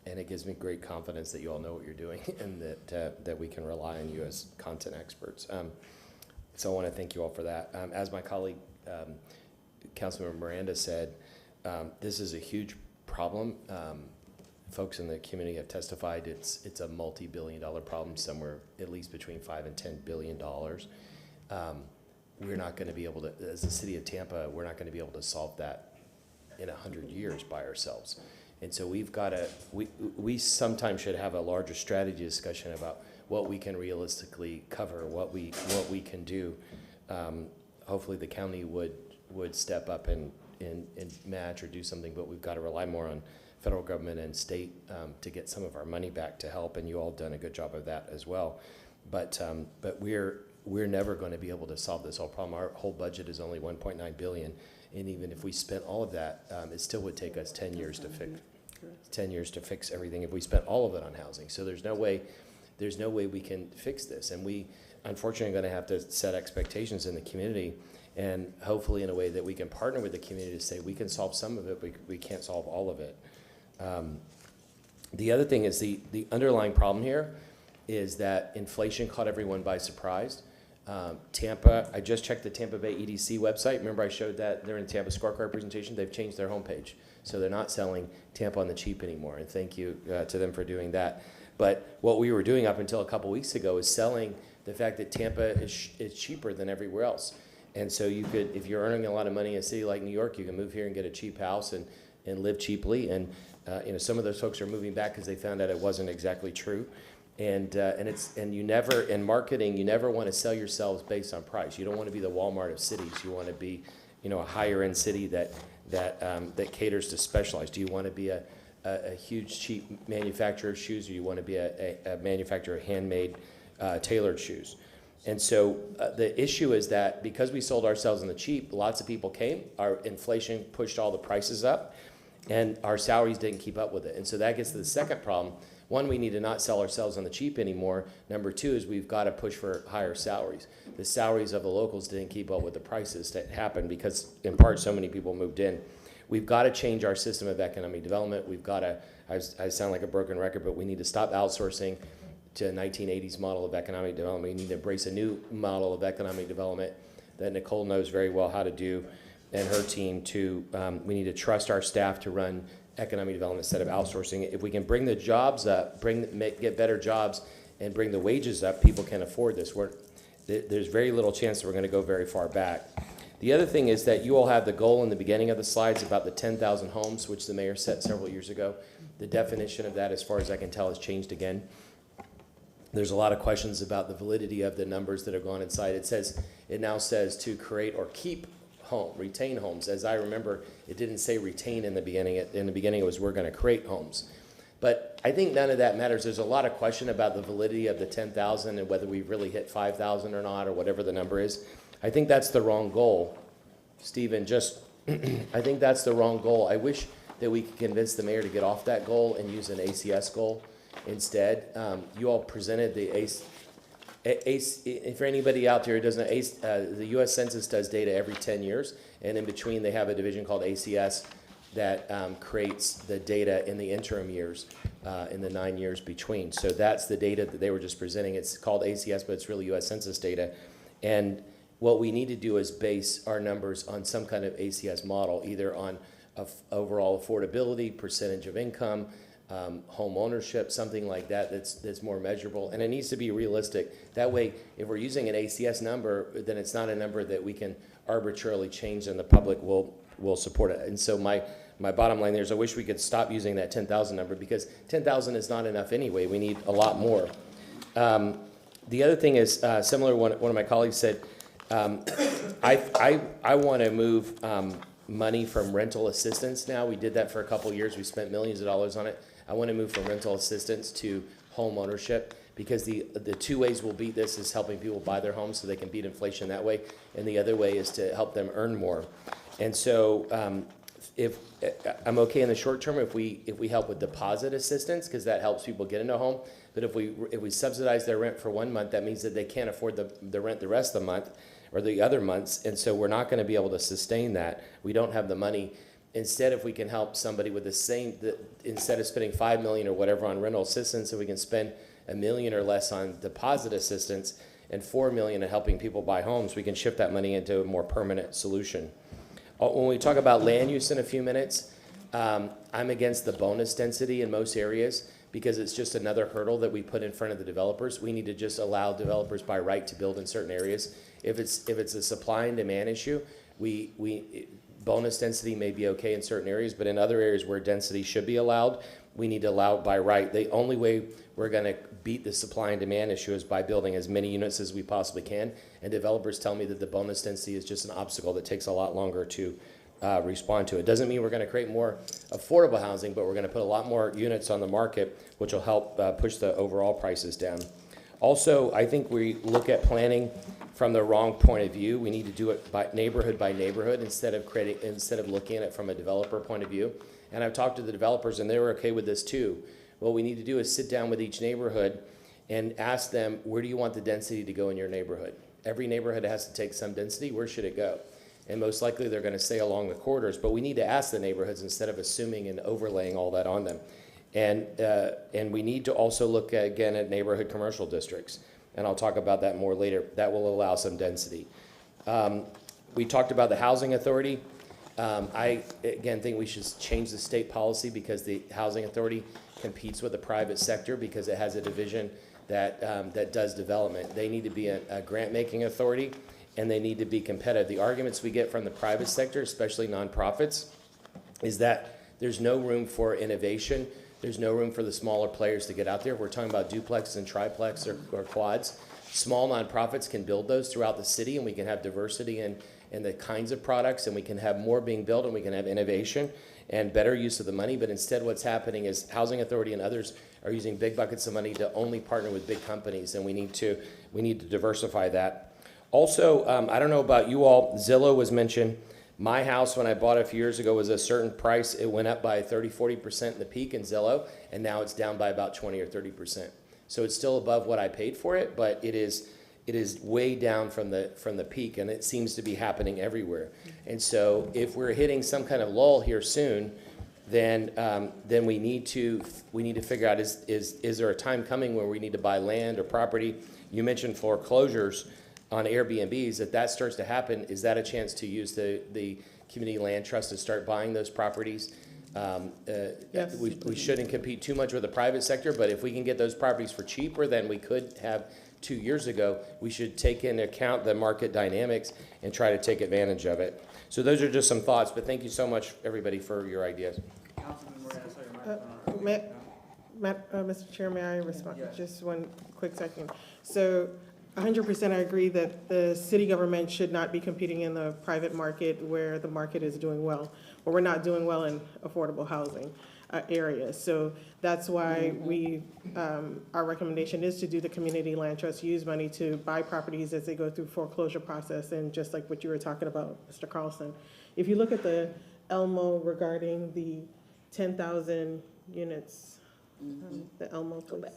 it gives me great confidence that you all know what you're doing and that we can rely on you as content experts. So I want to thank you all for that. As my colleague, Councilmember Miranda said, this is a huge problem. Folks in the community have testified it's a multi-billion-dollar problem, somewhere at least between $5 and $10 billion. We're not going to be able to, as the city of Tampa, we're not going to be able to solve that in 100 years by ourselves. And so we've got to, we sometimes should have a larger strategy discussion about what we can realistically cover, what we can do. Hopefully the county would step up and match or do something, but we've got to rely more on federal government and state to get some of our money back to help, and you all done a good job of that as well. But we're never going to be able to solve this whole problem. Our whole budget is only $1.9 billion, and even if we spent all of that, it still would take us 10 years to fix. 10 years to fix everything if we spent all of it on housing. So there's no way we can fix this, and we unfortunately are going to have to set expectations in the community, and hopefully in a way that we can partner with the community to say we can solve some of it, but we can't solve all of it. The other thing is the underlying problem here is that inflation caught everyone by surprise. Tampa, I just checked the Tampa Bay EDC website. Remember I showed that during the Tampa scorecard presentation? They've changed their homepage. So they're not selling Tampa on the cheap anymore. And thank you to them for doing that. But what we were doing up until a couple weeks ago is selling the fact that Tampa is cheaper than everywhere else. And so you could, if you're earning a lot of money in a city like New York, you can move here and get a cheap house and live cheaply. And some of those folks are moving back because they found out it wasn't exactly true. And you never, in marketing, you never want to sell yourselves based on price. You don't want to be the Walmart of cities. You want to be, a higher end city that caters to specialized. Do you want to be a huge cheap manufacturer of shoes, or you want to be a manufacturer of handmade tailored shoes? And so the issue is that because we sold ourselves on the cheap, lots of people came. Our inflation pushed all the prices up, and our salaries didn't keep up with it. And so that gets to the second problem. One, we need to not sell ourselves on the cheap anymore. Number two is we've got to push for higher salaries. The salaries of the locals didn't keep up with the prices that happened because, in part, so many people moved in. We've got to change our system of economic development. We've got to, I sound like a broken record, but we need to stop outsourcing to a 1980s model of economic development. We need to embrace a new model of economic development that Nicole knows very well how to do, and her team too. We need to trust our staff to run economic development instead of outsourcing it. If we can bring the jobs up, get better jobs, and bring the wages up, people can afford this. there's very little chance that we're gonna go very far back. The other thing is that you all have the goal in the beginning of the slides about the 10,000 homes, which the mayor set several years ago. The definition of that, as far as I can tell, has changed again. There's a lot of questions about the validity of the numbers that have gone inside. It now says to create or keep home, retain homes. As I remember, it didn't say retain in the beginning. In the beginning, it was we're gonna create homes. But I think none of that matters. There's a lot of question about the validity of the 10,000 and whether we've really hit 5,000 or not, or whatever the number is. I think that's the wrong goal. Stephen, I think that's the wrong goal. I wish that we could convince the mayor to get off that goal and use an ACS goal instead. You all presented the for anybody out there who doesn't know, the U.S. Census does data every 10 years, and in between they have a division called ACS that creates the data in the interim years, in the 9 years between. So that's the data that they were just presenting. It's called ACS, but it's really U.S. Census data. And what we need to do is base our numbers on some kind of ACS model, either on overall affordability, percentage of income, home ownership, something like that that's more measurable. And it needs to be realistic. That way, if we're using an ACS number, then it's not a number that we can arbitrarily change and the public will support it. And so my bottom line there is I wish we could stop using that 10,000 number, because 10,000 is not enough anyway. We need a lot more. The other thing is, similar, one of my colleagues said, I want to move money from rental assistance now. We did that for a couple of years. We spent millions of dollars on it. I want to move from rental assistance to home ownership, because the two ways we'll beat this is helping people buy their homes so they can beat inflation that way, and the other way is to help them earn more. And so if I'm okay in the short term if we help with deposit assistance, because that helps people get into a home. But if we subsidize their rent for 1 month, that means that they can't afford the rent the rest of the month or the other months, and so we're not going to be able to sustain that. We don't have the money. Instead, if we can help somebody with instead of spending $5 million or whatever on rental assistance, if we can spend $1 million or less on deposit assistance and $4 million in helping people buy homes, we can shift that money into a more permanent solution. When we talk about land use in a few minutes, I'm against the bonus density in most areas, because it's just another hurdle that we put in front of the developers. We need to just allow developers by right to build in certain areas. If it's a supply and demand issue, bonus density may be okay in certain areas, but in other areas where density should be allowed, we need to allow it by right. The only way we're going to beat the supply and demand issue is by building as many units as we possibly can. And developers tell me that the bonus density is just an obstacle that takes a lot longer to respond to. It doesn't mean we're going to create more affordable housing, but we're going to put a lot more units on the market, which will help push the overall prices down. Also, I think we look at planning from the wrong point of view. We need to do it by neighborhood instead of looking at it from a developer point of view. And I've talked to the developers, and they were okay with this too. What we need to do is sit down with each neighborhood and ask them, where do you want the density to go in your neighborhood? Every neighborhood has to take some density. Where should it go? And most likely they're going to say along the corridors, but we need to ask the neighborhoods instead of assuming and overlaying all that on them. And we need to also look again at neighborhood commercial districts, and I'll talk about that more later. That will allow some density. We talked about the housing authority. I again think we should change the state policy, because the housing authority competes with the private sector because it has a division that does development. They need to be a grant-making authority, and they need to be competitive. The arguments we get from the private sector, especially nonprofits, is that there's no room for innovation. There's no room for the smaller players to get out there. We're talking about duplex and triplex or quads. Small nonprofits can build those throughout the city, and we can have diversity in the kinds of products, and we can have more being built, and we can have innovation and better use of the money. But instead what's happening is Housing Authority and others are using big buckets of money to only partner with big companies, and we need to diversify that. Also, I don't know about you all, Zillow was mentioned. My house, when I bought it a few years ago, was a certain price. It went up by 30-40% in the peak in Zillow, and now it's down by about 20 or 30%. So it's still above what I paid for it, but it is way down from the peak, and it seems to be happening everywhere. And so if we're hitting some kind of lull here soon, then we need to figure out, is there a time coming where we need to buy land or property? You mentioned foreclosures on Airbnbs. If that starts to happen, is that a chance to use the community land trust to start buying those properties?
Yes.
We shouldn't compete too much with the private sector, but if we can get those properties for cheaper, then we could have 2 years ago, we should take into account the market dynamics and try to take advantage of it. So those are just some thoughts, but thank you so much, everybody, for your ideas.
Mr. Chair, may I respond? Just one quick second. So 100% I agree that the city government should not be competing in the private market where the market is doing well. But we're not doing well in affordable housing areas. So that's why our recommendation is to do the community land trust, use money to buy properties as they go through foreclosure process. And just like what you were talking about, Mr. Carlson, if you look at the Elmo regarding the 10,000 units, the Elmo, please.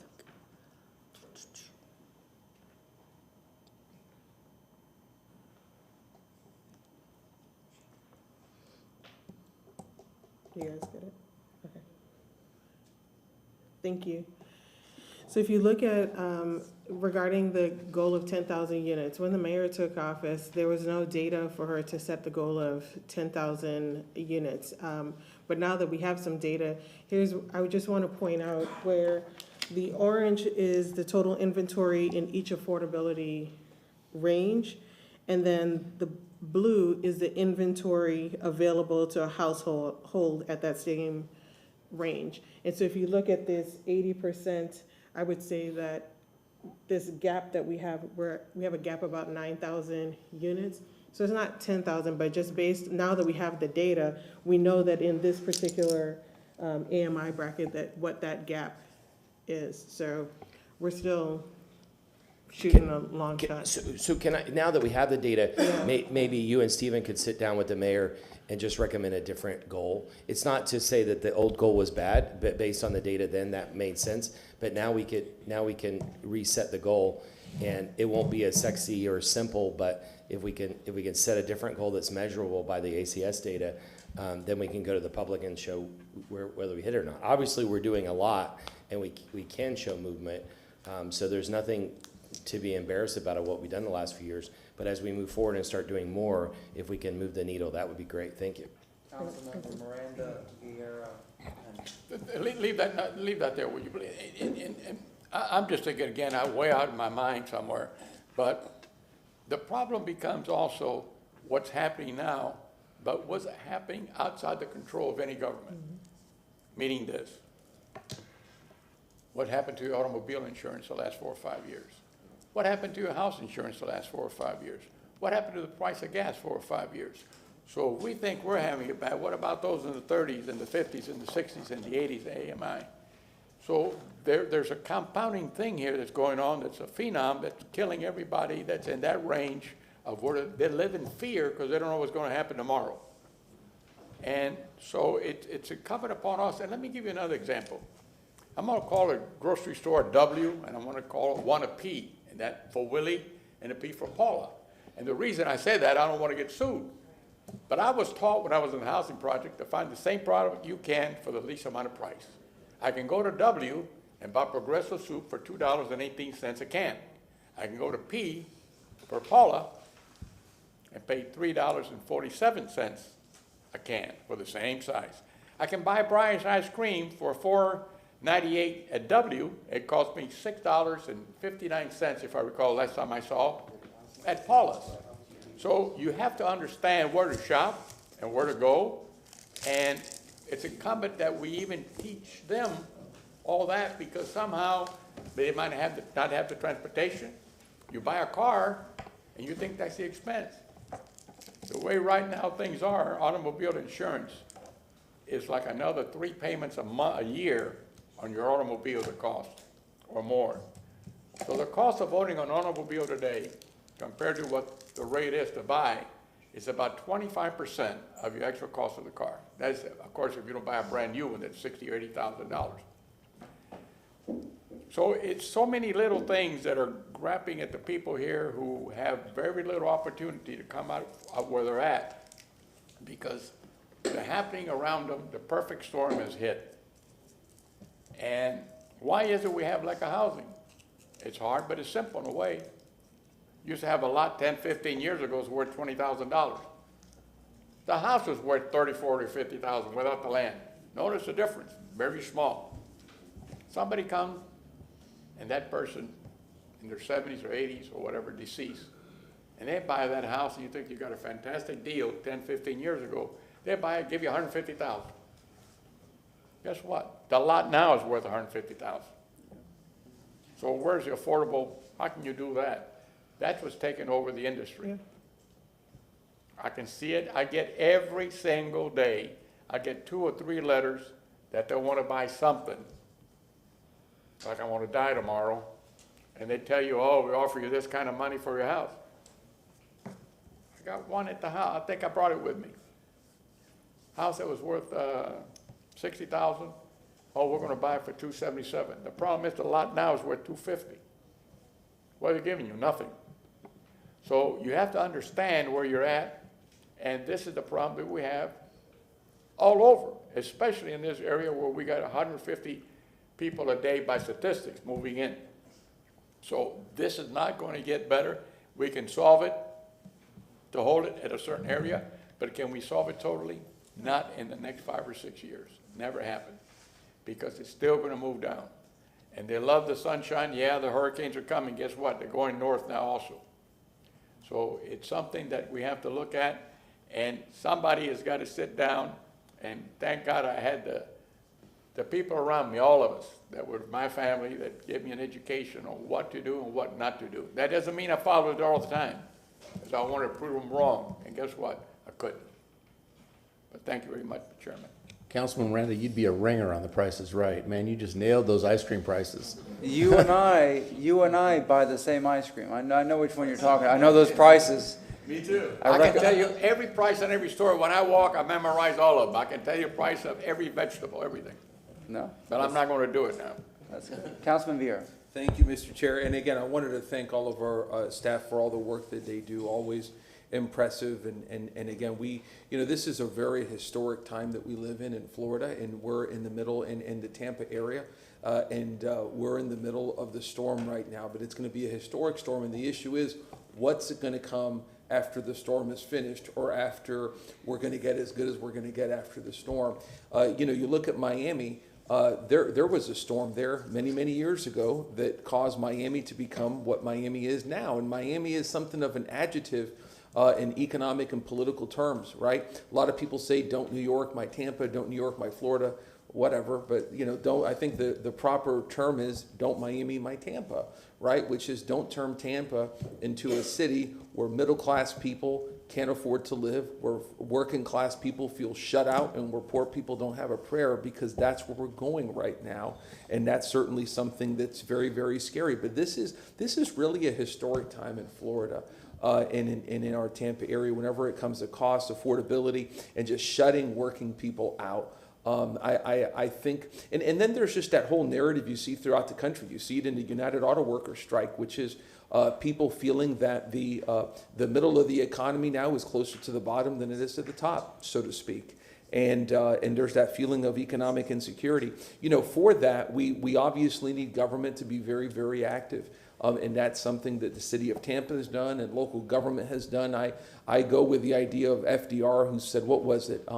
Do you guys get it? Okay. Thank you. So if you look at, regarding the goal of 10,000 units, when the mayor took office, there was no data for her to set the goal of 10,000 units. But now that we have some data, I would just want to point out where the orange is the total inventory in each affordability range, and then the blue is the inventory available to a household at that same range. And so if you look at this 80%, I would say that this gap that we have a gap of about 9,000 units. So it's not 10,000, but just based, now that we have the data, we know that in this particular AMI bracket that what that gap is. So we're still shooting a long shot.
So can I, now that we have the data, maybe you and Stephen could sit down with the mayor and just recommend a different goal. It's not to say that the old goal was bad, but based on the data then that made sense. But now we can reset the goal, and it won't be as sexy or simple, but if we can set a different goal that's measurable by the ACS data, then we can go to the public and show whether we hit it or not. Obviously, we're doing a lot, and we can show movement. So there's nothing to be embarrassed about what we've done the last few years. But as we move forward and start doing more, if we can move the needle, that would be great. Thank you.
Councilmember Miranda, Vieira,
Leave that there, would you please? And I'm just thinking again, I'm way out of my mind somewhere, but the problem becomes also what's happening now, but what's happening outside the control of any government. Meaning this: what happened to your automobile insurance the last 4 or 5 years? What happened to your house insurance the last 4 or 5 years? What happened to the price of gas 4 or 5 years? So if we think we're having it bad, what about those in the 30s and the 50s and the 60s and the 80s AMI? So there's a compounding thing here that's going on that's a phenom that's killing everybody that's in that range of where they live in fear because they don't know what's going to happen tomorrow. And so it's incumbent upon us. And let me give you another example. I'm going to call a grocery store a W, and I'm going to call one a P, and that for Willie and a P for Paula. And the reason I say that, I don't want to get sued. But I was taught when I was in the housing project to find the same product you can for the least amount of price. I can go to W and buy Progressive soup for $2.18 a can. I can go to P for Paula and pay $3.47 a can for the same size. I can buy Brian's ice cream for $4.98 at W. It cost me $6.59, if I recall last time I saw, at Paula's. So you have to understand where to shop and where to go, and it's incumbent that we even teach them all that, because somehow they might not have the transportation. You buy a car and you think that's the expense. The way right now things are, automobile insurance is like another 3 payments a year on your automobile that cost or more. So the cost of owning an automobile today compared to what the rate is to buy is about 25% of your actual cost of the car. That is, of course, if you don't buy a brand new one, that's $60,000 or $80,000. So it's so many little things that are grabbing at the people here who have very little opportunity to come out of where they're at, because the happening around them, the perfect storm has hit. And why is it we have lack of housing? It's hard, but it's simple in a way. Used to have a lot 10, 15 years ago was worth $20,000. The house was worth $30,000, $40,000, $50,000 without the land. Notice the difference, very small. Somebody comes and that person in their 70s or 80s or whatever, deceased, and they buy that house and you think you got a fantastic deal 10, 15 years ago, they buy it, give you $150,000. Guess what? The lot now is worth $150,000. So where's the affordable, how can you do that? That's what's taking over the industry.
Yeah.
I can see it, I get every single day, I get 2 or 3 letters that they want to buy something. Like I want to die tomorrow, and they tell you, oh, we offer you this kind of money for your house. I got one at the house, I think I brought it with me. House that was worth $60,000, oh, we're going to buy it for $277. The problem is the lot now is worth $250. What are they giving you? Nothing. So you have to understand where you're at, and this is the problem that we have all over, especially in this area where we got 150 people a day by statistics moving in. So this is not going to get better. We can solve it to hold it at a certain area, but can we solve it totally? Not in the next 5 or 6 years. Never happen, because it's still going to move down. And they love the sunshine. Yeah, the hurricanes are coming. Guess what? They're going north now also. So it's something that we have to look at, and somebody has got to sit down, and thank God I had the people around me, all of us, that were my family, that gave me an education on what to do and what not to do. That doesn't mean I followed it all the time, because I wanted to prove them wrong, and guess what? I couldn't. But thank you very much, Chairman.
Councilman Miranda, you'd be a ringer on The Price is Right. Man, you just nailed those ice cream prices.
You and I buy the same ice cream. I know which one you're talking about. I know those prices.
Me too. I can tell you every price in every store. When I walk, I memorize all of them. I can tell you the price of every vegetable, everything.
No?
But I'm not going to do it now.
That's good. Councilman Vieira.
Thank you, Mr. Chair. And again, I wanted to thank all of our staff for all the work that they do, always impressive. And again, this is a very historic time that we live in Florida, and we're in the middle in the Tampa area. We're in the middle of the storm right now, but it's going to be a historic storm. And the issue is, what's it going to come after the storm is finished, or after we're going to get as good as we're going to get after the storm? You look at Miami. There was a storm there many, many years ago that caused Miami to become what Miami is now. And Miami is something of an adjective in economic and political terms, right? A lot of people say, don't New York my Tampa, don't New York my Florida, whatever. But, I think the proper term is don't Miami my Tampa, right? Which is don't turn Tampa into a city where middle-class people can't afford to live, where working class people feel shut out, and where poor people don't have a prayer, because that's where we're going right now. And that's certainly something that's very, very scary. But this is really a historic time in Florida. And in our Tampa area, whenever it comes to cost, affordability, and just shutting working people out. I think, and then there's just that whole narrative you see throughout the country. You see it in the United Auto Workers strike, which is people feeling that the middle of the economy now is closer to the bottom than it is to the top, so to speak. And there's that feeling of economic insecurity. For that, we obviously need government to be very, very active. And that's something that the city of Tampa has done and local government has done. I go with the idea of FDR, who said, what was it?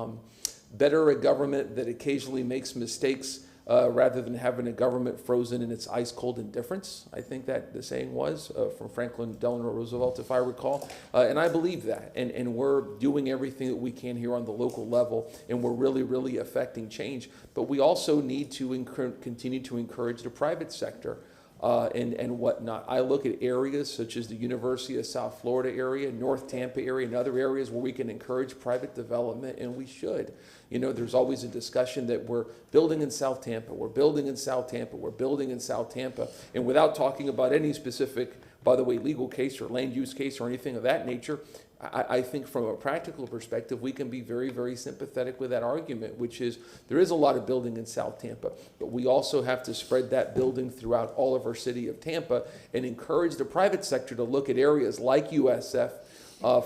Better a government that occasionally makes mistakes rather than having a government frozen in its ice-cold indifference. I think that the saying was from Franklin Delano Roosevelt, if I recall. And I believe that. And we're doing everything that we can here on the local level, and we're really, really affecting change. But we also need to continue to encourage the private sector. And whatnot. I look at areas such as the University of South Florida area, North Tampa area, and other areas where we can encourage private development, and we should. There's always a discussion that we're building in South Tampa, we're building in South Tampa, we're building in South Tampa, and without talking about any specific, by the way, legal case or land use case or anything of that nature, I think from a practical perspective, we can be very, very sympathetic with that argument, which is there is a lot of building in South Tampa, but we also have to spread that building throughout all of our city of Tampa and encourage the private sector to look at areas like USF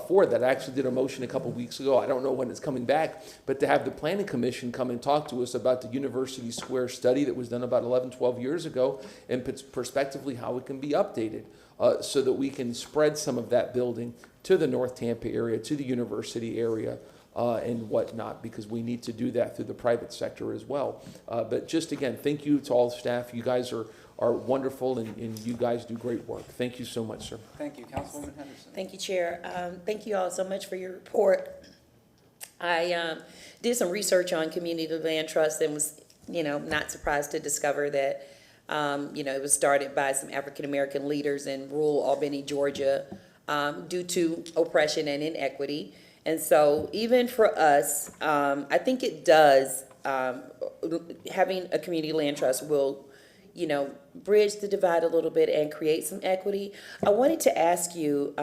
for that. I actually did a motion a couple weeks ago. I don't know when it's coming back, but to have the Planning Commission come and talk to us about the University Square study that was done about 11, 12 years ago, and prospectively how it can be updated so that we can spread some of that building to the North Tampa area, to the university area, and whatnot, because we need to do that through the private sector as well. But just again, thank you to all the staff. You guys are wonderful, and you guys do great work. Thank you so much, sir.
Thank you, Councilwoman Henderson.
Thank you, Chair. Thank you all so much for your report. I did some research on community land trust and was, not surprised to discover that, it was started by some African-American leaders in rural Albany, Georgia, due to oppression and inequity. And so even for us, I think it does, having a community land trust will, bridge the divide a little bit and create some equity. I wanted to ask you,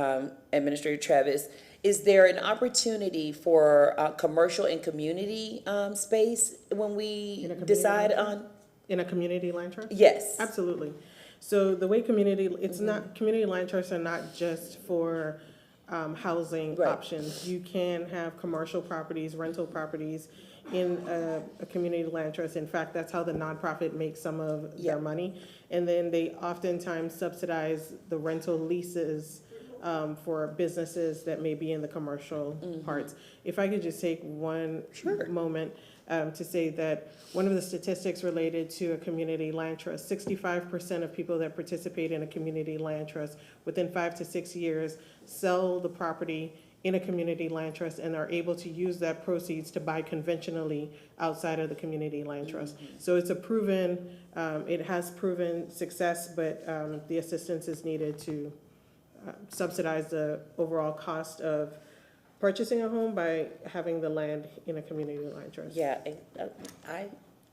Administrator Travis, is there an opportunity for commercial and community space when we decide on?
In a community land trust?
Yes.
Absolutely. So the way community land trusts are not just for housing options. You can have commercial properties, rental properties in a community land trust. In fact, that's how the nonprofit makes some of their money. And then they oftentimes subsidize the rental leases for businesses that may be in the commercial parts. If I could just take one moment to say that one of the statistics related to a community land trust, 65% of people that participate in a community land trust within 5 to 6 years sell the property in a community land trust and are able to use that proceeds to buy conventionally outside of the community land trust. So it's a proven, it has proven success, but the assistance is needed to subsidize the overall cost of purchasing a home by having the land in a community land trust.
Yeah, I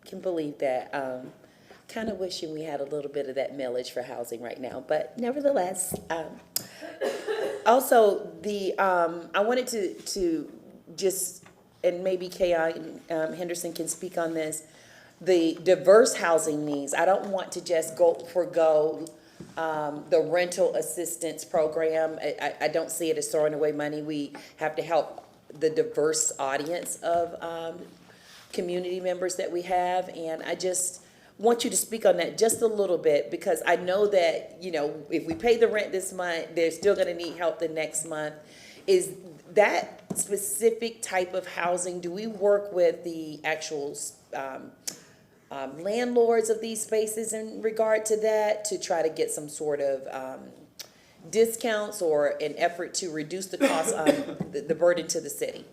can believe that. Kind of wishing we had a little bit of that millage for housing right now, but nevertheless, also I wanted to just, and maybe K.I. Henderson can speak on this, the diverse housing needs. I don't want to just forgo the rental assistance program. I don't see it as throwing away money. We have to help the diverse audience of community members that we have, and I just want you to speak on that just a little bit, because I know that, if we pay the rent this month, they're still gonna need help the next month. Is that specific type of housing, do we work with the actual landlords of these spaces in regard to that, to try to get some sort of discounts or an effort to reduce the cost on the burden to the city?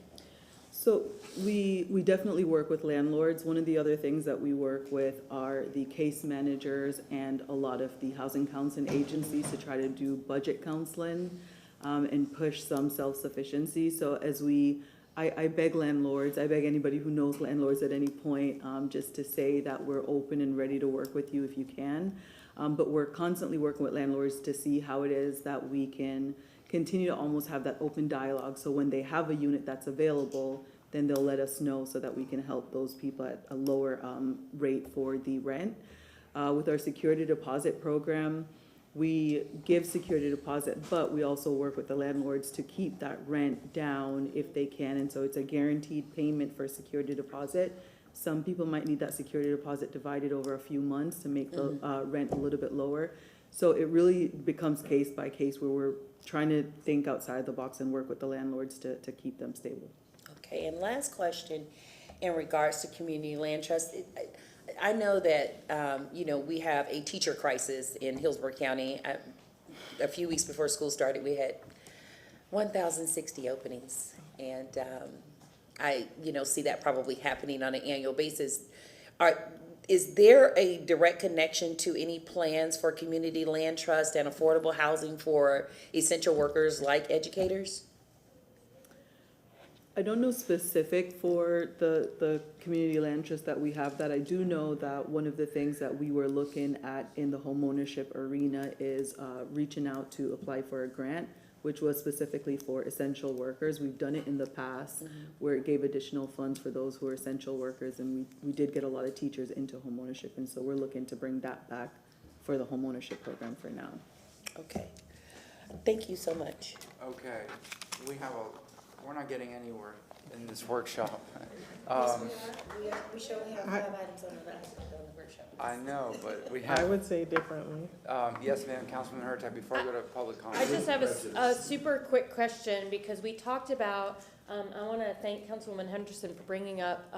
So we definitely work with landlords. One of the other things that we work with are the case managers and a lot of the housing counseling agencies to try to do budget counseling and push some self-sufficiency. So I beg landlords, I beg anybody who knows landlords at any point, just to say that we're open and ready to work with you if you can. But we're constantly working with landlords to see how it is that we can continue to almost have that open dialogue. So when they have a unit that's available, then they'll let us know so that we can help those people at a lower rate for the rent. With our security deposit program, we give security deposit, but we also work with the landlords to keep that rent down if they can. And so it's a guaranteed payment for security deposit. Some people might need that security deposit divided over a few months to make the rent a little bit lower. So it really becomes case by case where we're trying to think outside the box and work with the landlords to keep them stable.
Okay, and last question in regards to community land trust. I know that, we have a teacher crisis in Hillsborough County. A few weeks before school started, we had 1,060 openings. And I, see that probably happening on an annual basis. Is there a direct connection to any plans for community land trust and affordable housing for essential workers like educators?
I don't know specific for the community land trust that we have that. I do know that one of the things that we were looking at in the homeownership arena is reaching out to apply for a grant, which was specifically for essential workers. We've done it in the past where it gave additional funds for those who are essential workers, and we did get a lot of teachers into homeownership, and so we're looking to bring that back for the homeownership program for now.
Okay, thank you so much.
Okay, we're not getting anywhere in this workshop.
We should only have 5 items on the workshop.
I know, but we have.
I would say differently.
Yes, ma'am, Councilman Hurtak, before I go to public comment.
I just have a super quick question, because we talked about I want to thank Councilwoman Henderson for bringing up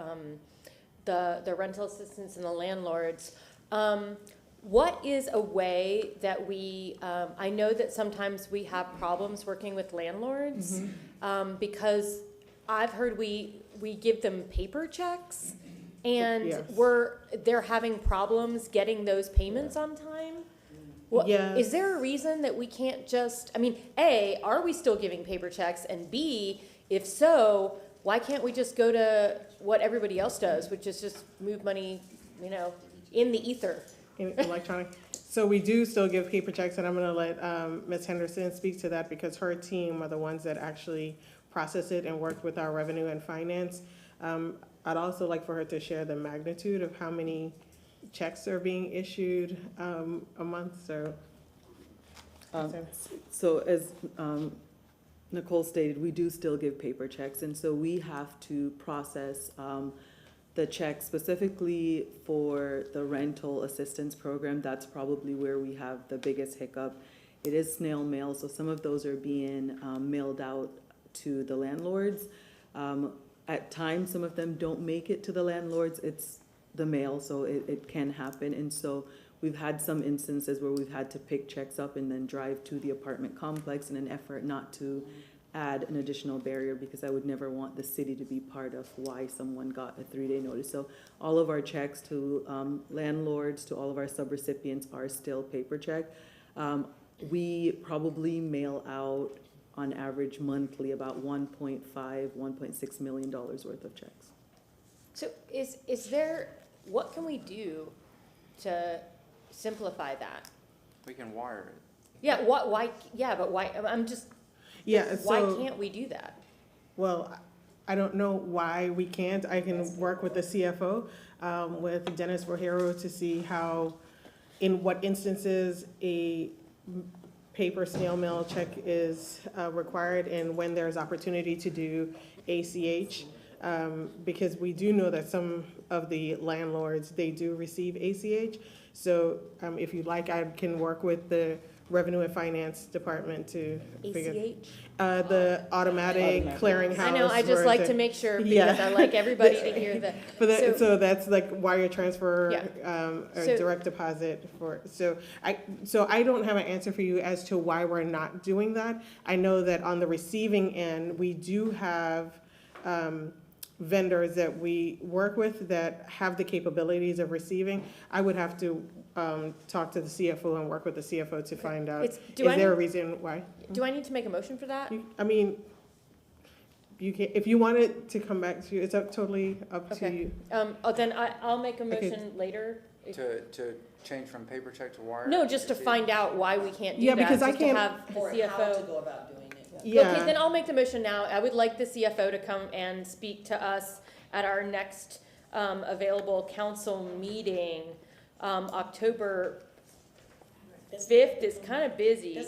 the rental assistance and the landlords. What is a way that we, I know that sometimes we have problems working with landlords because I've heard we give them paper checks and
Yes.
they're having problems getting those payments on time. Well,
Yes.
is there a reason that we can't just, I mean, A, are we still giving paper checks? And B, if so, why can't we just go to what everybody else does, which is just move money, in the ether?
In electronic. So we do still give paper checks, and I'm gonna let Ms. Henderson speak to that because her team are the ones that actually process it and work with our revenue and finance. I'd also like for her to share the magnitude of how many checks are being issued a month, so.
So as Nicole stated, we do still give paper checks, and so we have to process the check specifically for the rental assistance program. That's probably where we have the biggest hiccup. It is snail mail, so some of those are being mailed out to the landlords. At times, some of them don't make it to the landlords. It's the mail, so it can happen. And so we've had some instances where we've had to pick checks up and then drive to the apartment complex in an effort not to add an additional barrier, because I would never want the city to be part of why someone got a 3-day notice. So all of our checks to landlords, to all of our subrecipients are still paper check. We probably mail out on average monthly about $1.6 million worth of checks.
So is there, what can we do to simplify that?
We can wire it.
Yeah, why, I'm just,
Yeah,
why
so-
can't we do that?
Well, I don't know why we can't. I can work with the CFO, with Dennis Rojero, to see how, in what instances a paper snail mail check is required and when there's opportunity to do ACH. Because we do know that some of the landlords, they do receive ACH. So if you'd like, I can work with the Revenue and Finance Department to figure.
ACH?
The automatic clearinghouse.
I know, I just like to make sure, because I like everybody to hear the.
So that's like wire transfer, or
So-
direct deposit for, so I don't have an answer for you as to why we're not doing that. I know that on the receiving end, we do have, vendors that we work with that have the capabilities of receiving. I would have to, talk to the CFO and work with the CFO to find out, is there a reason why?
Do I need to make a motion for that?
I mean, you can, if you want it to come back to you, it's totally up to you.
Then I'll make a motion later.
To change from paper check to wire?
No, just to find out why we can't do
Yeah,
that.
because I
just to
can't-
have the
Or
CFO.
how to go about doing it.
Yeah.
Okay, then I'll make the motion now. I would like the CFO to come and speak to us at our next available council meeting. October 5th is kind of busy.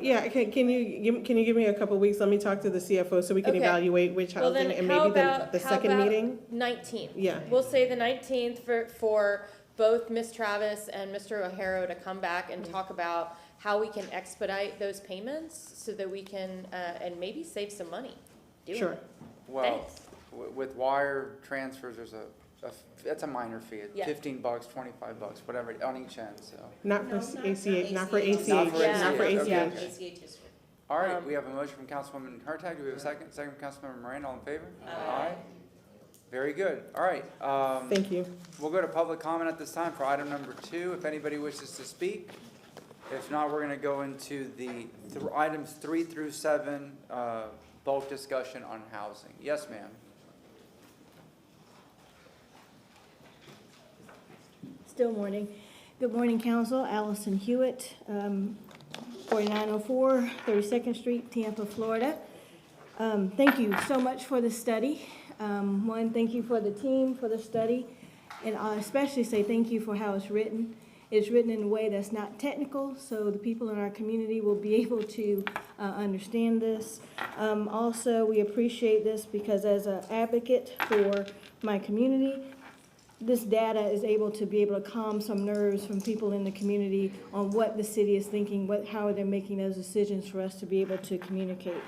Yeah, can you give me a couple weeks? Let me talk to the CFO so we can
Okay.
evaluate which
Well,
housing
then
and
how
maybe
about
the second meeting.
19th.
Yeah.
We'll say the 19th for both Ms. Travis and Mr. O'Hara to come back and talk about how we can expedite those payments so that we can, and maybe save some money doing
Sure.
it.
Well,
Thanks.
with wire transfers, there's that's a minor fee,
Yeah.
$15, $25, whatever, on each end, so.
Not for ACH, not for ACH,
Not for
not for
ACH,
ACH.
okay.
ACH is
All right, we have a motion from Councilwoman Hurtag. Do we have a second? Second from Councilmember Miranda, all in favor? Aye. Very good. All right.
Thank you.
We'll go to public comment at this time for item number 2, if anybody wishes to speak. If not, we're gonna go into the items 3 through 7, bulk discussion on housing. Yes, ma'am.
Still morning. Good morning, Council. Allison Hewitt, 4904 32nd Street, Tampa, Florida. Thank you so much for the study. One, thank you for the team for the study, and I especially say thank you for how it's written. It's written in a way that's not technical, so the people in our community will be able to understand this. Also, we appreciate this because as an advocate for my community, this data is able to calm some nerves from people in the community on what the city is thinking, how they're making those decisions for us to be able to communicate.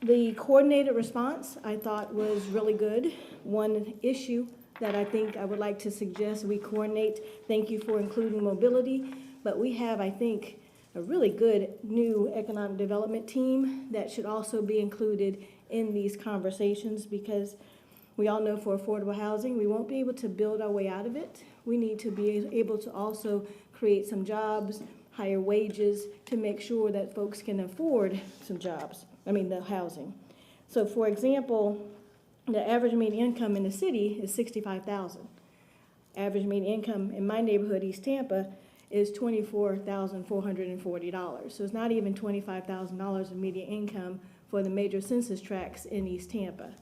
The coordinated response, I thought, was really good. One issue that I think I would like to suggest we coordinate, thank you for including mobility, but we have, I think, a really good new economic development team that should also be included in these conversations, because we all know for affordable housing, we won't be able to build our way out of it. We need to be able to also create some jobs, higher wages, to make sure that folks can afford some jobs, the housing. So for example, the average median income in the city is $65,000. Average median income in my neighborhood, East Tampa, is $24,440. So it's not even $25,000 in median income for the major census tracts in East Tampa.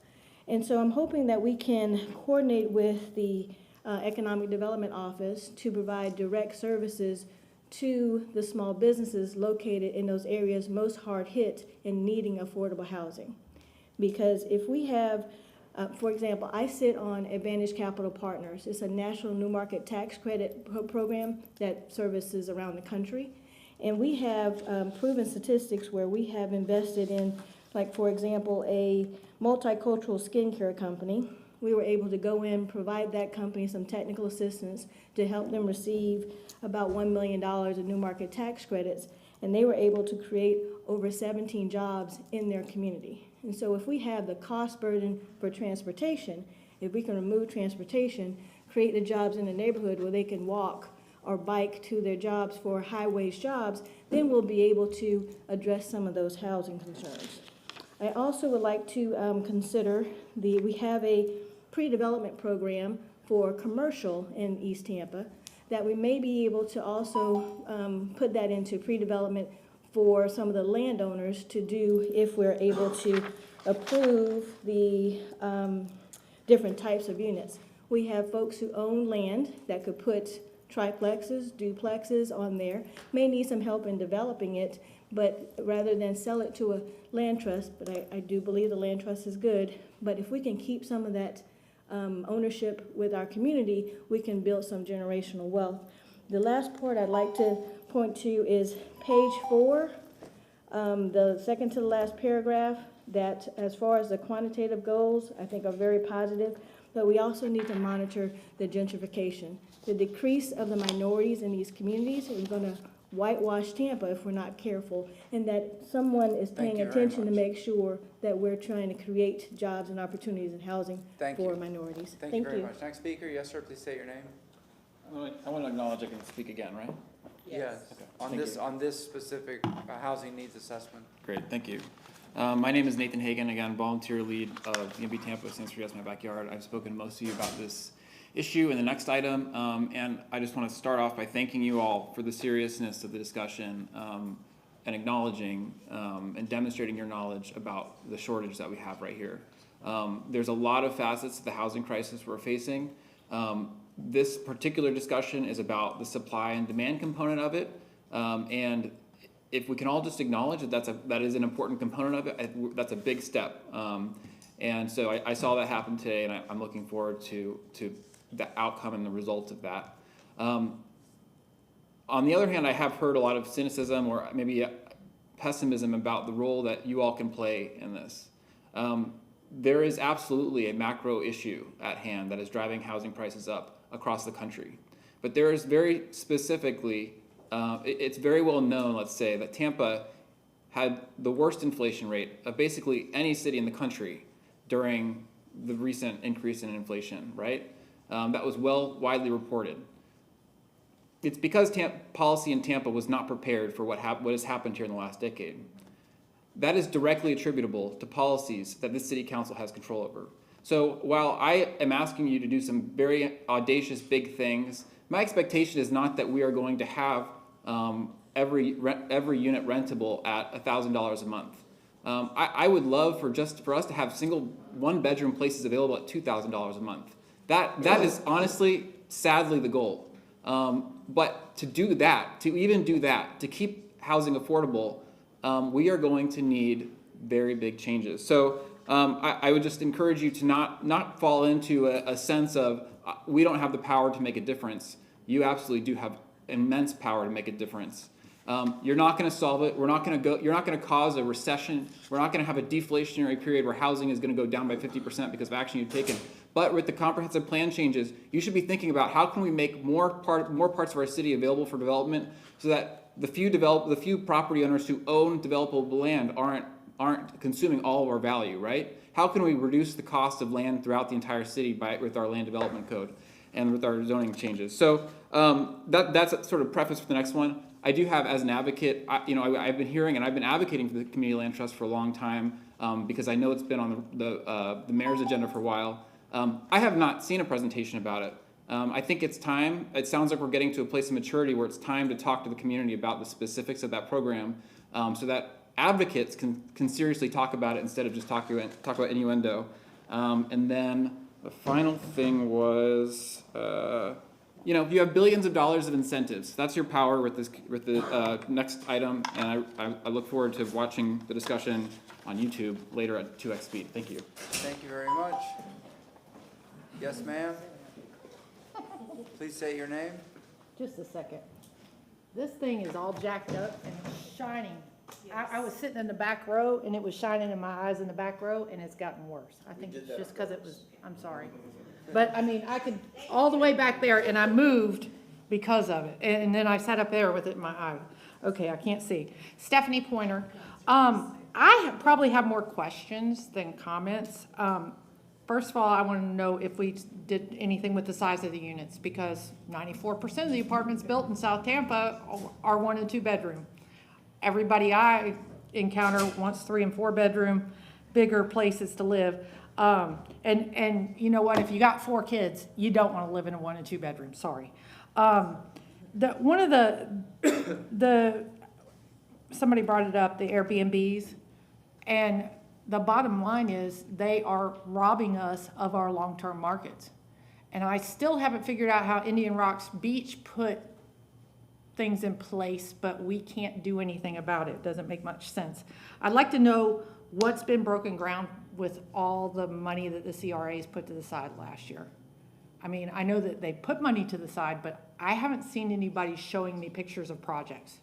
And so I'm hoping that we can coordinate with the Economic Development Office to provide direct services to the small businesses located in those areas most hard hit in needing affordable housing. Because if we have, for example, I sit on Advantage Capital Partners. It's a national new market tax credit program that services around the country. And we have proven statistics where we have invested in, like, for example, a multicultural skincare company. We were able to go in, provide that company some technical assistance to help them receive about $1 million in new market tax credits, and they were able to create over 17 jobs in their community. And so if we have the cost burden for transportation, if we can remove transportation, create the jobs in the neighborhood where they can walk or bike to their jobs for high-wage jobs, then we'll be able to address some of those housing concerns. I also would like to consider we have a pre-development program for commercial in East Tampa that we may be able to also put that into pre-development for some of the landowners to do if we're able to approve the different types of units. We have folks who own land that could put triplexes, duplexes on there, may need some help in developing it, but rather than sell it to a land trust, but I do believe the land trust is good, but if we can keep some of that ownership with our community, we can build some generational wealth. The last part I'd like to point to is page 4, the second to the last paragraph, that as far as the quantitative goals, I think are very positive, but we also need to monitor the gentrification. The decrease of the minorities in these communities is going to whitewash Tampa if we're not careful, and that someone is paying attention to make sure that we're trying to create jobs and opportunities and housing for minorities.
Thank you very much. Next speaker, yes, sir, please state your name.
I want to acknowledge I can speak again, right?
Yes.
Okay.
On this specific housing needs assessment.
Great, thank you. My name is Nathan Hagan, again, volunteer lead of EMB Tampa, Since Yes, My Backyard. I've spoken most of you about this issue in the next item, and I just want to start off by thanking you all for the seriousness of the discussion and acknowledging and demonstrating your knowledge about the shortage that we have right here. There's a lot of facets to the housing crisis we're facing. This particular discussion is about the supply and demand component of it, and if we can all just acknowledge that that is an important component of it, that's a big step. And so I saw that happen today, and I'm looking forward to the outcome and the results of that. On the other hand, I have heard a lot of cynicism or maybe pessimism about the role that you all can play in this. There is absolutely a macro issue at hand that is driving housing prices up across the country. But there is very specifically, it's very well known, let's say, that Tampa had the worst inflation rate of basically any city in the country during the recent increase in inflation, right? That was widely reported. It's because policy in Tampa was not prepared for what has happened here in the last decade. That is directly attributable to policies that this city council has control over. So while I am asking you to do some very audacious big things, my expectation is not that we are going to have every unit rentable at $1,000 a month. I would love for us to have single one-bedroom places available at $2,000 a month. That is honestly, sadly, the goal. But to even do that, to keep housing affordable, we are going to need very big changes. So I would just encourage you to not fall into a sense of we don't have the power to make a difference. You absolutely do have immense power to make a difference. You're not going to solve it. You're not going to cause a recession. We're not going to have a deflationary period where housing is going to go down by 50% because of action you've taken. But with the comprehensive plan changes, you should be thinking about how can we make more parts of our city available for development so that the few property owners who own developable land aren't consuming all of our value, right? How can we reduce the cost of land throughout the entire city with our land development code and with our zoning changes? So that's a sort of preface for the next one. I do have, as an advocate, I've been hearing and I've been advocating for the Community Land Trust for a long time because I know it's been on the mayor's agenda for a while. I have not seen a presentation about it. I think it's time. It sounds like we're getting to a place of maturity where it's time to talk to the community about the specifics of that program so that advocates can seriously talk about it instead of just talk about innuendo. And then the final thing was, you have billions of dollars of incentives. That's your power with the next item, and I look forward to watching the discussion on YouTube later at 2x speed. Thank you.
Thank you very much. Yes, ma'am? Please say your name.
Just a second. This thing is all jacked up and it's shining. I was sitting in the back row and it was shining in my eyes in the back row and it's gotten worse. I think it's just because it was, I'm sorry. But I mean, I could, all the way back there and I moved because of it. And then I sat up there with it in my eye. Okay, I can't see. Stephanie Pointer. Probably have more questions than comments. First of all, I want to know if we did anything with the size of the units because 94% of the apartments built in South Tampa are 1 and 2 bedroom. Everybody I encounter wants 3 and 4 bedroom, bigger places to live. And you know what? If you got 4 kids, you don't want to live in a 1 and 2 bedroom. Sorry. One of the somebody brought it up, the Airbnbs, and the bottom line is they are robbing us of our long-term markets. And I still haven't figured out how Indian Rocks Beach put things in place, but we can't do anything about it. Doesn't make much sense. I'd like to know what's been broken ground with all the money that the CRAs put to the side last year. I mean, I know that they put money to the side, but I haven't seen anybody showing me pictures of projects.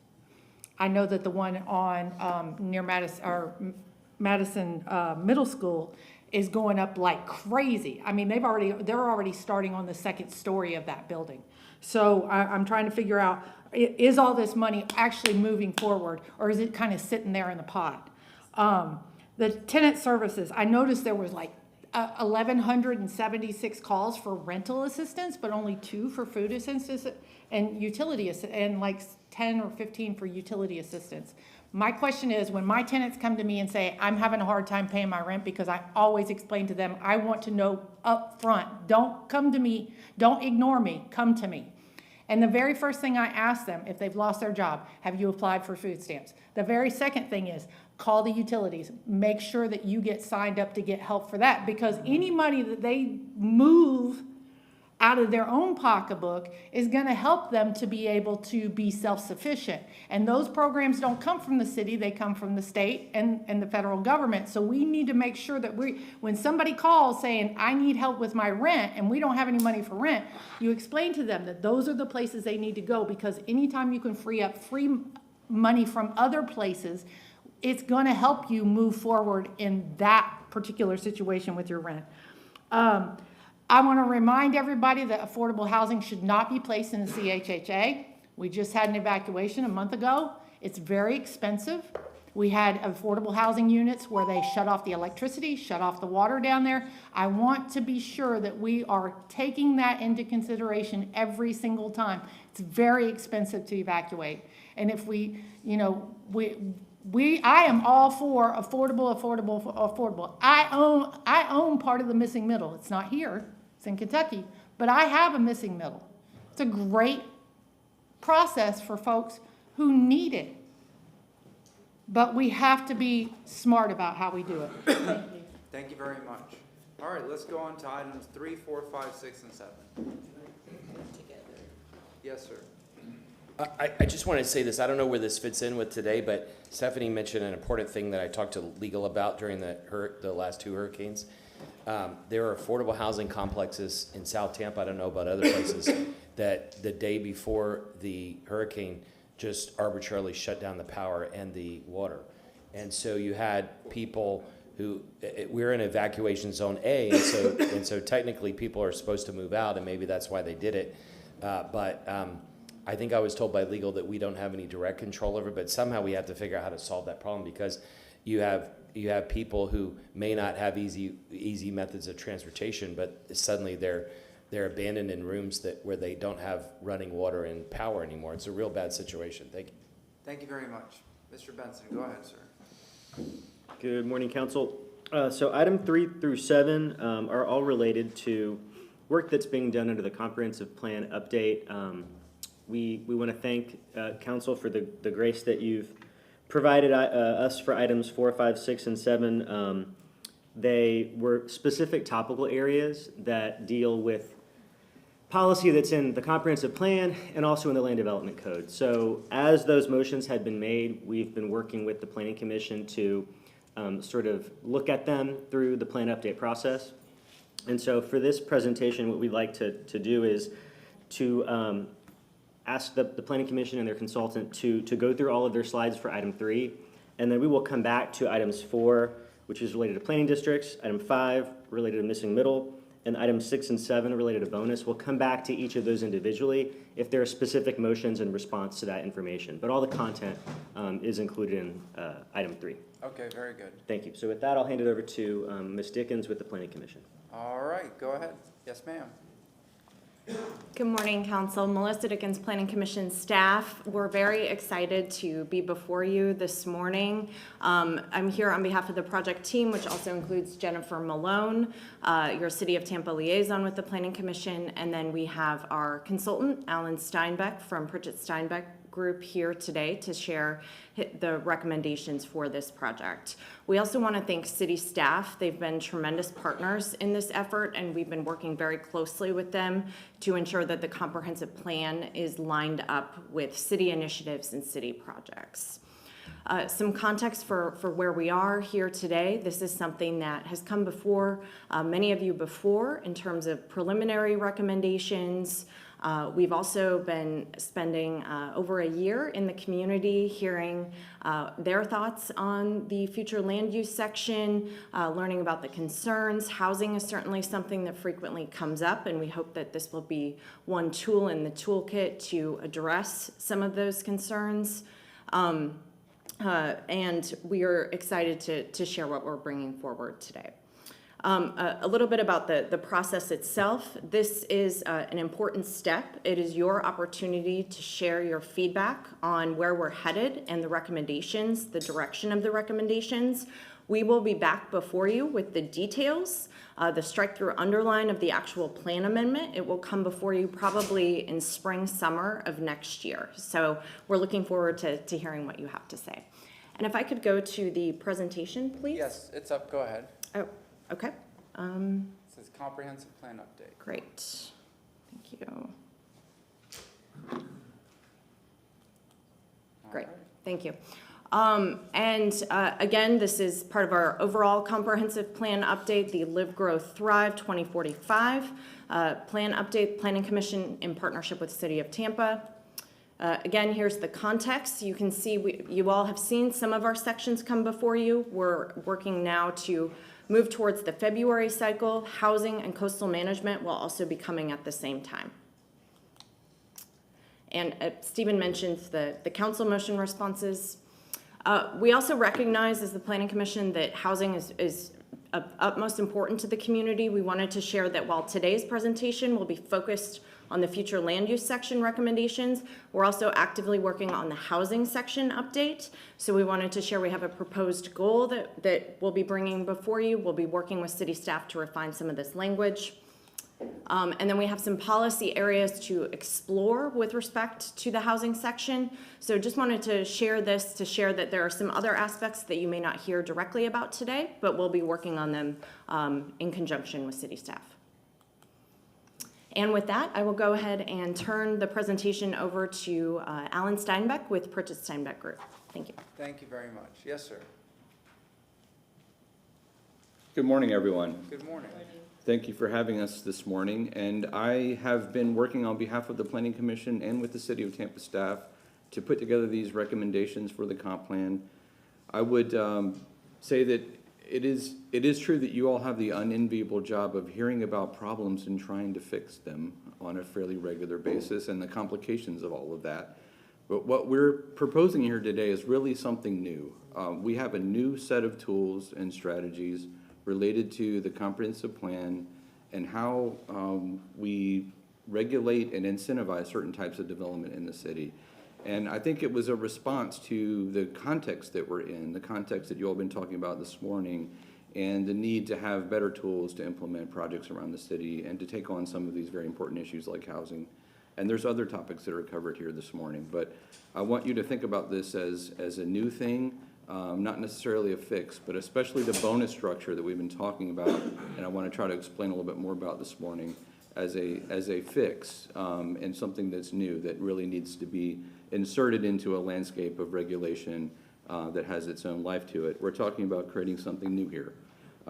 I know that the one on near Madison Middle School is going up like crazy. I mean, they're already starting on the 2nd story of that building. So I'm trying to figure out, is all this money actually moving forward or is it kind of sitting there in the pot? The tenant services, I noticed there was like 1,176 calls for rental assistance, but only 2 for food assistance and utility and like 10 or 15 for utility assistance. My question is, when my tenants come to me and say, I'm having a hard time paying my rent because I always explain to them, I want to know up front. Don't come to me. Don't ignore me. Come to me. And the very first thing I ask them, if they've lost their job, have you applied for food stamps? The very second thing is, call the utilities. Make sure that you get signed up to get help for that, because any money that they move out of their own pocketbook is going to help them to be able to be self-sufficient. And those programs don't come from the city, they come from the state and the federal government. So we need to make sure that when somebody calls saying, I need help with my rent and we don't have any money for rent, you explain to them that those are the places they need to go, because anytime you can free up free money from other places, it's going to help you move forward in that particular situation with your rent. I want to remind everybody that affordable housing should not be placed in the CHHA. We just had an evacuation a month ago. It's very expensive. We had affordable housing units where they shut off the electricity, shut off the water down there. I want to be sure that we are taking that into consideration every single time. It's very expensive to evacuate. And if I am all for affordable. I own part of the missing middle. It's not here. It's in Kentucky, but I have a missing middle. It's a great process for folks who need it, but we have to be smart about how we do it. Thank you.
Thank you very much. All right, let's go on to items 3, 4, 5, 6, and 7. Yes, sir.
I just want to say this. I don't know where this fits in with today, but Stephanie mentioned an important thing that I talked to legal about during the last 2 hurricanes. There are affordable housing complexes in South Tampa, I don't know about other places, that the day before the hurricane, just arbitrarily shut down the power and the water. And so you had people who, we're in evacuation zone A, and so technically people are supposed to move out, and maybe that's why they did it. But I think I was told by legal that we don't have any direct control over it, but somehow we have to figure out how to solve that problem, because you have people who may not have easy methods of transportation, but suddenly they're abandoned in rooms where they don't have running water and power anymore. It's a real bad situation. Thank you.
Thank you very much. Mr. Benson, go ahead, sir.
Good morning, Council. So item 3 through 7 are all related to work that's being done under the comprehensive plan update. We want to thank Council for the grace that you've provided us for items 4, 5, 6, and 7. They were specific topical areas that deal with policy that's in the comprehensive plan and also in the land development code. So as those motions had been made, we've been working with the Planning Commission to sort of look at them through the plan update process. And so for this presentation, what we'd like to do is to ask the Planning Commission and their consultant to go through all of their slides for item 3, and then we will come back to items 4, which is related to planning districts, item 5 related to missing middle, and items 6 and 7 related to bonus. We'll come back to each of those individually if there are specific motions in response to that information. But all the content is included in item 3.
Okay, very good.
Thank you. So with that, I'll hand it over to Ms. Dickens with the Planning Commission.
All right, go ahead. Yes, ma'am.
Good morning, Council. Melissa Dickens, Planning Commission staff. We're very excited to be before you this morning. I'm here on behalf of the project team, which also includes Jennifer Malone, your City of Tampa liaison with the Planning Commission, and then we have our consultant, Alan Steinbeck from Pritchett Steinbeck Group here today to share the recommendations for this project. We also want to thank city staff. They've been tremendous partners in this effort, and we've been working very closely with them to ensure that the comprehensive plan is lined up with city initiatives and city projects. Some context for where we are here today. This is something that has come before many of you before in terms of preliminary recommendations. We've also been spending over a year in the community hearing their thoughts on the future land use section, learning about the concerns. Housing is certainly something that frequently comes up, and we hope that this will be one tool in the toolkit to address some of those concerns. And we are excited to share what we're bringing forward today. A little bit about the process itself. This is an important step. It is your opportunity to share your feedback on where we're headed and the recommendations, the direction of the recommendations. We will be back before you with the details, the strike-through underline of the actual plan amendment. It will come before you probably in spring, summer of next year. So we're looking forward to hearing what you have to say. And if I could go to the presentation, please.
Yes, it's up. Go ahead.
Oh. Okay.
It says comprehensive plan update.
Great. Thank you. Great. Thank you. Again, this is part of our overall comprehensive plan update, the Live, Grow, Thrive 2045 plan update, Planning Commission in partnership with the City of Tampa. Again, here's the context. You can see you all have seen some of our sections come before you. We're working now to move towards the February cycle. Housing and coastal management will also be coming at the same time. And Stephen mentioned the council motion responses. We also recognize as the Planning Commission that housing is of utmost importance to the community. We wanted to share that while today's presentation will be focused on the future land use section recommendations, we're also actively working on the housing section update. So we wanted to share we have a proposed goal that we'll be bringing before you. We'll be working with city staff to refine some of this language. And then we have some policy areas to explore with respect to the housing section. So just wanted to share this to share that there are some other aspects that you may not hear directly about today, but we'll be working on them in conjunction with city staff. And with that, I will go ahead and turn the presentation over to Alan Steinbeck with Pritchett Steinbeck Group. Thank you.
Thank you very much. Yes, sir.
Good morning, everyone.
Good morning.
Thank you for having us this morning. And I have been working on behalf of the Planning Commission and with the City of Tampa staff to put together these recommendations for the comp plan. I would say that it is true that you all have the unenviable job of hearing about problems and trying to fix them on a fairly regular basis and the complications of all of that. But what we're proposing here today is really something new. We have a new set of tools and strategies related to the comprehensive plan and how we regulate and incentivize certain types of development in the city. And I think it was a response to the context that we're in, the context that you all have been talking about this morning, and the need to have better tools to implement projects around the city and to take on some of these very important issues like housing. And there's other topics that are covered here this morning, but I want you to think about this as a new thing, not necessarily a fix, but especially the bonus structure that we've been talking about, and I want to try to explain a little bit more about this morning as a fix and something that's new that really needs to be inserted into a landscape of regulation that has its own life to it. We're talking about creating something new here.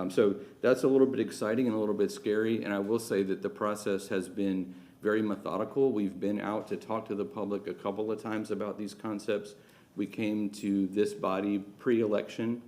So that's a little bit exciting and a little bit scary, and I will say that the process has been very methodical. We've been out to talk to the public a couple of times about these concepts. We came to this body pre-election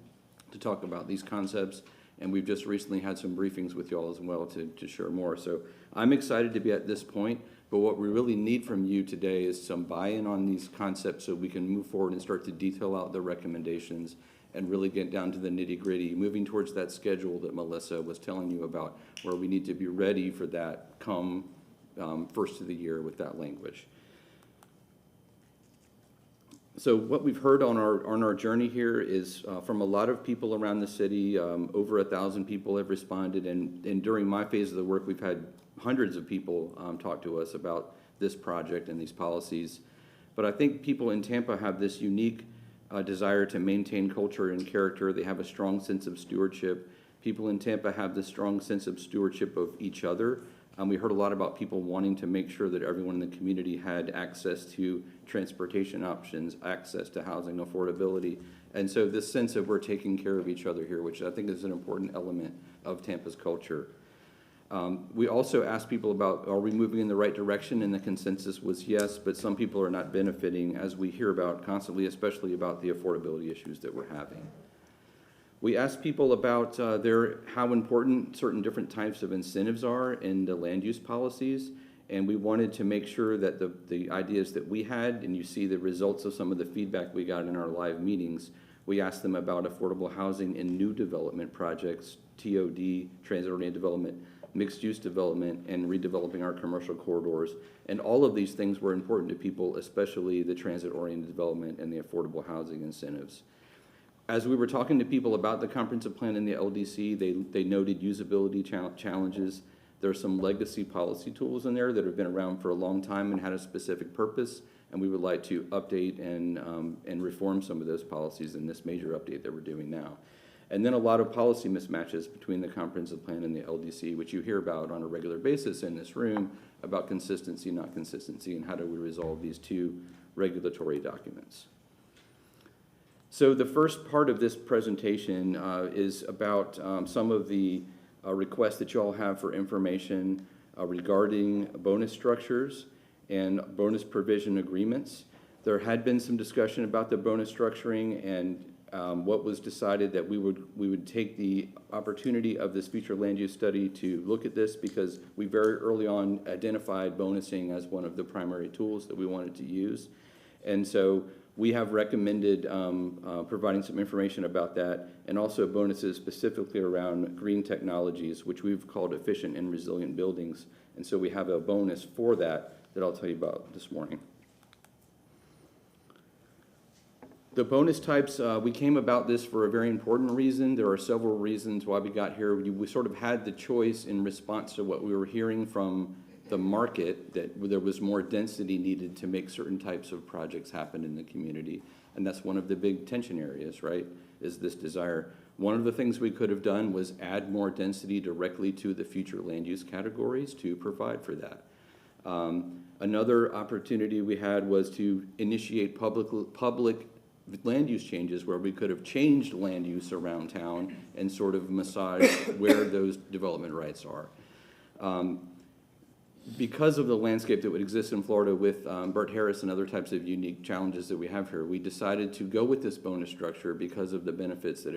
to talk about these concepts, and we've just recently had some briefings with you all as well to share more. So I'm excited to be at this point, but what we really need from you today is some buy-in on these concepts so we can move forward and start to detail out the recommendations and really get down to the nitty-gritty, moving towards that schedule that Melissa was telling you about, where we need to be ready for that come first of the year with that language. So what we've heard on our journey here is from a lot of people around the city. Over 1,000 people have responded, and during my phase of the work, we've had hundreds of people talk to us about this project and these policies. But I think people in Tampa have this unique desire to maintain culture and character. They have a strong sense of stewardship. People in Tampa have this strong sense of stewardship of each other. We heard a lot about people wanting to make sure that everyone in the community had access to transportation options, access to housing affordability. And so this sense of we're taking care of each other here, which I think is an important element of Tampa's culture. We also asked people about, are we moving in the right direction? And the consensus was yes, but some people are not benefiting, as we hear about constantly, especially about the affordability issues that we're having. We asked people about how important certain different types of incentives are in the land use policies, and we wanted to make sure that the ideas that we had, and you see the results of some of the feedback we got in our live meetings, we asked them about affordable housing in new development projects, TOD, transit-oriented development, mixed-use development, and redeveloping our commercial corridors. And all of these things were important to people, especially the transit-oriented development and the affordable housing incentives. As we were talking to people about the comprehensive plan and the LDC, they noted usability challenges. There are some legacy policy tools in there that have been around for a long time and had a specific purpose, and we would like to update and reform some of those policies in this major update that we're doing now. And then a lot of policy mismatches between the comprehensive plan and the LDC, which you hear about on a regular basis in this room, about consistency, not consistency, and how do we resolve these two regulatory documents. So the first part of this presentation is about some of the requests that you all have for information regarding bonus structures and bonus provision agreements. There had been some discussion about the bonus structuring, and what was decided that we would take the opportunity of this future land use study to look at this, because we very early on identified bonusing as one of the primary tools that we wanted to use. And so we have recommended providing some information about that, and also bonuses specifically around green technologies, which we've called efficient and resilient buildings. And so we have a bonus for that I'll tell you about this morning. The bonus types, we came about this for a very important reason. There are several reasons why we got here. We sort of had the choice in response to what we were hearing from the market, that there was more density needed to make certain types of projects happen in the community. And that's one of the big tension areas, right, is this desire. One of the things we could have done was add more density directly to the future land use categories to provide for that. Another opportunity we had was to initiate public land use changes, where we could have changed land use around town and sort of massage where those development rights are. because of the landscape that would exist in Florida with Burt Harris and other types of unique challenges that we have here, we decided to go with this bonus structure because of the benefits that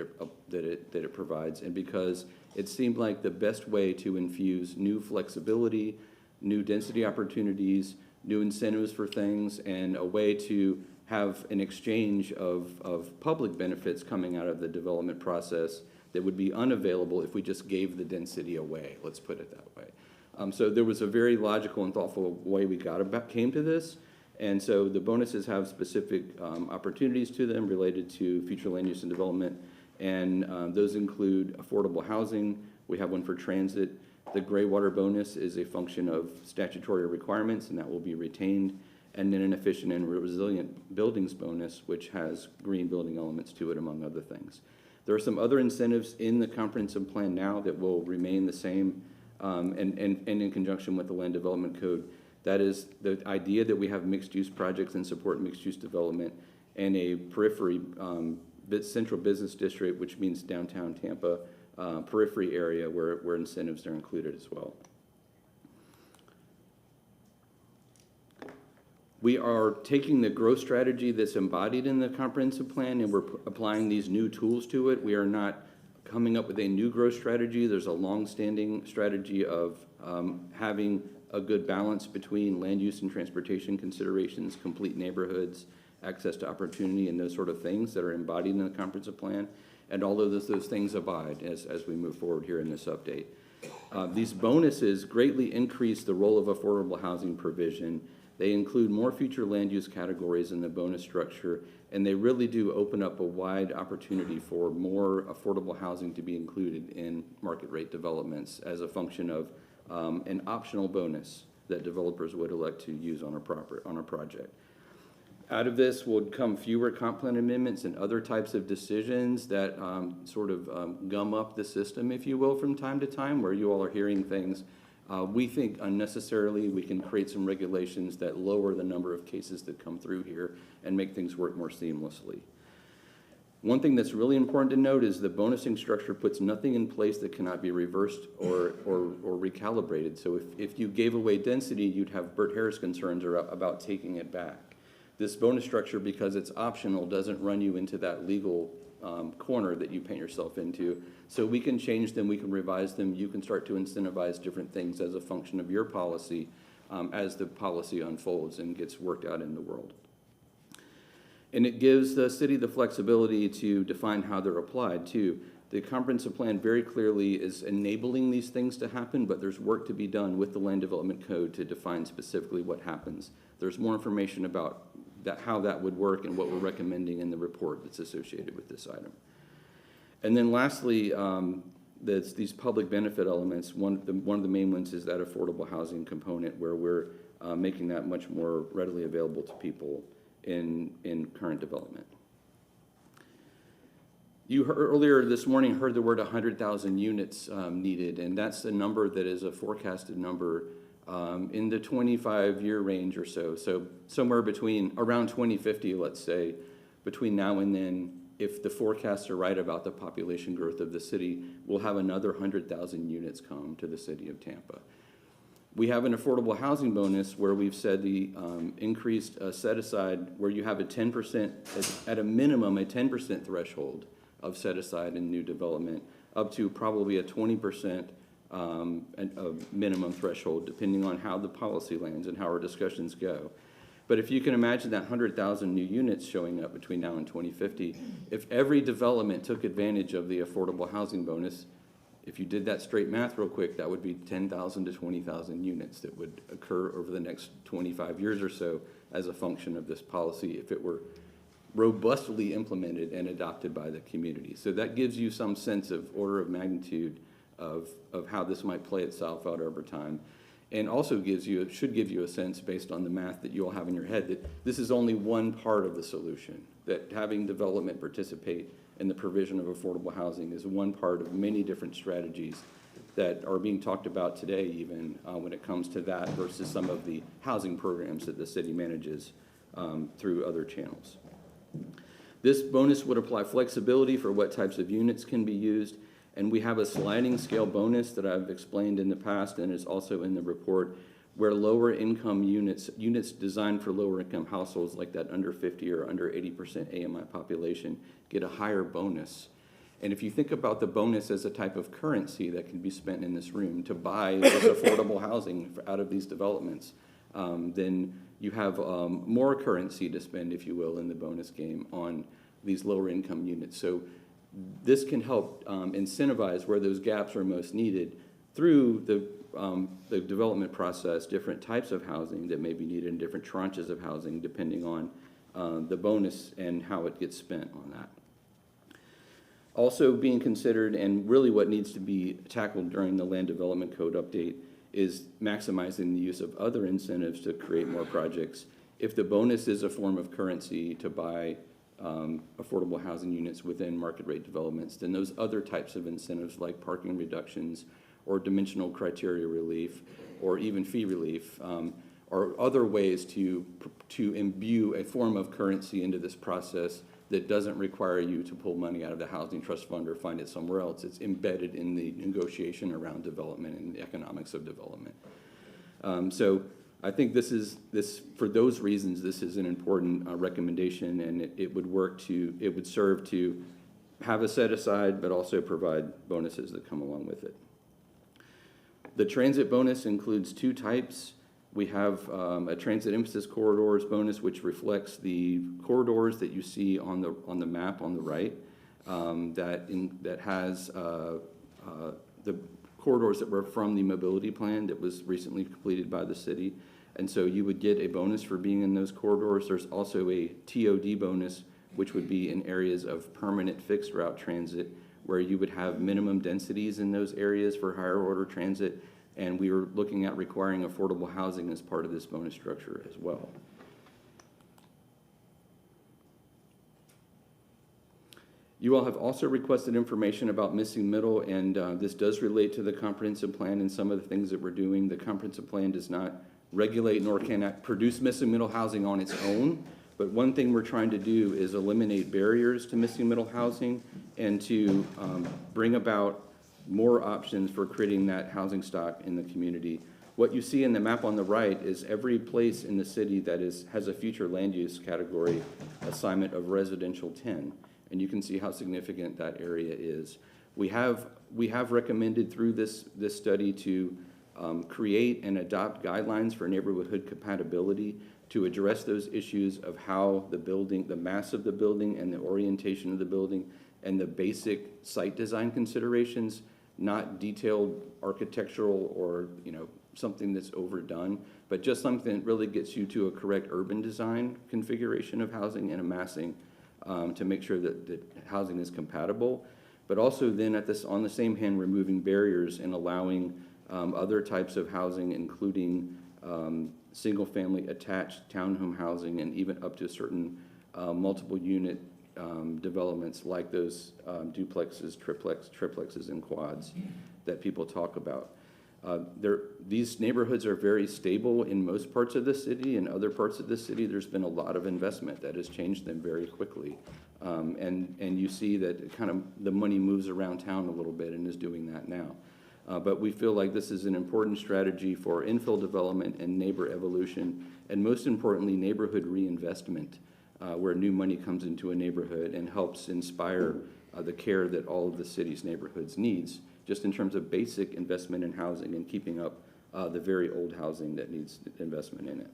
it provides, and because it seemed like the best way to infuse new flexibility, new density opportunities, new incentives for things, and a way to have an exchange of public benefits coming out of the development process that would be unavailable if we just gave the density away, let's put it that way. So there was a very logical and thoughtful way we came to this, and so the bonuses have specific opportunities to them related to future land use and development, and those include affordable housing. We have one for transit. The gray water bonus is a function of statutory requirements, and that will be retained. And then an efficient and resilient buildings bonus, which has green building elements to it, among other things. There are some other incentives in the comprehensive plan now that will remain the same, and in conjunction with the land development code. That is the idea that we have mixed-use projects and support mixed-use development, and a periphery central business district, which means downtown Tampa, periphery area where incentives are included as well. We are taking the growth strategy that's embodied in the comprehensive plan, and we're applying these new tools to it. We are not coming up with a new growth strategy. There's a long-standing strategy of having a good balance between land use and transportation considerations, complete neighborhoods, access to opportunity, and those sort of things that are embodied in the comprehensive plan. And all of those things abide as we move forward here in this update. These bonuses greatly increase the role of affordable housing provision. They include more future land use categories in the bonus structure, and they really do open up a wide opportunity for more affordable housing to be included in market rate developments as a function of an optional bonus that developers would elect to use on a project. Out of this would come fewer comp plan amendments and other types of decisions that sort of gum up the system, if you will, from time to time, where you all are hearing things. We think unnecessarily we can create some regulations that lower the number of cases that come through here and make things work more seamlessly. One thing that's really important to note is the bonusing structure puts nothing in place that cannot be reversed or recalibrated. So if you gave away density, you'd have Burt Harris concerns about taking it back. This bonus structure, because it's optional, doesn't run you into that legal corner that you paint yourself into. So we can change them, we can revise them, you can start to incentivize different things as a function of your policy as the policy unfolds and gets worked out in the world. And it gives the city the flexibility to define how they're applied too. The comprehensive plan very clearly is enabling these things to happen, but there's work to be done with the land development code to define specifically what happens. There's more information about how that would work and what we're recommending in the report that's associated with this item. And then lastly, these public benefit elements. One of the main ones is that affordable housing component, where we're making that much more readily available to people in current development. You earlier this morning heard the word 100,000 units needed, and that's a number that is a forecasted number in the 25-year range or so. So somewhere around 2050, let's say, between now and then, if the forecasts are right about the population growth of the city, we'll have another 100,000 units come to the city of Tampa. We have an affordable housing bonus where we've said the increased set aside, where you have a 10%, at a minimum, a 10% threshold of set aside in new development, up to probably a 20% a minimum threshold, depending on how the policy lands and how our discussions go. But if you can imagine that 100,000 new units showing up between now and 2050, if every development took advantage of the affordable housing bonus, if you did that straight math real quick, that would be 10,000 to 20,000 units that would occur over the next 25 years or so as a function of this policy if it were robustly implemented and adopted by the community. So that gives you some sense of order of magnitude of how this might play itself out over time. And also should give you a sense, based on the math that you all have in your head, that this is only one part of the solution, that having development participate in the provision of affordable housing is one part of many different strategies that are being talked about today, even when it comes to that versus some of the housing programs that the city manages through other channels. This bonus would apply flexibility for what types of units can be used, and we have a sliding scale bonus that I've explained in the past and is also in the report, where lower income units designed for lower income households like that under 50 or under 80% AMI population get a higher bonus. And if you think about the bonus as a type of currency that can be spent in this room to buy this affordable housing out of these developments, then you have more currency to spend, if you will, in the bonus game on these lower income units. So this can help incentivize where those gaps are most needed through the development process, different types of housing that may be needed in different tranches of housing depending on the bonus and how it gets spent on that. Also being considered, and really what needs to be tackled during the Land Development Code update, is maximizing the use of other incentives to create more projects. If the bonus is a form of currency to buy affordable housing units within market rate developments, then those other types of incentives like parking reductions or dimensional criteria relief or even fee relief are other ways to imbue a form of currency into this process that doesn't require you to pull money out of the housing trust fund or find it somewhere else. It's embedded in the negotiation around development and the economics of development. So I think for those reasons, this is an important recommendation, and it would serve to have a set aside, but also provide bonuses that come along with it. The transit bonus includes two types. We have a transit emphasis corridors bonus, which reflects the corridors that you see on the map on the right. That has the corridors that were from the mobility plan that was recently completed by the city, and so you would get a bonus for being in those corridors. There's also a TOD bonus, which would be in areas of permanent fixed route transit, where you would have minimum densities in those areas for higher order transit. And we were looking at requiring affordable housing as part of this bonus structure as well. You all have also requested information about missing middle, and this does relate to the comprehensive plan and some of the things that we're doing. The comprehensive plan does not regulate nor can it produce missing middle housing on its own, but one thing we're trying to do is eliminate barriers to missing middle housing and to bring about more options for creating that housing stock in the community. What you see in the map on the right is every place in the city that has a future land use category assignment of residential 10, and you can see how significant that area is. We have recommended through this study to create and adopt guidelines for neighborhood compatibility to address those issues of how the mass of the building and the orientation of the building and the basic site design considerations, not detailed architectural or something that's overdone, but just something that really gets you to a correct urban design configuration of housing and amassing to make sure that housing is compatible, but also then on the same hand removing barriers and allowing other types of housing, including single-family attached townhome housing and even up to certain multiple unit developments like those duplexes, triplexes, and quads that people talk about. These neighborhoods are very stable in most parts of the city. In other parts of the city, there's been a lot of investment that has changed them very quickly. And you see that kind of the money moves around town a little bit and is doing that now. But we feel like this is an important strategy for infill development and neighbor evolution, and most importantly, neighborhood reinvestment, where new money comes into a neighborhood and helps inspire the care that all of the city's neighborhoods needs, just in terms of basic investment in housing and keeping up the very old housing that needs investment in it.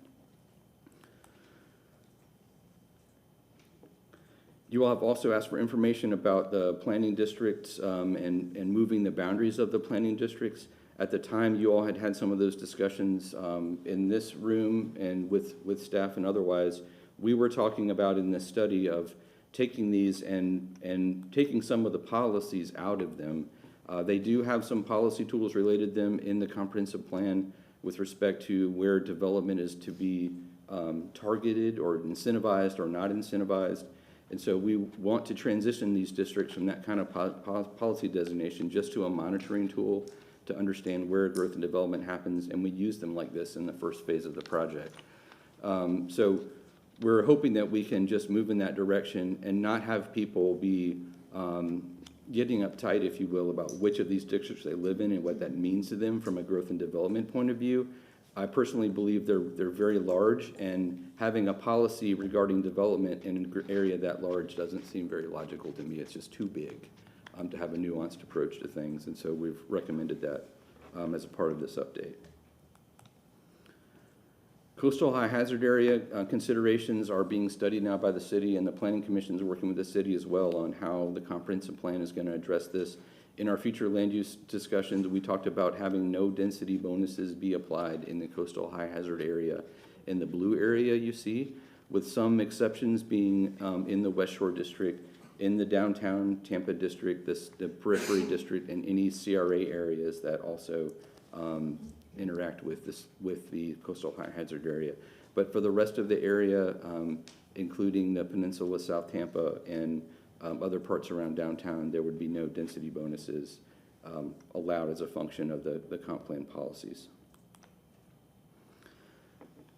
You all have also asked for information about the planning districts and moving the boundaries of the planning districts. At the time, you all had some of those discussions in this room and with staff and otherwise. We were talking about in this study of taking these and taking some of the policies out of them. They do have some policy tools related to them in the comprehensive plan with respect to where development is to be targeted or incentivized or not incentivized. And so we want to transition these districts from that kind of policy designation just to a monitoring tool to understand where growth and development happens, and we use them like this in the first phase of the project. So we're hoping that we can just move in that direction and not have people be getting uptight, if you will, about which of these districts they live in and what that means to them from a growth and development point of view, I personally believe they're very large, and having a policy regarding development in an area that large doesn't seem very logical to me. It's just too big to have a nuanced approach to things, and so we've recommended that as a part of this update. Coastal high hazard area considerations are being studied now by the city, and the Planning Commission is working with the city as well on how the comprehensive plan is going to address this. In our future land use discussions, we talked about having no density bonuses be applied in the coastal high hazard area. In the blue area you see, with some exceptions being in the West Shore District, in the downtown Tampa District, the periphery district, and any CRA areas that also interact with the coastal high hazard area. But for the rest of the area, including the peninsula, South Tampa, and other parts around downtown, there would be no density bonuses allowed as a function of the comp plan policies.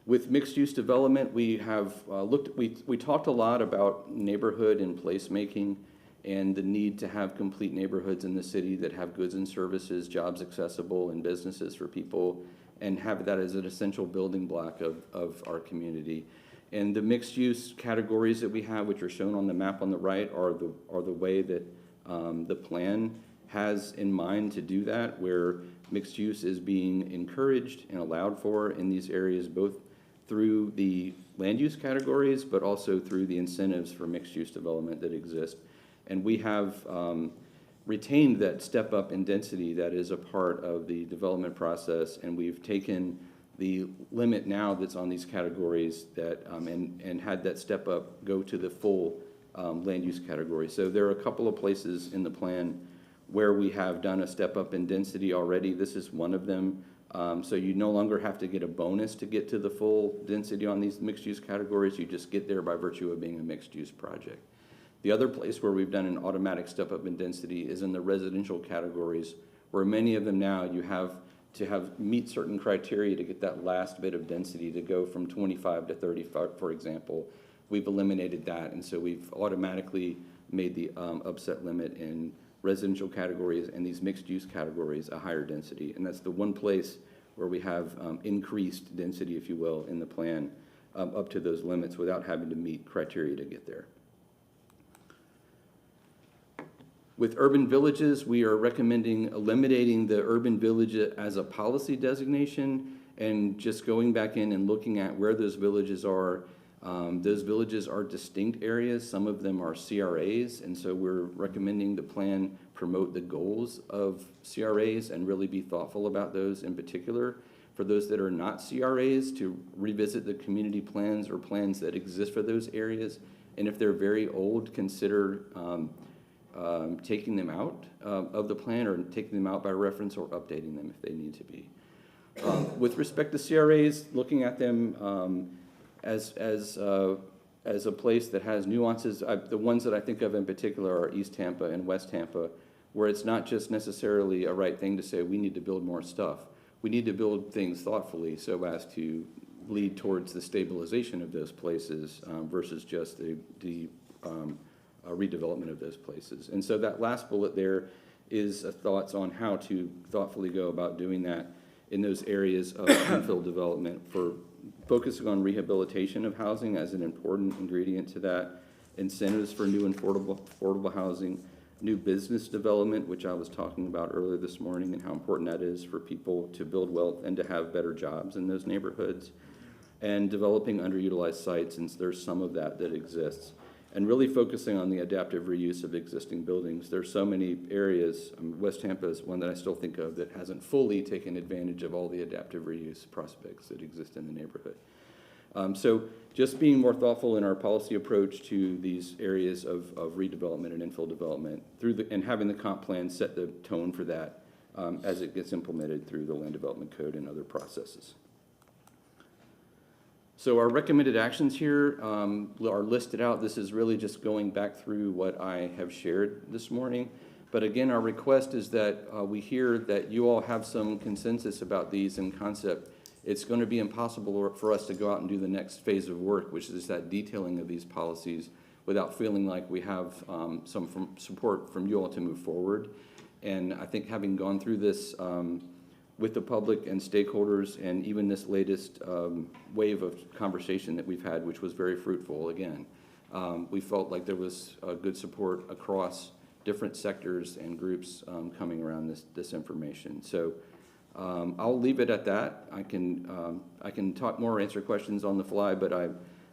With mixed-use development, we have we talked a lot about neighborhood and placemaking and the need to have complete neighborhoods in the city that have goods and services, jobs accessible, and businesses for people, and have that as an essential building block of our community. And the mixed-use categories that we have, which are shown on the map on the right, are the way that the plan has in mind to do that, where mixed use is being encouraged and allowed for in these areas, both through the land use categories, but also through the incentives for mixed-use development that exist. And we have retained that step up in density that is a part of the development process, and we've taken the limit now that's on these categories that and had that step up go to the full land use category. So there are a couple of places in the plan where we have done a step up in density already. This is one of them. So you no longer have to get a bonus to get to the full density on these mixed use categories. You just get there by virtue of being a mixed use project. The other place where we've done an automatic step up in density is in the residential categories, where many of them now you have to meet certain criteria to get that last bit of density to go from 25 to 35, for example. We've eliminated that, and so we've automatically made the upset limit in residential categories and these mixed-use categories a higher density. And that's the one place where we have increased density, if you will, in the plan up to those limits without having to meet criteria to get there. With urban villages, we are recommending eliminating the urban village as a policy designation and just going back in and looking at where those villages are. Those villages are distinct areas. Some of them are CRAs, and so we're recommending the plan promote the goals of CRAs and really be thoughtful about those in particular. For those that are not CRAs, to revisit the community plans or plans that exist for those areas, and if they're very old, consider taking them out of the plan or taking them out by reference or updating them if they need to be. With respect to CRAs, looking at them as a place that has nuances. The ones that I think of in particular are East Tampa and West Tampa, where it's not just necessarily a right thing to say we need to build more stuff. We need to build things thoughtfully so as to lead towards the stabilization of those places versus just the redevelopment of those places. And so that last bullet there is thoughts on how to thoughtfully go about doing that in those areas of infill development, for focusing on rehabilitation of housing as an important ingredient to that, incentives for new and affordable housing, new business development, which I was talking about earlier this morning, and how important that is for people to build wealth and to have better jobs in those neighborhoods, and developing underutilized sites, and there's some of that exists. And really focusing on the adaptive reuse of existing buildings. There's so many areas, West Tampa is one that I still think of that hasn't fully taken advantage of all the adaptive reuse prospects that exist in the neighborhood. So just being more thoughtful in our policy approach to these areas of redevelopment and infill development and having the comp plan set the tone for that as it gets implemented through the land development code and other processes. So our recommended actions here are listed out. This is really just going back through what I have shared this morning. But again, our request is that we hear that you all have some consensus about these in concept. It's going to be impossible for us to go out and do the next phase of work, which is that detailing of these policies, without feeling like we have some support from you all to move forward. And I think having gone through this with the public and stakeholders, and even this latest wave of conversation that we've had, which was very fruitful again. We felt like there was good support across different sectors and groups coming around this information. So I'll leave it at that. I can talk more, answer questions on the fly, but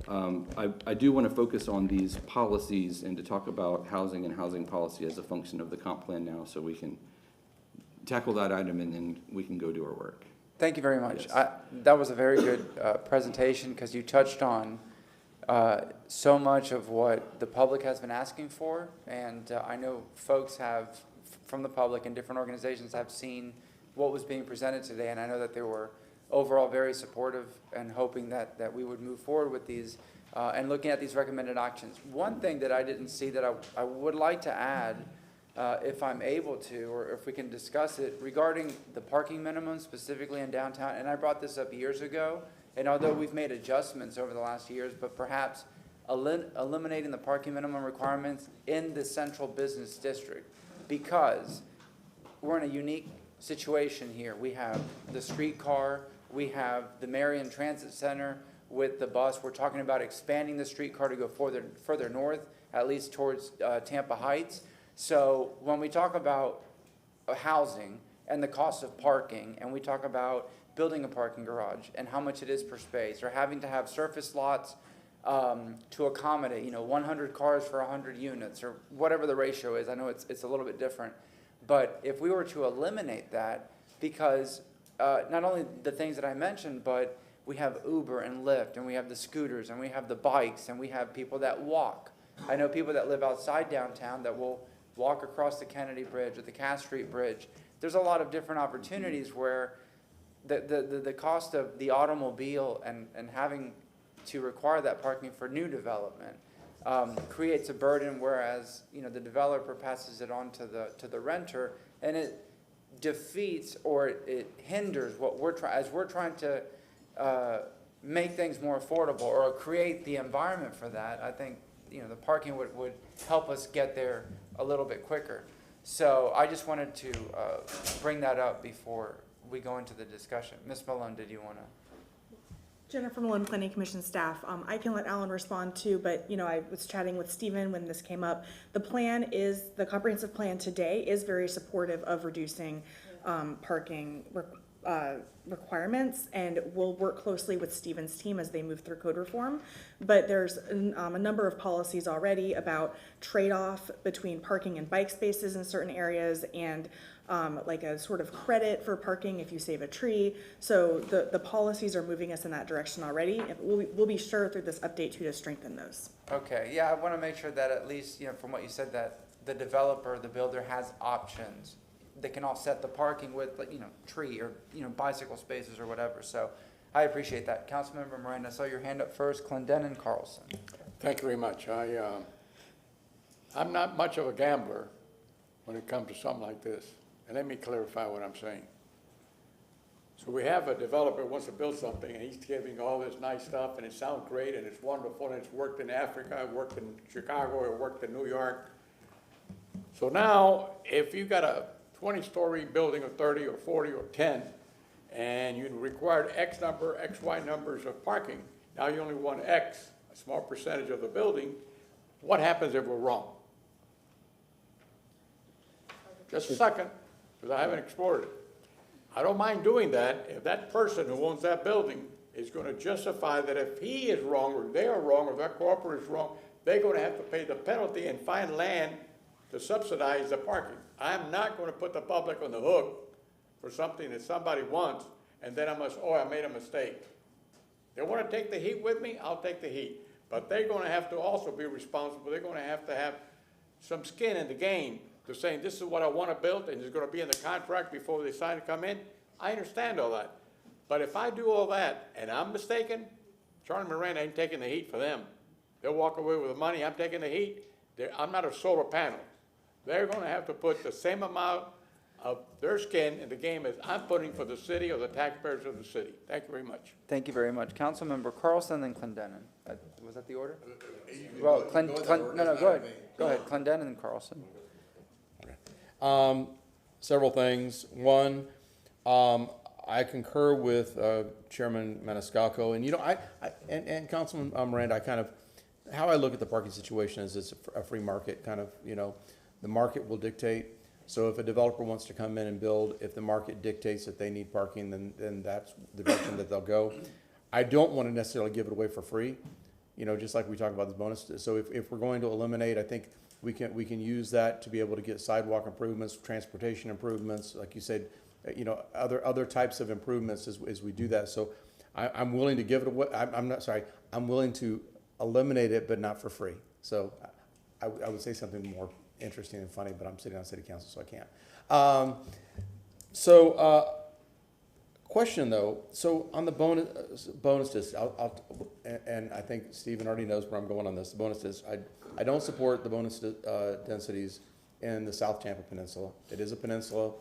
I do want to focus on these policies and to talk about housing and housing policy as a function of the comp plan now, so we can tackle that item and then we can go do our work.
Thank you very much.
Yes.
That was a very good presentation, because you touched on so much of what the public has been asking for, and I know folks have, from the public and different organizations, have seen what was being presented today, and I know that they were overall very supportive and hoping that we would move forward with these and looking at these recommended actions. One thing that I didn't see that I would like to add, if I'm able to, or if we can discuss it, regarding the parking minimum specifically in downtown, and I brought this up years ago, and although we've made adjustments over the last years, but perhaps eliminating the parking minimum requirements in the central business district, because we're in a unique situation here. We have the streetcar, we have the Marion Transit Center with the bus. We're talking about expanding the streetcar to go further north, at least towards Tampa Heights. So when we talk about housing and the cost of parking, and we talk about building a parking garage and how much it is per space, or having to have surface lots to accommodate, 100 cars for 100 units, or whatever the ratio is. I know it's a little bit different. But if we were to eliminate that, because not only the things that I mentioned, but we have Uber and Lyft, and we have the scooters, and we have the bikes, and we have people that walk. I know people that live outside downtown that will walk across the Kennedy Bridge or the Cass Street Bridge. There's a lot of different opportunities where the cost of the automobile and having to require that parking for new development creates a burden, whereas the developer passes it on to the renter, and it defeats or it hinders what we're trying to make things more affordable or create the environment for that. I think the parking would help us get there a little bit quicker. So I just wanted to bring that up before we go into the discussion. Ms. Malone, did you want to?
Jennifer Malone, Planning Commission staff. I can let Alan respond too, but I was chatting with Stephen when this came up. The comprehensive plan today is very supportive of reducing parking requirements, and we'll work closely with Stephen's team as they move through code reform. But there's a number of policies already about trade-off between parking and bike spaces in certain areas, and like a sort of credit for parking if you save a tree. So the policies are moving us in that direction already. We'll be sure through this update too to strengthen those.
Okay, yeah, I want to make sure that at least, from what you said, that the developer, the builder has options. They can offset the parking with, tree or, bicycle spaces or whatever. So I appreciate that. Councilmember Miranda, I saw your hand up first. Clendenin Carlson.
Thank you very much. I'm not much of a gambler when it comes to something like this. And let me clarify what I'm saying. So we have a developer who wants to build something, and he's giving all this nice stuff, and it sounds great, and it's wonderful, and it's worked in Africa, it worked in Chicago, it worked in New York. So now, if you got a 20-story building of 30 or 40 or 10, and you required X number, XY numbers of parking, now you only want X, a small percentage of the building, what happens if we're wrong? Just a second, because I haven't explored it. I don't mind doing that if that person who owns that building is going to justify that if he is wrong, or they are wrong, or that corporate is wrong, they're going to have to pay the penalty and find land to subsidize the parking. I'm not going to put the public on the hook for something that somebody wants, and then I made a mistake. They want to take the heat with me, I'll take the heat. But they're going to have to also be responsible. They're going to have some skin in the game to saying, this is what I want to build, and it's going to be in the contract before they sign to come in. I understand all that. But if I do all that, and I'm mistaken, Charlie Miranda ain't taking the heat for them. They'll walk away with the money, I'm taking the heat. I'm not a solar panel. They're going to have to put the same amount of their skin in the game as I'm putting for the city or the taxpayers of the city. Thank you very much.
Thank you very much. Councilmember Carlson, then Clendenin. Was that the order? Well, go ahead. Go ahead, Clendenin and Carlson.
Several things. One, I concur with Chairman Maniscalco, and and Councilman Miranda. How I look at the parking situation is it's a free market kind of. The market will dictate. So if a developer wants to come in and build, if the market dictates that they need parking, then that's the direction that they'll go. I don't want to necessarily give it away for free, just like we talk about the bonus. So if we're going to eliminate, I think we can use that to be able to get sidewalk improvements, transportation improvements, like you said, other types of improvements as we do that. So I'm willing to give it away. I'm willing to eliminate it, but not for free. So I would say something more interesting and funny, but I'm sitting on city council, so I can't. Question though, so on the bonuses, and I think Stephen already knows where I'm going on this. The bonuses, I don't support the bonus densities in the South Tampa Peninsula. It is a peninsula.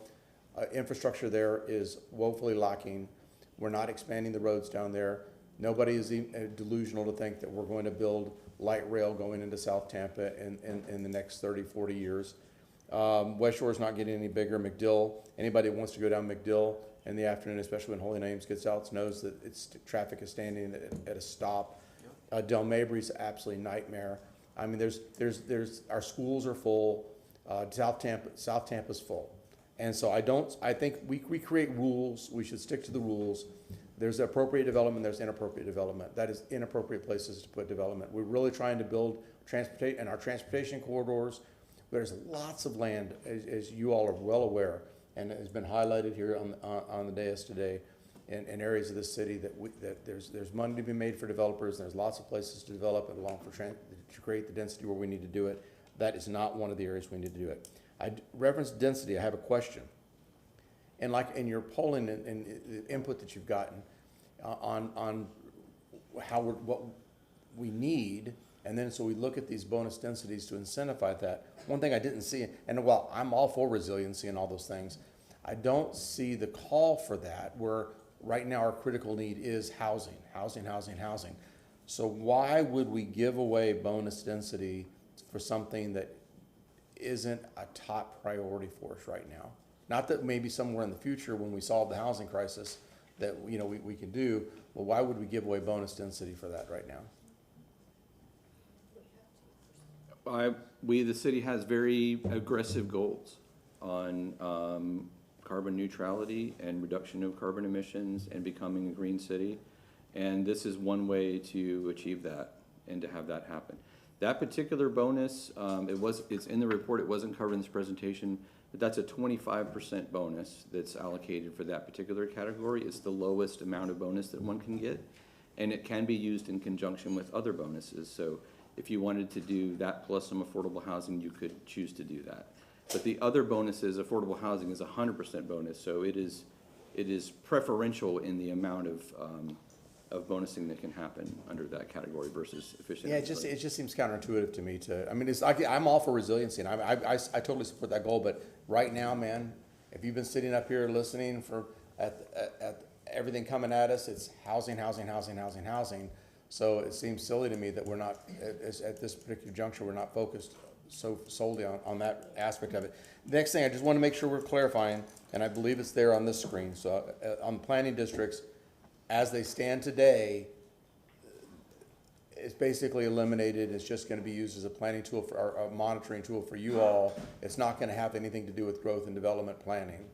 Infrastructure there is woefully lacking. We're not expanding the roads down there. Nobody is delusional to think that we're going to build light rail going into South Tampa in the next 30, 40 years. West Shore is not getting any bigger. McDill, anybody who wants to go down McDill in the afternoon, especially when Holy Names gets out, knows that traffic is standing at a stop. Del Mabry's absolutely nightmare. I mean, there's our schools are full. South Tampa's full. And so I think we create rules. We should stick to the rules. There's appropriate development, there's inappropriate development. That is inappropriate places to put development. We're really trying to build in our transportation corridors. There's lots of land, as you all are well aware, and it has been highlighted here on the dais today, in areas of the city that there's money to be made for developers, and there's lots of places to develop to create the density where we need to do it. That is not one of the areas we need to do it. I referenced density. I have a question. And like in your polling and the input that you've gotten on what we need, and then so we look at these bonus densities to incentivize that. One thing I didn't see, and while I'm all for resiliency and all those things, I don't see the call for that, where right now our critical need is housing. So why would we give away bonus density for something that isn't a top priority for us right now? Not that maybe somewhere in the future when we solve the housing crisis that we can do, well, why would we give away bonus density for that right now?
The city has very aggressive goals on carbon neutrality and reduction of carbon emissions and becoming a green city. And this is one way to achieve that and to have that happen. That particular bonus, it's in the report, it wasn't covered in this presentation, but that's a 25% bonus that's allocated for that particular category. It's the lowest amount of bonus that one can get, and it can be used in conjunction with other bonuses. So if you wanted to do that plus some affordable housing, you could choose to do that. But the other bonuses, affordable housing is a 100% bonus, so it is preferential in the amount of bonusing that can happen under that category versus efficient.
Yeah, it just seems counterintuitive to me. I'm all for resiliency, and I totally support that goal. But right now, man, if you've been sitting up here listening at everything coming at us, it's housing. So it seems silly to me that we're not at this particular juncture. We're not focused so solely on that aspect of it. The next thing, I just want to make sure we're clarifying, and I believe it's there on this screen. So on planning districts, as they stand today, it's basically eliminated. It's just going to be used as a planning tool or a monitoring tool for you all. It's not going to have anything to do with growth and development planning.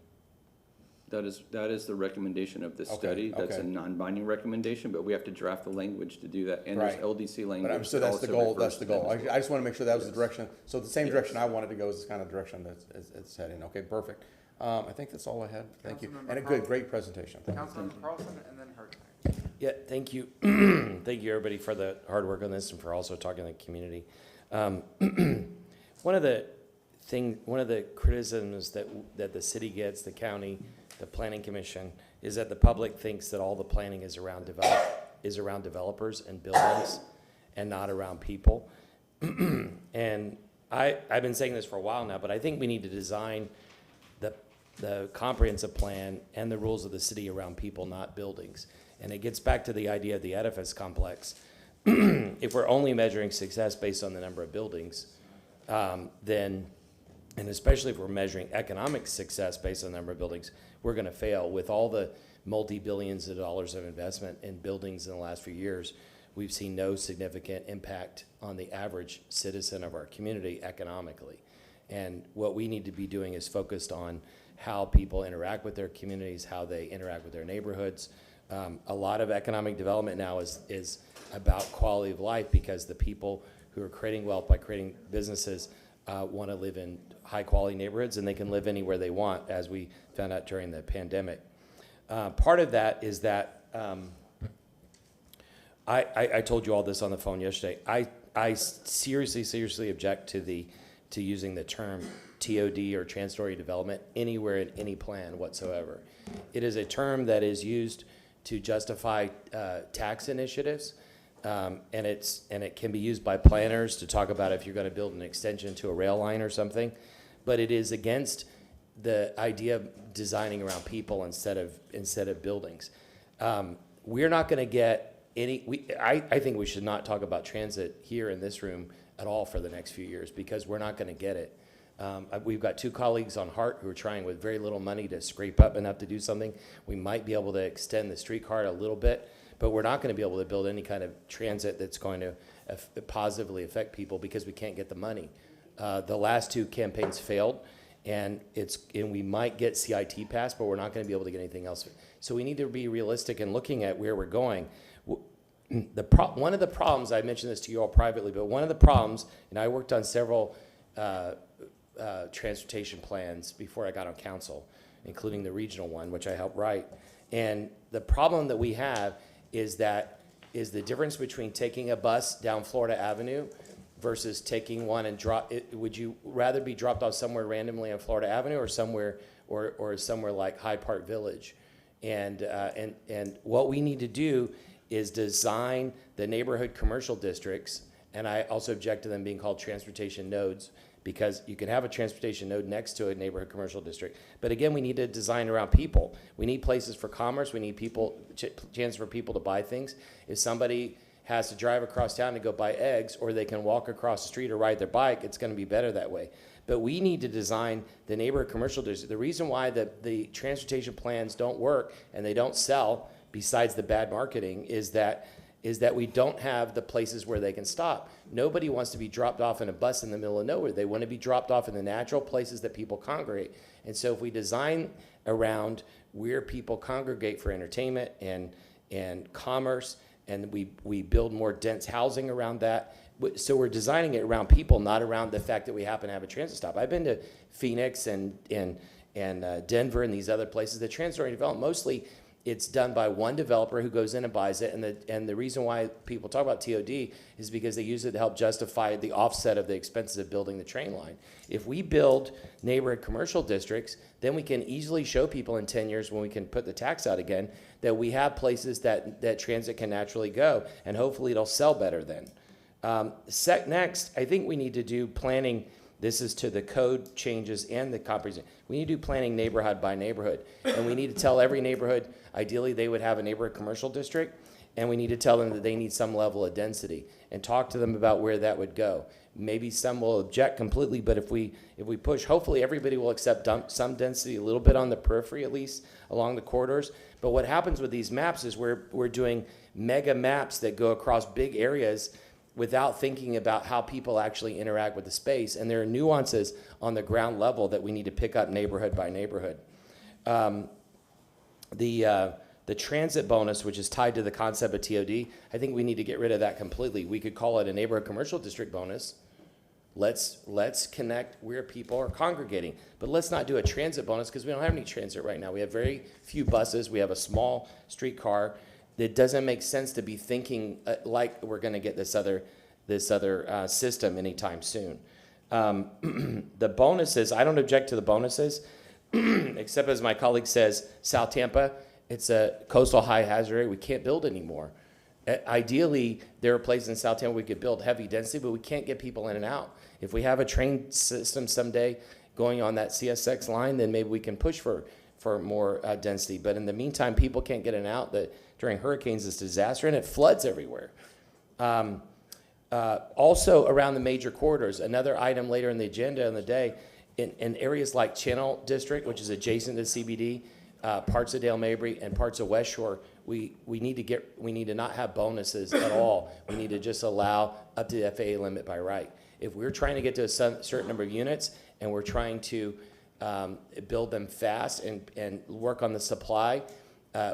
That is the recommendation of this study. That's a non-binding recommendation, but we have to draft the language to do that. And there's LDC language.
But so that's the goal. That's the goal. I just want to make sure that was the direction. So the same direction I wanted to go is the kind of direction that it's heading. Okay, perfect. I think that's all I had. Thank you. And a great presentation.
Councilman Carlson and then her.
Yeah, thank you. Thank you, everybody, for the hard work on this and for also talking to the community. One of the criticisms that the city gets, the county, the planning commission, is that the public thinks that all the planning is around developers and buildings and not around people. And I've been saying this for a while now, but I think we need to design the comprehensive plan and the rules of the city around people, not buildings. And it gets back to the idea of the edifice complex. If we're only measuring success based on the number of buildings, then And especially if we're measuring economic success based on the number of buildings, we're going to fail. With all the multi-billions of dollars of investment in buildings in the last few years, we've seen no significant impact on the average citizen of our community economically. And what we need to be doing is focused on how people interact with their communities, how they interact with their neighborhoods. A lot of economic development now is about quality of life, because the people who are creating wealth by creating businesses want to live in high-quality neighborhoods, and they can live anywhere they want, as we found out during the pandemic. Part of that is that I told you all this on the phone yesterday. I seriously object to using the term TOD or transitory development anywhere in any plan whatsoever. It is a term that is used to justify tax initiatives. And it can be used by planners to talk about if you're going to build an extension to a rail line or something, but it is against the idea of designing around people instead of buildings. We're not going to get any. I think we should not talk about transit here in this room at all for the next few years, because we're not going to get it. We've got two colleagues on HART who are trying with very little money to scrape up enough to do something. We might be able to extend the streetcar a little bit, but we're not going to be able to build any kind of transit that's going to positively affect people, because we can't get the money. The last two campaigns failed, and we might get CIT passed, but we're not going to be able to get anything else. So we need to be realistic in looking at where we're going. One of the problems, I mentioned this to you all privately, but one of the problems, and I worked on several transportation plans before I got on council, including the regional one, which I helped write. And the problem that we have is the difference between taking a bus down Florida Avenue versus taking one and would you rather be dropped off somewhere randomly on Florida Avenue or somewhere like Hyde Park Village? And what we need to do is design the neighborhood commercial districts, and I also object to them being called transportation nodes, because you can have a transportation node next to a neighborhood commercial district. But again, we need to design around people. We need places for commerce. We need chance for people to buy things. If somebody has to drive across town to go buy eggs, or they can walk across the street or ride their bike, it's going to be better that way. But we need to design the neighborhood commercial district. The reason why the transportation plans don't work and they don't sell, besides the bad marketing, is that we don't have the places where they can stop. Nobody wants to be dropped off in a bus in the middle of nowhere. They want to be dropped off in the natural places that people congregate. And so if we design around where people congregate for entertainment and commerce, and we build more dense housing around that, so we're designing it around people, not around the fact that we happen to have a transit stop. I've been to Phoenix and Denver and these other places. The transitory development, mostly it's done by one developer who goes in and buys it, and the reason why people talk about TOD is because they use it to help justify the offset of the expenses of building the train line. If we build neighborhood commercial districts, then we can easily show people in 10 years, when we can put the tax out again, that we have places that transit can naturally go, and hopefully it'll sell better then. Next, I think we need to do planning. This is to the code changes and the comprehensive. We need to do planning neighborhood by neighborhood. And we need to tell every neighborhood, ideally they would have a neighborhood commercial district, and we need to tell them that they need some level of density and talk to them about where that would go. Maybe some will object completely, but if we push, hopefully everybody will accept some density, a little bit on the periphery at least, along the corridors. But what happens with these maps is we're doing mega maps that go across big areas without thinking about how people actually interact with the space. And there are nuances on the ground level that we need to pick up neighborhood by neighborhood. The transit bonus, which is tied to the concept of TOD, I think we need to get rid of that completely. We could call it a neighborhood commercial district bonus. Let's connect where people are congregating. But let's not do a transit bonus, because we don't have any transit right now. We have very few buses. We have a small streetcar. It doesn't make sense to be thinking like we're going to get this other system anytime soon. The bonuses, I don't object to the bonuses, except as my colleague says, South Tampa, it's a coastal high hazard area. We can't build anymore. Ideally, there are places in South Tampa we could build heavy density, but we can't get people in and out. If we have a train system someday going on that CSX line, then maybe we can push for more density. But in the meantime, people can't get in and out. During hurricanes, it's disaster, and it floods everywhere. Also around the major corridors, another item later in the agenda on the day in areas like Channel District, which is adjacent to CBD, parts of Dale Mabry and parts of West Shore, we need to not have bonuses at all. We need to just allow up to the FAA limit by right. If we're trying to get to a certain number of units and we're trying to build them fast and work on the supply,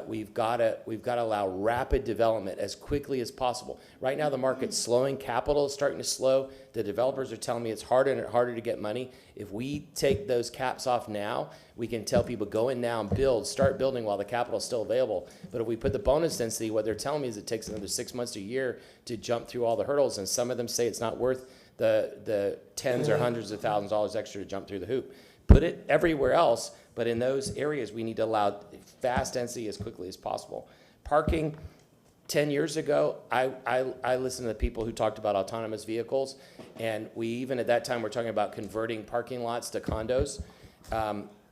we've got to allow rapid development as quickly as possible. Right now, the market's slowing. Capital is starting to slow. The developers are telling me it's harder and harder to get money. If we take those caps off now, we can tell people go in now and start building while the capital is still available. But if we put the bonus density, what they're telling me is it takes another 6 months to a year to jump through all the hurdles, and some of them say it's not worth the tens or hundreds of thousands of dollars extra to jump through the hoop. Put it everywhere else, but in those areas, we need to allow fast density as quickly as possible. Parking, 10 years ago, I listened to the people who talked about autonomous vehicles, and we even at that time were talking about converting parking lots to condos,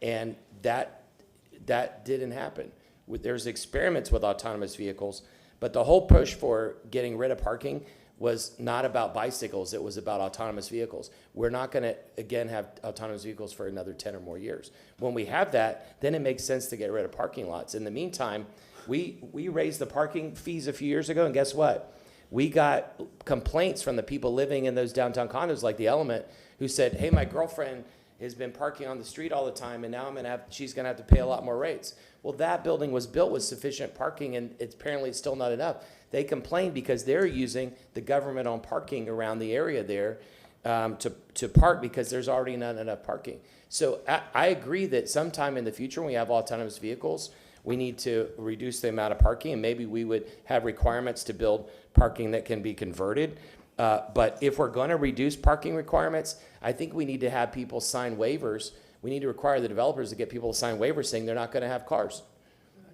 and that didn't happen. There's experiments with autonomous vehicles, but the whole push for getting rid of parking was not about bicycles, it was about autonomous vehicles. We're not gonna, again, have autonomous vehicles for another 10 or more years. When we have that, then it makes sense to get rid of parking lots. In the meantime, we raised the parking fees a few years ago, and guess what? We got complaints from the people living in those downtown condos like the Element, who said, hey, my girlfriend has been parking on the street all the time, and now she's gonna have to pay a lot more rates. Well, that building was built with sufficient parking, and apparently it's still not enough. They complain because they're using the government-owned parking around the area there to park because there's already not enough parking. So I agree that sometime in the future when we have autonomous vehicles, we need to reduce the amount of parking, and maybe we would have requirements to build parking that can be converted. But if we're going to reduce parking requirements, I think we need to have people sign waivers. We need to require the developers to get people to sign waivers saying they're not going to have cars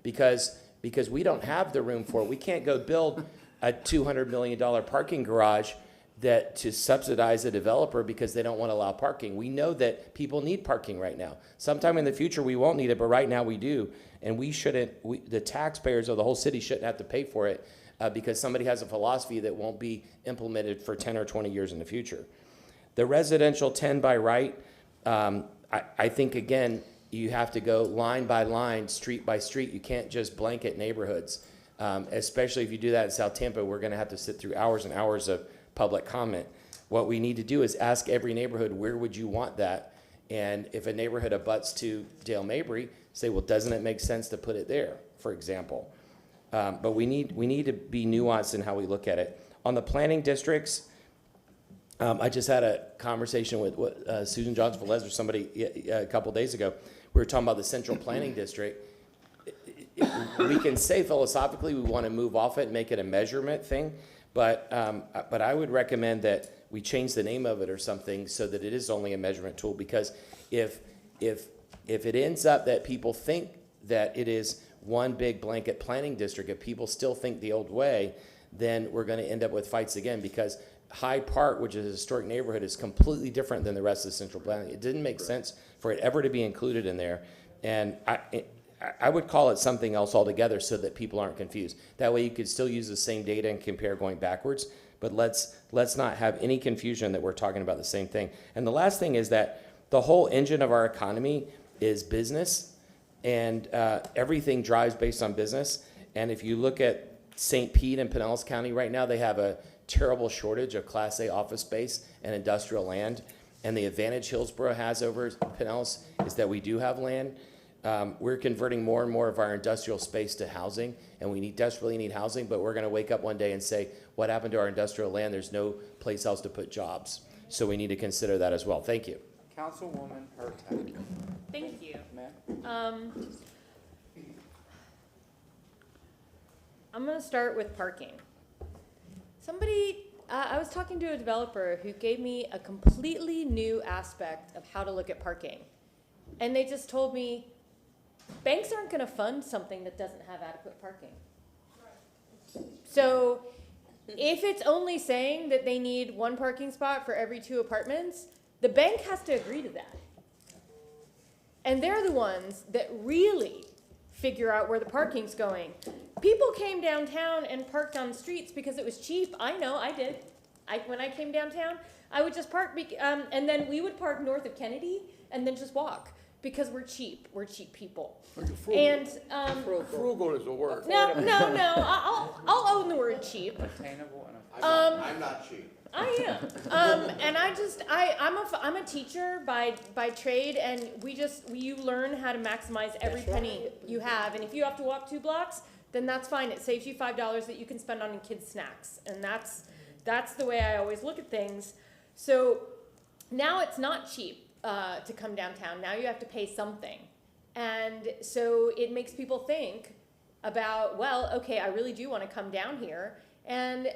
because we don't have the room for it. We can't go build a $200 million parking garage to subsidize a developer because they don't want to allow parking. We know that people need parking right now. Sometime in the future we won't need it, but right now we do. And the taxpayers of the whole city shouldn't have to pay for it because somebody has a philosophy that won't be implemented for 10 or 20 years in the future. The residential 10 by right, I think, again, you have to go line by line, street by street. You can't just blanket neighborhoods, especially if you do that in South Tampa. We're going to have to sit through hours and hours of public comment. What we need to do is ask every neighborhood, where would you want that? And if a neighborhood abuts to Dale Mabry, say, well, doesn't it make sense to put it there, for example? But we need to be nuanced in how we look at it. On the planning districts, I just had a conversation with Susan Johnson-Velez or somebody a couple days ago. We were talking about the Central Planning District. We can say philosophically we want to move off it and make it a measurement thing, but I would recommend that we change the name of it or something so that it is only a measurement tool, because if it ends up that people think that it is one big blanket planning district, if people still think the old way, then we're going to end up with fights again, because Hyde Park, which is a historic neighborhood, is completely different than the rest of the central planning. It didn't make sense for it ever to be included in there. And I would call it something else altogether so that people aren't confused. That way you could still use the same data and compare going backwards, but let's not have any confusion that we're talking about the same thing. And the last thing is that the whole engine of our economy is business, and everything drives based on business. And if you look at St. Pete and Pinellas County right now, they have a terrible shortage of Class A office space and industrial land. And the advantage Hillsborough has over Pinellas is that we do have land. We're converting more and more of our industrial space to housing, and we desperately need housing, but we're going to wake up one day and say, what happened to our industrial land? There's no place else to put jobs. So we need to consider that as well. Thank you.
Councilwoman Hurtak.
Thank you.
Ma'am?
I'm going to start with parking. I was talking to a developer who gave me a completely new aspect of how to look at parking. And they just told me, banks aren't going to fund something that doesn't have adequate parking. So if it's only saying that they need one parking spot for every 2 apartments, the bank has to agree to that. And they're the ones that really figure out where the parking's going. People came downtown and parked on streets because it was cheap. I know, I did. When I came downtown, I would just park, and then we would park north of Kennedy and then just walk because we're cheap. We're cheap people.
Frugal.
And
Frugal is the word.
no, I'll own the word cheap.
Attainable and
I'm not cheap.
I am. And I'm a teacher by trade, and you learn how to maximize every penny you have. And if you have to walk 2 blocks, then that's fine. It saves you $5 that you can spend on kids' snacks. And that's the way I always look at things. So now it's not cheap to come downtown. Now you have to pay something. And so it makes people think about, well, okay, I really do want to come down here. And,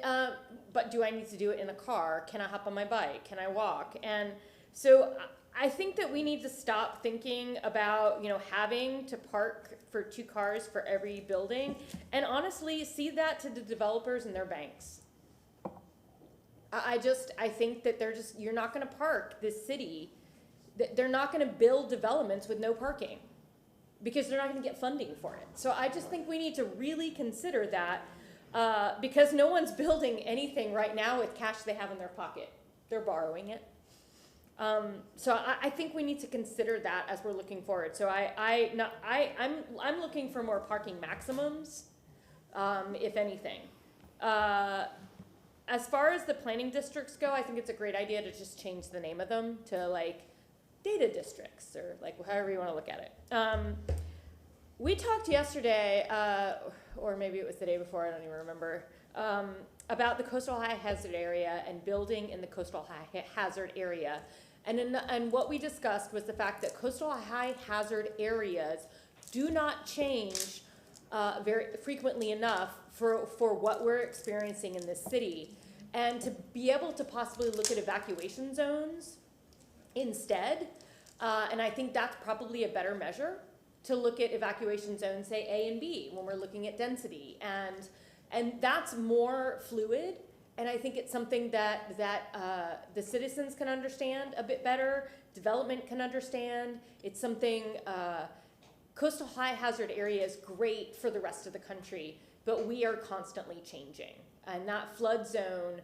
but do I need to do it in a car? Can I hop on my bike? Can I walk? And so I think that we need to stop thinking about, having to park for 2 cars for every building, and honestly see that to the developers and their banks. I think that you're not gonna park this city, they're not gonna build developments with no parking because they're not gonna get funding for it. So I just think we need to really consider that. Because no one's building anything right now with cash they have in their pocket. They're borrowing it. So I think we need to consider that as we're looking forward. So I'm looking for more parking maximums, if anything. As far as the planning districts go, I think it's a great idea to just change the name of them to like data districts or like however you want to look at it. We talked yesterday, or maybe it was the day before, I don't even remember, about the coastal high hazard area and building in the coastal high hazard area. And what we discussed was the fact that coastal high hazard areas do not change very frequently enough for what we're experiencing in this city. And to be able to possibly look at evacuation zones instead, and I think that's probably a better measure, to look at evacuation zones, say A and B, when we're looking at density, and that's more fluid. And I think it's something that the citizens can understand a bit better, development can understand. It's something coastal high hazard area is great for the rest of the country, but we are constantly changing, and that flood zone,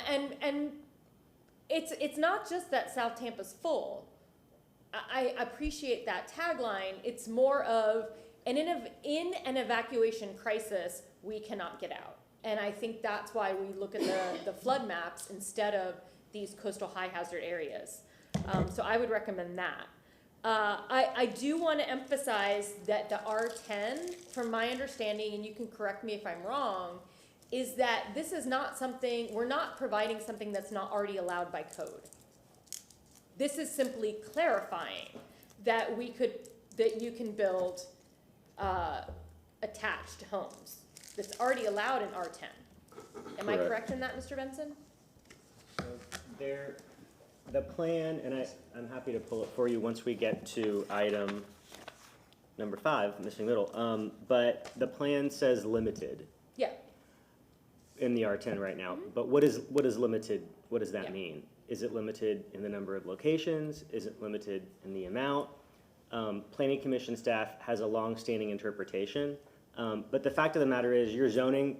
and it's not just that South Tampa's full. I appreciate that tagline. It's more of in an evacuation crisis, we cannot get out. And I think that's why we look at the flood maps instead of these coastal high hazard areas. So I would recommend that. I do want to emphasize that the R10, from my understanding, and you can correct me if I'm wrong, is that this is not something, we're not providing something that's not already allowed by code. This is simply clarifying that you can build attached homes. That's already allowed in R10. Am I correct in that, Mr. Benson?
The plan, and I'm happy to pull it for you once we get to item number 5, missing middle. But the plan says limited.
Yeah.
In the R10 right now. Mm-hmm. But what is limited? What does that mean? Is it limited in the number of locations? Is it limited in the amount? Planning Commission staff has a long-standing interpretation. But the fact of the matter is your zoning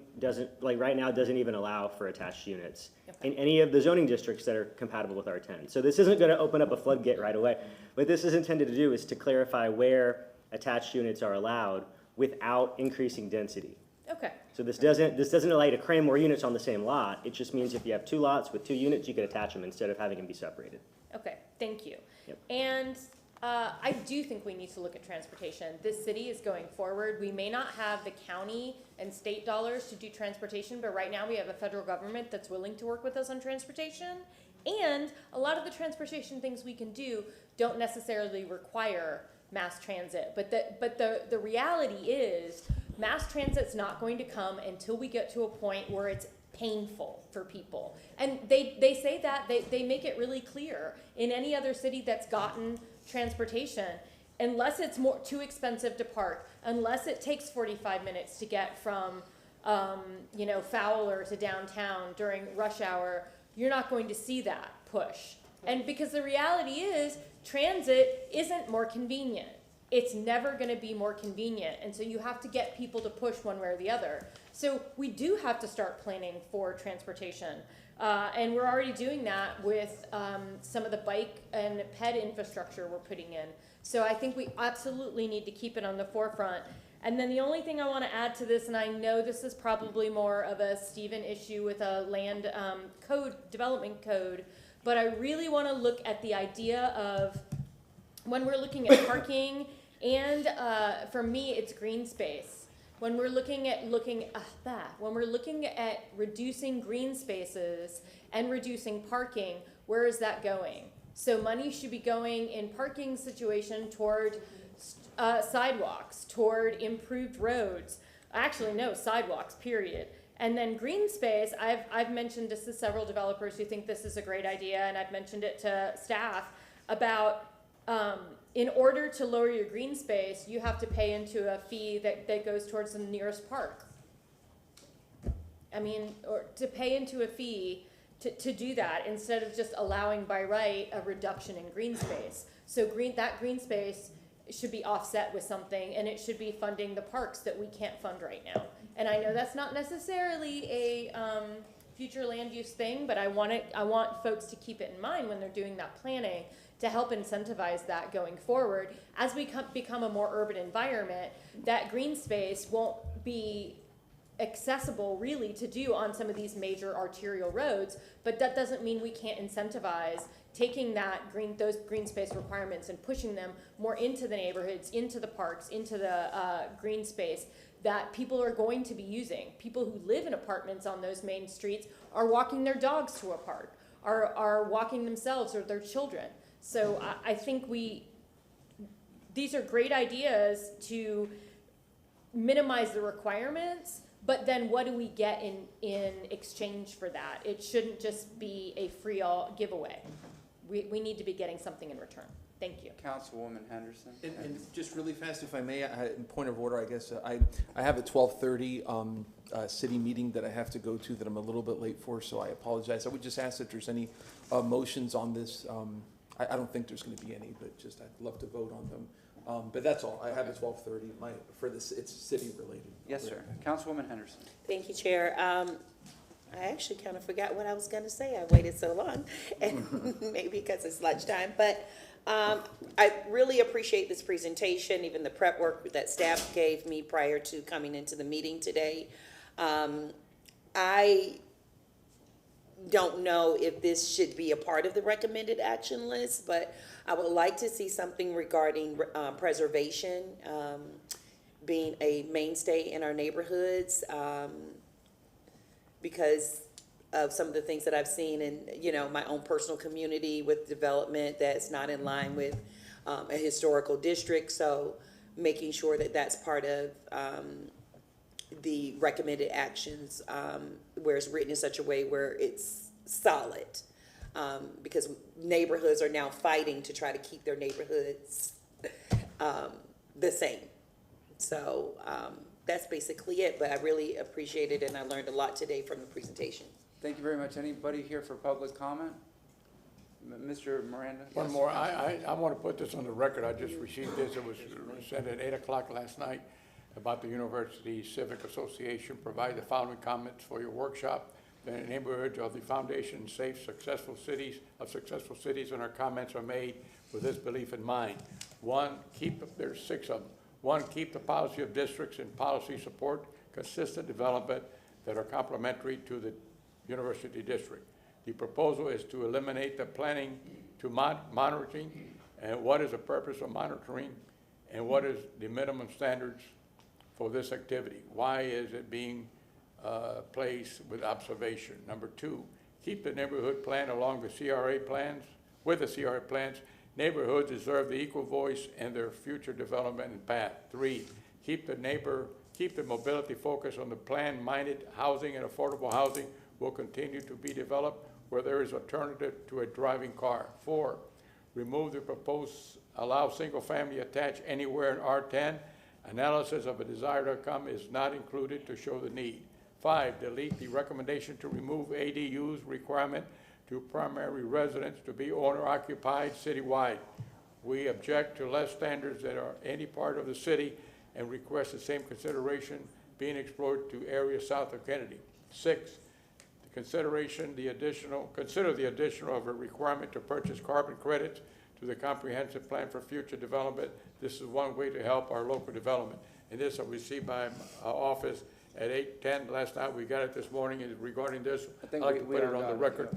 right now doesn't even allow for attached units in any of the zoning districts that are compatible with R10. So this isn't going to open up a floodgate right away. What this is intended to do is to clarify where attached units are allowed without increasing density.
Okay.
So this doesn't allow you to cram more units on the same lot. It just means if you have 2 lots with 2 units, you can attach them instead of having them be separated.
Okay, thank you.
Yep.
And I do think we need to look at transportation. This city is going forward. We may not have the county and state dollars to do transportation, but right now we have a federal government that's willing to work with us on transportation. And a lot of the transportation things we can do don't necessarily require mass transit. But the reality is mass transit's not going to come until we get to a point where it's painful for people. And they say that, they make it really clear in any other city that's gotten transportation, unless it's too expensive to park, unless it takes 45 minutes to get from Fowler to downtown during rush hour, you're not going to see that push. And because the reality is transit isn't more convenient. It's never going to be more convenient, and so you have to get people to push one way or the other. So we do have to start planning for transportation. And we're already doing that with some of the bike and ped infrastructure we're putting in. So I think we absolutely need to keep it on the forefront. And then the only thing I want to add to this, and I know this is probably more of a Stephen issue with a land development code, but I really want to look at the idea of when we're looking at parking and for me, it's green space. When we're looking at reducing green spaces and reducing parking, where is that going? So money should be going in parking situation toward sidewalks, toward improved roads. Actually, no, sidewalks, period. And then green space, I've mentioned this to several developers who think this is a great idea, and I've mentioned it to staff about in order to lower your green space, you have to pay into a fee that goes towards the nearest park. I mean, or to pay into a fee to do that instead of just allowing by right a reduction in green space. So that green space should be offset with something, and it should be funding the parks that we can't fund right now. And I know that's not necessarily a future land use thing, but I want folks to keep it in mind when they're doing that planning to help incentivize that going forward. As we become a more urban environment, that green space won't be accessible really to do on some of these major arterial roads, but that doesn't mean we can't incentivize taking those green space requirements and pushing them more into the neighborhoods, into the parks, into the green space that people are going to be using. People who live in apartments on those main streets are walking their dogs to a park, are walking themselves or their children. So I think these are great ideas to minimize the requirements, but then what do we get in exchange for that? It shouldn't just be a free-all giveaway. We need to be getting something in return. Thank you.
Councilwoman Henderson.
And just really fast, if I may, in point of order, I guess, I have a 12:30 city meeting that I have to go to that I'm a little bit late for, so I apologize. I would just ask if there's any motions on this. I don't think there's going to be any, but just I'd love to vote on them. But that's all. I have a 12:30 for this. It's city related.
Yes, sir. Councilwoman Henderson.
Thank you, Chair. I actually kind of forgot what I was going to say. I waited so long, and maybe because it's lunchtime. But I really appreciate this presentation, even the prep work that staff gave me prior to coming into the meeting today. I don't know if this should be a part of the recommended action list, but I would like to see something regarding preservation being a mainstay in our neighborhoods. Because of some of the things that I've seen in, my own personal community with development that's not in line with a historical district. So making sure that that's part of the recommended actions where it's written in such a way where it's solid. Because neighborhoods are now fighting to try to keep their neighborhoods the same. So that's basically it, but I really appreciate it, and I learned a lot today from the presentation.
Thank you very much. Anybody here for public comment? Mr. Miranda?
One more. I want to put this on the record. I just received this. It was sent at 8 o'clock last night about the University Civic Association. Provide the following comments for your workshop. The neighborhoods of the foundation successful cities, and our comments are made with this belief in mind. One, there's 6 of them. 1, keep the policy of districts and policy support consistent development that are complementary to the university district. The proposal is to eliminate the planning to monitoring, and what is the purpose of monitoring, and what is the minimum standards for this activity? Why is it being placed with observation? Number 2, keep the neighborhood plan along the CRA plans, with the CRA plans. Neighborhoods deserve the equal voice in their future development and path. 3, keep the mobility focus on the plan-minded housing and affordable housing will continue to be developed where there is alternative to a driving car. 4, remove the proposed allow single-family attached anywhere in R10. Analysis of a desired outcome is not included to show the need. 5, delete the recommendation to remove ADUs requirement to primary residents to be owner-occupied citywide. We object to less standards that are any part of the city and request the same consideration being explored to areas south of Kennedy. 6, consider the additional of a requirement to purchase carbon credits to the comprehensive plan for future development. This is one way to help our local development. And this I received by office at 8:10 last night. We got it this morning, and regarding this, I'd like to put it on the record.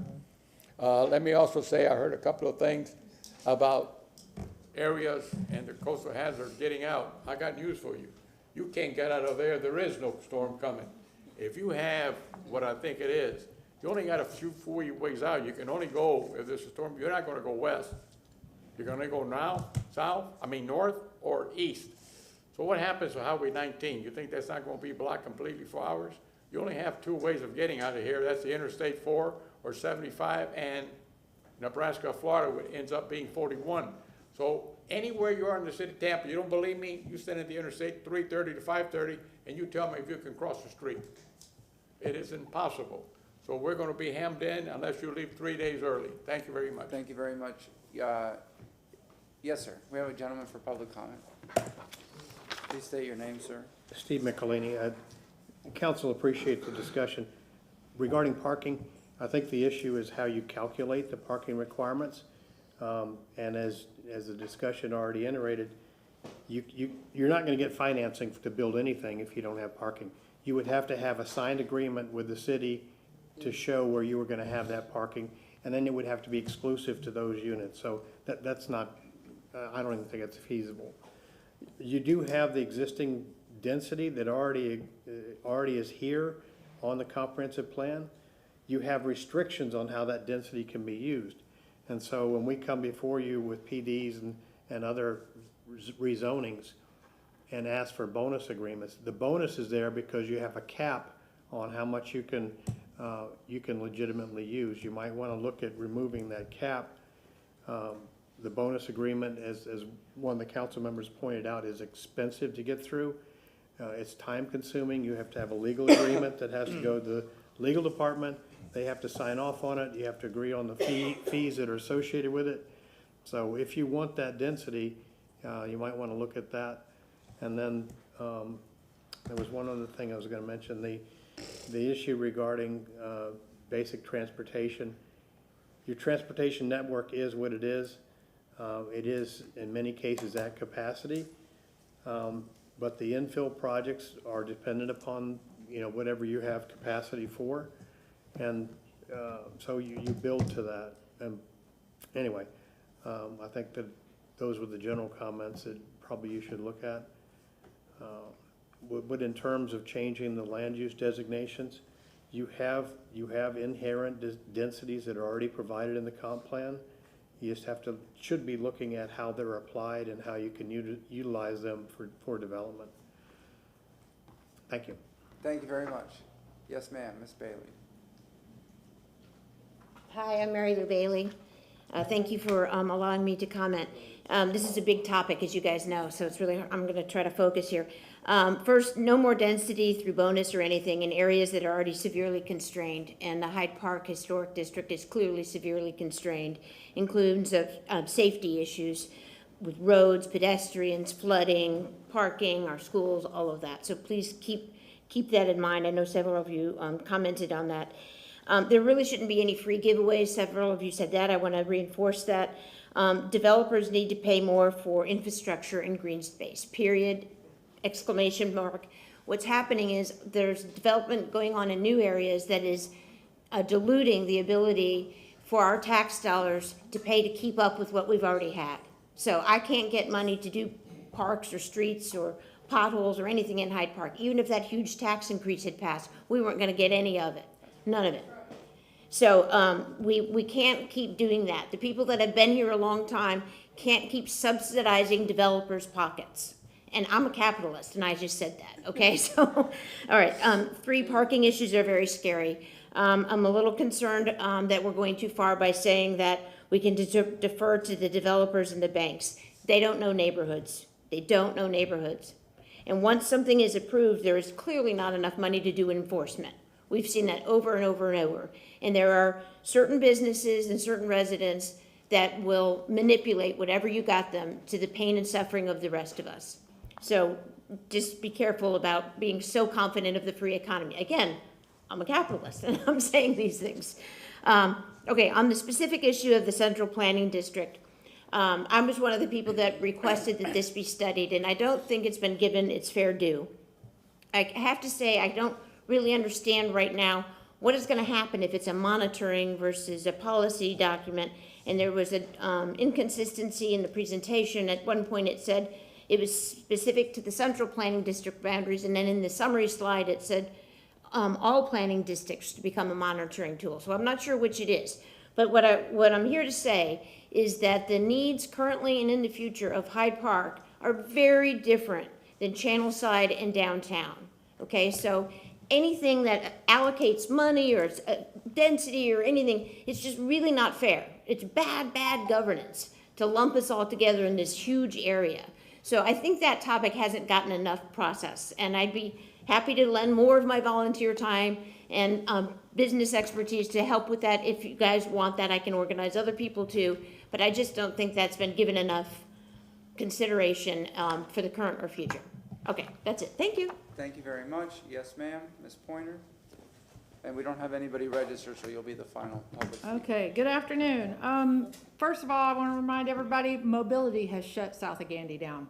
Let me also say, I heard a couple of things about areas and the coastal hazard getting out. I got news for you. You can't get out of there. There is no storm coming. If you have what I think it is, you only got a few ways out. You can only go, if there's a storm, you're not gonna go west. You're gonna go north or east. So what happens with Highway 19? You think that's not gonna be blocked completely for hours? You only have 2 ways of getting out of here. That's the Interstate 4 or 75, and Nebraska, Florida, which ends up being 41. So anywhere you are in the city of Tampa, you don't believe me, you stand at the Interstate 330 to 530, and you tell me if you can cross the street. It is impossible. So we're gonna be hemmed in unless you leave 3 days early. Thank you very much.
Thank you very much. Yes, sir. We have a gentleman for public comment. Please state your name, sir.
Steve Michelini. Council appreciates the discussion. Regarding parking, I think the issue is how you calculate the parking requirements. And as the discussion already iterated, you're not going to get financing to build anything if you don't have parking. You would have to have a signed agreement with the city to show where you were going to have that parking, and then it would have to be exclusive to those units. So that's not, I don't even think it's feasible. You do have the existing density that already is here on the comprehensive plan. You have restrictions on how that density can be used. And so when we come before you with PDs and other rezonings and ask for bonus agreements, the bonus is there because you have a cap on how much you can legitimately use. You might want to look at removing that cap. The bonus agreement, as one of the council members pointed out, is expensive to get through. It's time consuming. You have to have a legal agreement that has to go to the legal department. They have to sign off on it. You have to agree on the fees that are associated with it. So if you want that density, you might want to look at that. And then there was one other thing I was going to mention, the issue regarding basic transportation. Your transportation network is what it is. It is in many cases at capacity, but the infill projects are dependent upon whatever you have capacity for, and so you build to that. And anyway, I think that those were the general comments that probably you should look at. But in terms of changing the land use designations, you have inherent densities that are already provided in the comp plan. You just should be looking at how they're applied and how you can utilize them for development. Thank you.
Thank you very much. Yes, ma'am, Ms. Bailey.
Hi, I'm Mary Lou Bailey. Thank you for allowing me to comment. This is a big topic, as you guys know, so I'm going to try to focus here. First, no more density through bonus or anything in areas that are already severely constrained, and the Hyde Park Historic District is clearly severely constrained, includes safety issues with roads, pedestrians, flooding, parking, our schools, all of that. So please keep that in mind. I know several of you commented on that. There really shouldn't be any free giveaways. Several of you said that. I want to reinforce that. Developers need to pay more for infrastructure and green space, period, exclamation mark. What's happening is there's development going on in new areas that is diluting the ability for our tax dollars to pay to keep up with what we've already had. So I can't get money to do parks or streets or potholes or anything in Hyde Park. Even if that huge tax increase had passed, we weren't going to get any of it, none of it. So we can't keep doing that. The people that have been here a long time can't keep subsidizing developers' pockets. And I'm a capitalist, and I just said that, okay? So, all right, 3, parking issues are very scary. I'm a little concerned that we're going too far by saying that we can defer to the developers and the banks. They don't know neighborhoods. They don't know neighborhoods. And once something is approved, there is clearly not enough money to do enforcement. We've seen that over and over and over. And there are certain businesses and certain residents that will manipulate whatever you got them to the pain and suffering of the rest of us. So just be careful about being so confident of the free economy. Again, I'm a capitalist and I'm saying these things. Okay, on the specific issue of the Central Planning District, I was one of the people that requested that this be studied, and I don't think it's been given its fair due. I have to say, I don't really understand right now what is going to happen if it's a monitoring versus a policy document. And there was an inconsistency in the presentation. At one point it said it was specific to the Central Planning District boundaries, and then in the summary slide it said all planning districts to become a monitoring tool. So I'm not sure which it is. But what I'm here to say is that the needs currently and in the future of Hyde Park are very different than Channelside and downtown. Okay, so anything that allocates money or density or anything, it's just really not fair. It's bad governance to lump us all together in this huge area. So I think that topic hasn't gotten enough process, and I'd be happy to lend more of my volunteer time and business expertise to help with that. If you guys want that, I can organize other people too, but I just don't think that's been given enough consideration for the current or future. Okay, that's it. Thank you.
Thank you very much. Yes, ma'am, Ms. Pointer? And we don't have anybody registered, so you'll be the final public speaker.
Okay, good afternoon. First of all, I want to remind everybody, mobility has shut south of Gandy down.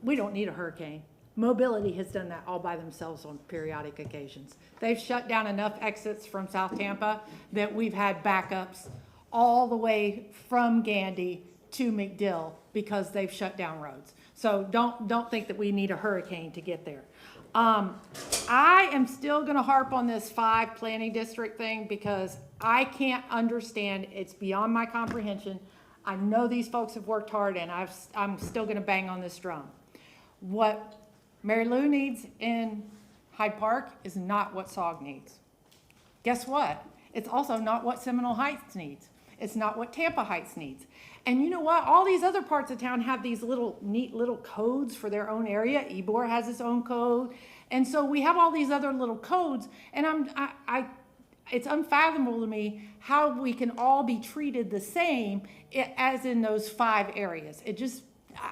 We don't need a hurricane. Mobility has done that all by themselves on periodic occasions. They've shut down enough exits from South Tampa that we've had backups all the way from Gandy to McDill because they've shut down roads. So don't think that we need a hurricane to get there. I am still going to harp on this 5 planning district thing because I can't understand. It's beyond my comprehension. I know these folks have worked hard, and I'm still going to bang on this drum. What Mary Lou needs in Hyde Park is not what SOG needs. Guess what? It's also not what Seminole Heights needs. It's not what Tampa Heights needs. And you know what? All these other parts of town have these neat little codes for their own area. Ybor has its own code. And so we have all these other little codes. And it's unfathomable to me how we can all be treated the same as in those 5 areas.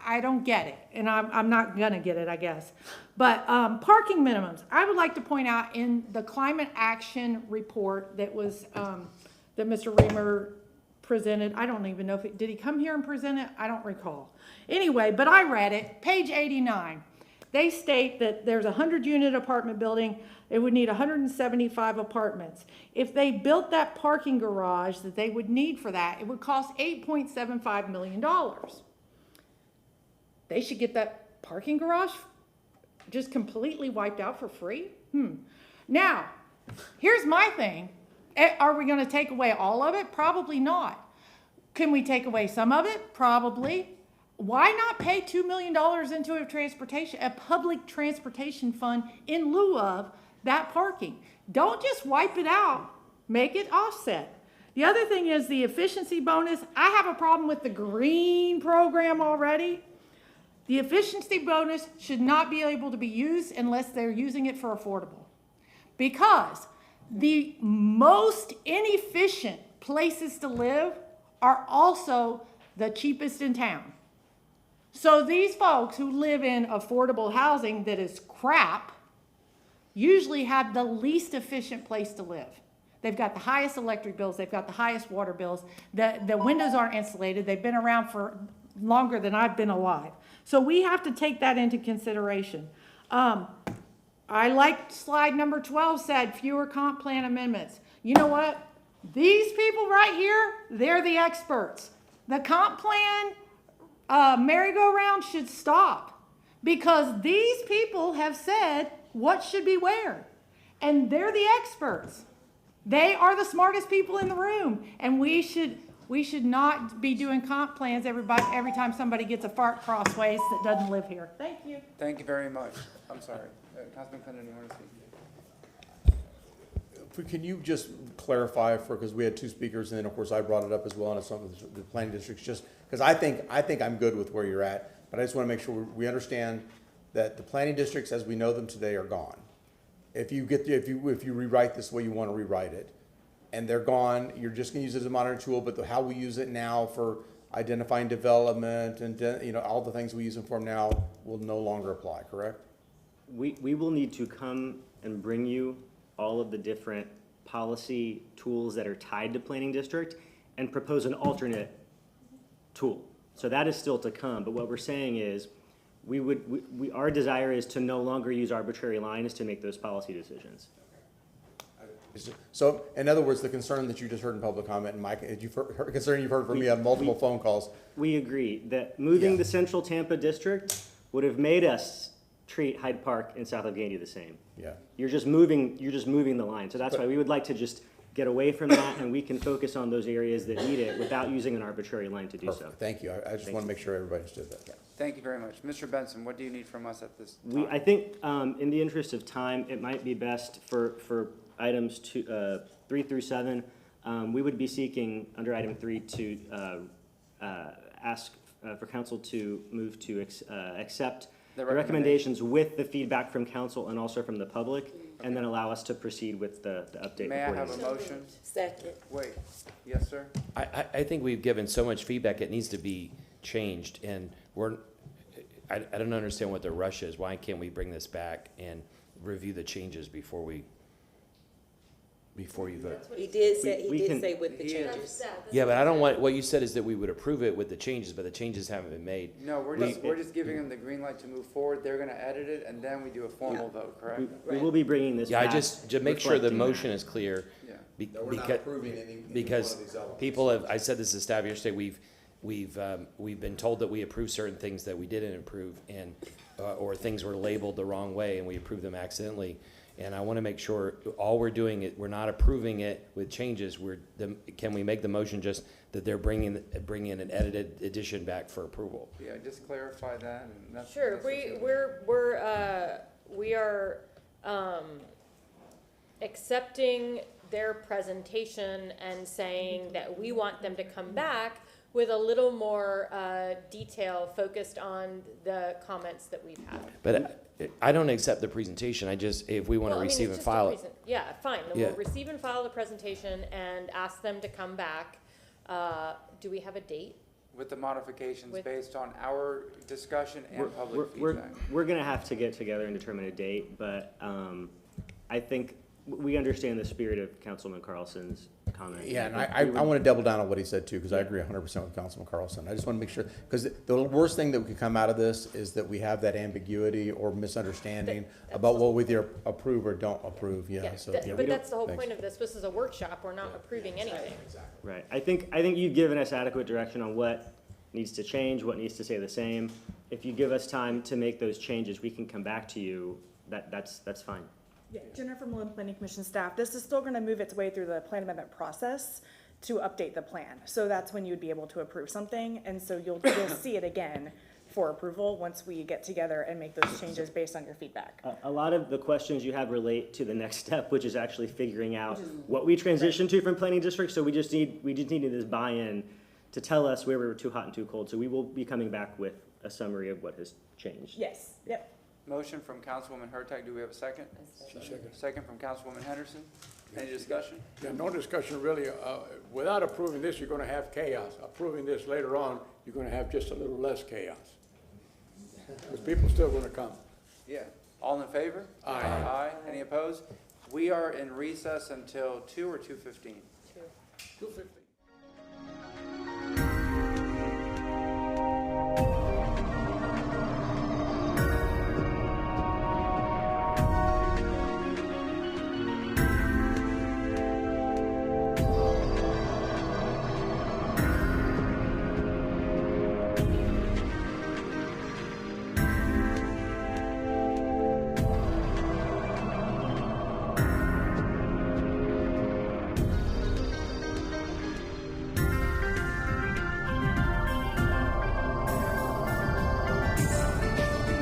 I don't get it. And I'm not going to get it, I guess. But parking minimums. I would like to point out in the climate action report that was, that Mr. Reamer presented. I don't even know if did he come here and present it? I don't recall. Anyway, but I read it. Page 89. They state that there's a 100-unit apartment building. It would need 175 apartments. If they built that parking garage that they would need for that, it would cost $8.75 million. They should get that parking garage just completely wiped out for free? Now, here's my thing. Are we going to take away all of it? Probably not. Can we take away some of it? Probably. Why not pay $2 million into a public transportation fund in lieu of that parking? Don't just wipe it out. Make it offset. The other thing is the efficiency bonus. I have a problem with the green program already. The efficiency bonus should not be able to be used unless they're using it for affordable. Because the most inefficient places to live are also the cheapest in town. So these folks who live in affordable housing that is crap usually have the least efficient place to live. They've got the highest electric bills, they've got the highest water bills, the windows aren't insulated, they've been around for longer than I've been alive. So we have to take that into consideration. I like slide number 12 said fewer comp plan amendments. You know what? These people right here, they're the experts. The comp plan merry-go-round should stop because these people have said what should be where. And they're the experts. They are the smartest people in the room. And we should not be doing comp plans every time somebody gets a fart crossways that doesn't live here. Thank you.
Thank you very much. I'm sorry. Councilman Clinton, you want to speak?
Can you just clarify because we had 2 speakers and then of course I brought it up as well on some of the planning districts just because I think I'm good with where you're at, but I just want to make sure we understand that the planning districts as we know them today are gone. If you rewrite this the way you want to rewrite it and they're gone, you're just going to use it as a monitoring tool, but how we use it now for identifying development and all the things we use them for now will no longer apply, correct?
we will need to come and bring you all of the different policy tools that are tied to planning district and propose an alternate tool. So that is still to come, but what we're saying is, our desire is to no longer use arbitrary lines to make those policy decisions.
So, in other words, the concern that you just heard in public comment, and Mike, concern you've heard from me on multiple phone calls.
We agree that moving the central Tampa district would have made us treat Hyde Park and South Allegheny the same.
Yeah.
You're just moving the line. So that's why we would like to just get away from that, and we can focus on those areas that need it without using an arbitrary line to do so.
Thank you. I just want to make sure everybody understood that.
Thank you very much. Mr. Benson, what do you need from us at this time?
I think, in the interest of time, it might be best for items 3 through 7, we would be seeking under item 3 to ask for council to move to accept the recommendations with the feedback from council and also from the public, and then allow us to proceed with the update.
May I have a motion?
Second.
Wait, yes, sir?
I think we've given so much feedback, it needs to be changed, and I don't understand what the rush is. Why can't we bring this back and review the changes before you vote?
He did say with the changes.
Yeah, but I don't want, what you said is that we would approve it with the changes, but the changes haven't been made.
No, we're just giving them the green light to move forward. They're gonna edit it, and then we do a formal vote, correct?
We will be bringing this
Yeah,
back.
to make sure the
reflecting
motion
that.
is clear.
Yeah.
That we're not approving any one of
Because
these elements.
people have, I said this to staff yesterday, we've been told that we approve certain things that we didn't approve, and, or things were labeled the wrong way and we approved them accidentally. And I want to make sure all we're doing we're not approving it with changes. Can we make the motion just that they're bringing an edited edition back for approval?
Yeah, just clarify that, and that's.
Sure, we are accepting their presentation and saying that we want them to come back with a little more detail focused on the comments that we've had.
But I don't accept the presentation. If we want to receive and file it.
Yeah, fine.
Yeah.
We'll receive and file the presentation and ask them to come back. Do we have a date?
With the modifications based on our discussion and public
We're
feedback.
gonna have to get together and determine a date, but I think we understand the spirit of Councilman Carlson's comment.
Yeah, and I want to double down on what he said too, because I agree 100% with Councilman Carlson. I just want to make sure, because the worst thing that could come out of this is that we have that ambiguity or misunderstanding about what we either approve or don't approve.
But that's the whole point of this. This is a workshop. We're not approving anything.
Right. I think you've given us adequate direction on what needs to change, what needs to stay the same. If you give us time to make those changes, we can come back to you. That's fine.
Yeah, Jennifer Mullen, Planning Commission staff, this is still gonna move its way through the plan amendment process to update the plan. So that's when you'd be able to approve something, and so you'll see it again for approval once we get together and make those changes based on your feedback.
A lot of the questions you have relate to the next step, which is actually figuring out what we transition to from planning districts. So we just needed this buy-in to tell us where we were too hot and too cold. So we will be coming back with a summary of what has changed.
Yes, yep.
Motion from Councilwoman Hurtak. Do we have a second? Second from Councilwoman Henderson. Any discussion?
Yeah, no discussion really. Without approving this, you're gonna have chaos. Approving this later on, you're gonna have just a little less chaos. Because people still gonna come.
Yeah. All in favor?
Aye.
Aye. Any opposed? We are in recess until 2 or 2:15?
2:50.